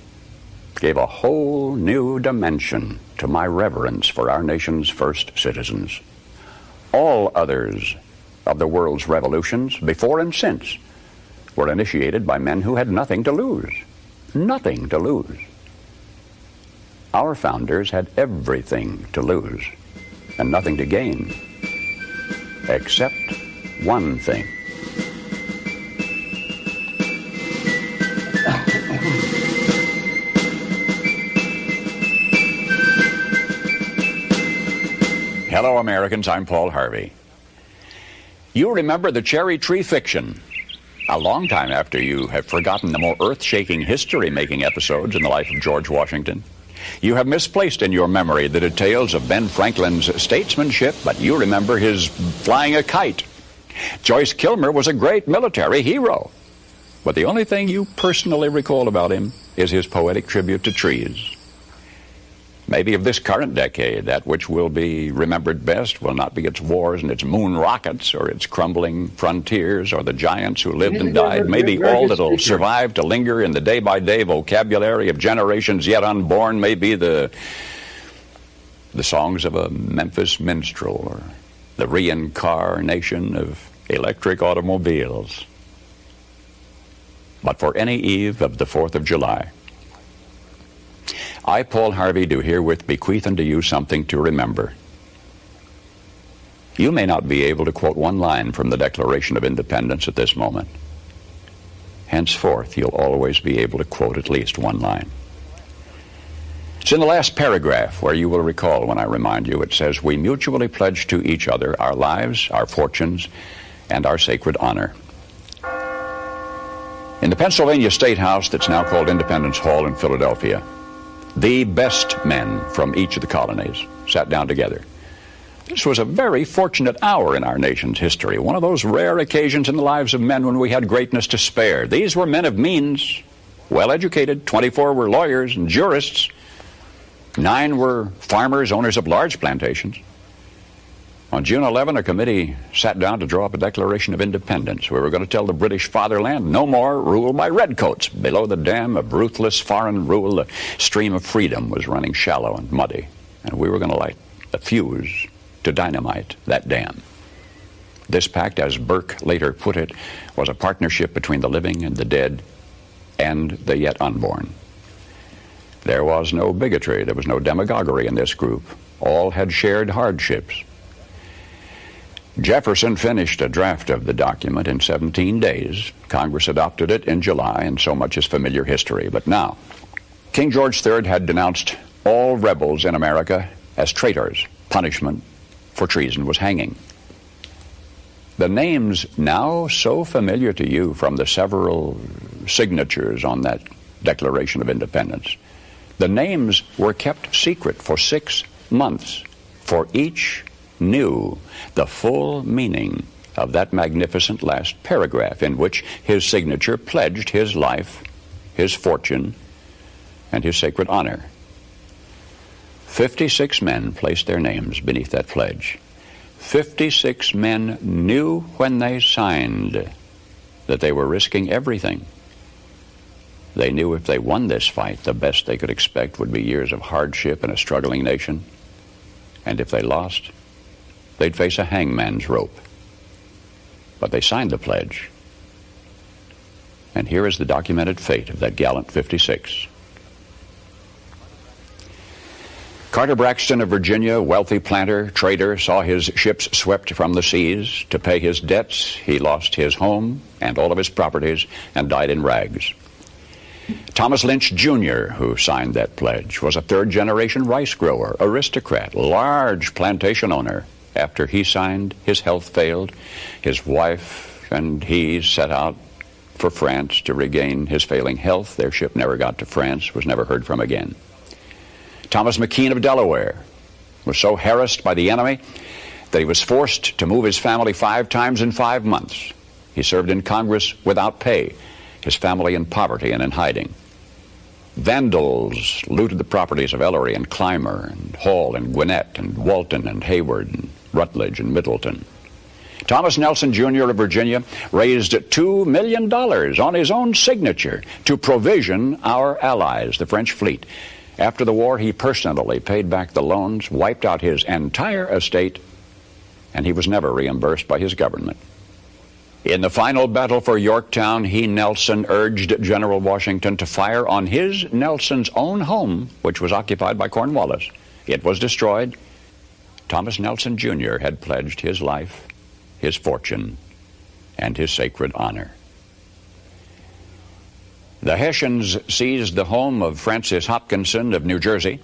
gave a whole new dimension to my reverence for our nation's first citizens. All others of the world's revolutions, before and since, were initiated by men who had nothing to lose. Nothing to lose. Our founders had everything to lose and nothing to gain, except one thing. Hello, Americans. I'm Paul Harvey. You remember the cherry tree fiction. A long time after you have forgotten the more earth-shaking history-making episodes in the life of George Washington. You have misplaced in your memory the details of Ben Franklin's statesmanship, but you remember his flying a kite. Joyce Kilmer was a great military hero, but the only thing you personally recall about him is his poetic tribute to trees. Maybe of this current decade, that which will be remembered best will not be its wars and its moon rockets or its crumbling frontiers or the giants who lived and died. Maybe all that'll survive to linger in the day-by-day vocabulary of generations yet unborn may be the songs of a Memphis minstrel or the reincarnation of electric automobiles. But for any eve of the 4th of July, I, Paul Harvey, do herewith bequeath unto you something to remember. You may not be able to quote one line from the Declaration of Independence at this moment. Henceforth, you'll always be able to quote at least one line. It's in the last paragraph where you will recall when I remind you. It says, "We mutually pledge to each other our lives, our fortunes, and our sacred honor." In the Pennsylvania State House that's now called Independence Hall in Philadelphia, the best men from each of the colonies sat down together. This was a very fortunate hour in our nation's history, one of those rare occasions in the lives of men when we had greatness to spare. These were men of means, well-educated. 24 were lawyers and jurists. 9 were farmers, owners of large plantations. On June 11, a committee sat down to draw up a Declaration of Independence. We were going to tell the British fatherland no more rule by redcoats. Below the dam of ruthless foreign rule, the stream of freedom was running shallow and muddy, and we were going to light a fuse to dynamite that dam. This pact, as Burke later put it, was a partnership between the living and the dead and the yet unborn. There was no bigotry, there was no demagoguery in this group. All had shared hardships. Jefferson finished a draft of the document in 17 days. Congress adopted it in July, and so much is familiar history. But now, King George III had denounced all rebels in America as traitors. Punishment for treason was hanging. The names now so familiar to you from the several signatures on that Declaration of Independence, the names were kept secret for 6 months, for each knew the full meaning of that magnificent last paragraph in which his signature pledged his life, his fortune, and his sacred honor. 56 men placed their names beneath that pledge. 56 men knew when they signed that they were risking everything. They knew if they won this fight, the best they could expect would be years of hardship in a struggling nation. And if they lost, they'd face a hangman's rope. But they signed the pledge. And here is the documented fate of that gallant 56. Carter Braxton of Virginia, wealthy planter, trader, saw his ships swept from the seas. To pay his debts, he lost his home and all of his properties and died in rags. Thomas Lynch Jr., who signed that pledge, was a third-generation rice grower, aristocrat, large plantation owner. After he signed, his health failed. His wife and he set out for France to regain his failing health. Their ship never got to France, was never heard from again. Thomas McKean of Delaware was so harassed by the enemy that he was forced to move his family 5 times in 5 months. He served in Congress without pay, his family in poverty and in hiding. Vandals looted the properties of Ellery and Clymer and Hall and Gwinnett and Walton and Hayward and Rutledge and Middleton. Thomas Nelson Jr. of Virginia raised $2 million on his own signature to provision our allies, the French fleet. After the war, he personally paid back the loans, wiped out his entire estate, and he was never reimbursed by his government. In the final battle for Yorktown, he, Nelson, urged General Washington to fire on his, Nelson's, own home, which was occupied by Cornwallis. It was destroyed. Thomas Nelson Jr. had pledged his life, his fortune, and his sacred honor. The Hessians seized the home of Francis Hopkinson of New Jersey.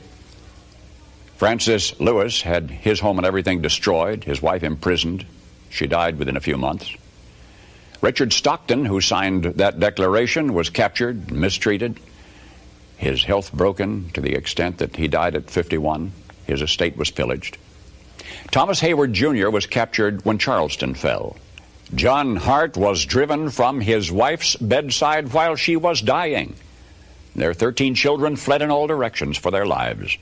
Francis Lewis had his home and everything destroyed, his wife imprisoned. She died within a few months. Richard Stockton, who signed that declaration, was captured, mistreated, his health broken to the extent that he died at 51. His estate was pillaged. Thomas Hayward Jr. was captured when Charleston fell. John Hart was driven from his wife's bedside while she was dying. Their 13 children fled in all directions for their lives.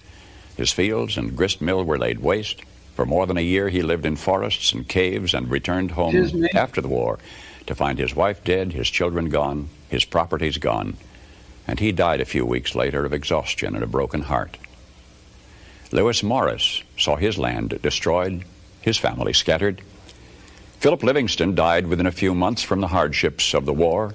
His fields and grist mill were laid waste. For more than a year, he lived in forests and caves and returned home after the war to find his wife dead, his children gone, his properties gone, and he died a few weeks later of exhaustion and a broken heart. Lewis Morris saw his land destroyed, his family scattered. Philip Livingston died within a few months from the hardships of the war.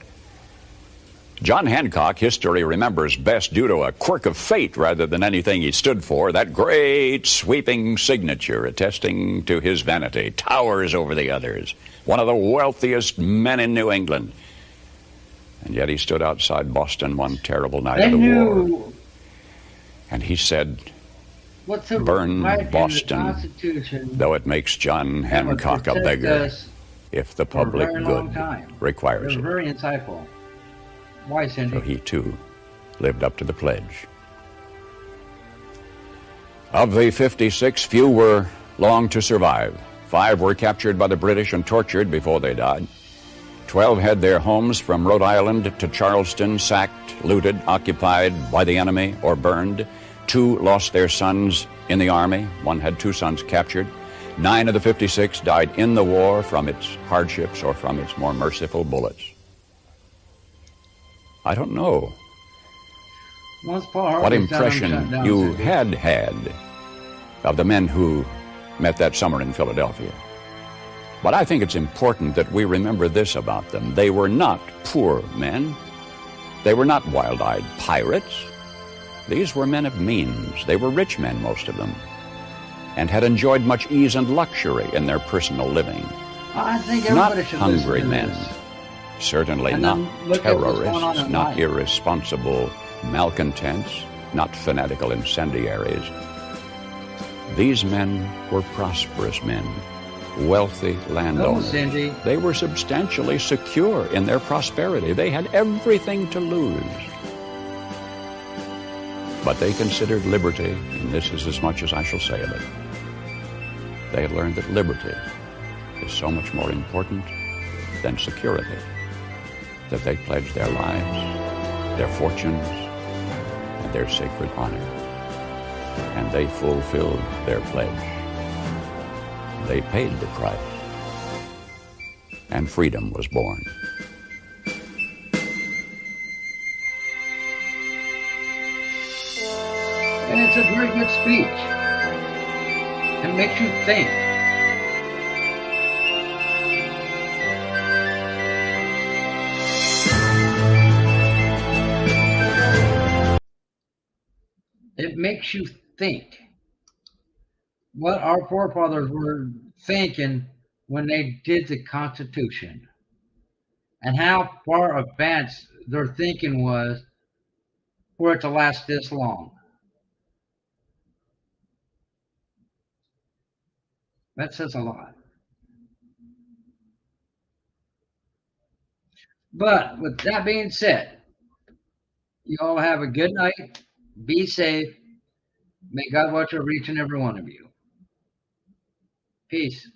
John Hancock, history remembers best due to a quirk of fate rather than anything he stood for. That great sweeping signature attesting to his vanity towers over the others. One of the wealthiest men in New England. And yet he stood outside Boston one terrible night of the war. And he said, What's the burn right in the Boston, Constitution though it makes John that would Hancock a protect beggar, us if the for a public very good long time? requires They're it. very insightful. Why, Cindy? So he too lived up to the pledge. Of the 56, few were long to survive. 5 were captured by the British and tortured before they died. 12 had their homes from Rhode Island to Charleston sacked, looted, occupied by the enemy, or burned. 2 lost their sons in the army. 1 had 2 sons captured. 9 of the 56 died in the war from its hardships or from its more merciful bullets. I don't know Once Paul what Harvey's done, I'm shut impression down, you Cindy. had of the men who met that summer in Philadelphia. But I think it's important that we remember this about them. They were not poor men. They were not wild-eyed pirates. These were men of means. They were rich men, most of them, and had enjoyed much ease and luxury in their personal living. I think Not everybody should hungry listen to men. this. Certainly And not then look at what's going on terrorists, in not life. irresponsible malcontents, not fanatical incendiaries. These men were prosperous men, wealthy No, landowners. Cindy. They were substantially secure in their prosperity. They had everything to lose. But they considered liberty, and this is as much as I shall say of it. They had learned that liberty is so much more important than security, that they pledged their lives, their fortunes, and their sacred honor. And they fulfilled their pledge. They paid the price. And freedom was born. And it's a very good speech. It makes you think. It makes you think what our forefathers were thinking when they did the Constitution and how far advanced their thinking was for it to last this long. That says a lot. But with that being said, you all have a good night. Be safe. May God watch over each and every one of you. Peace.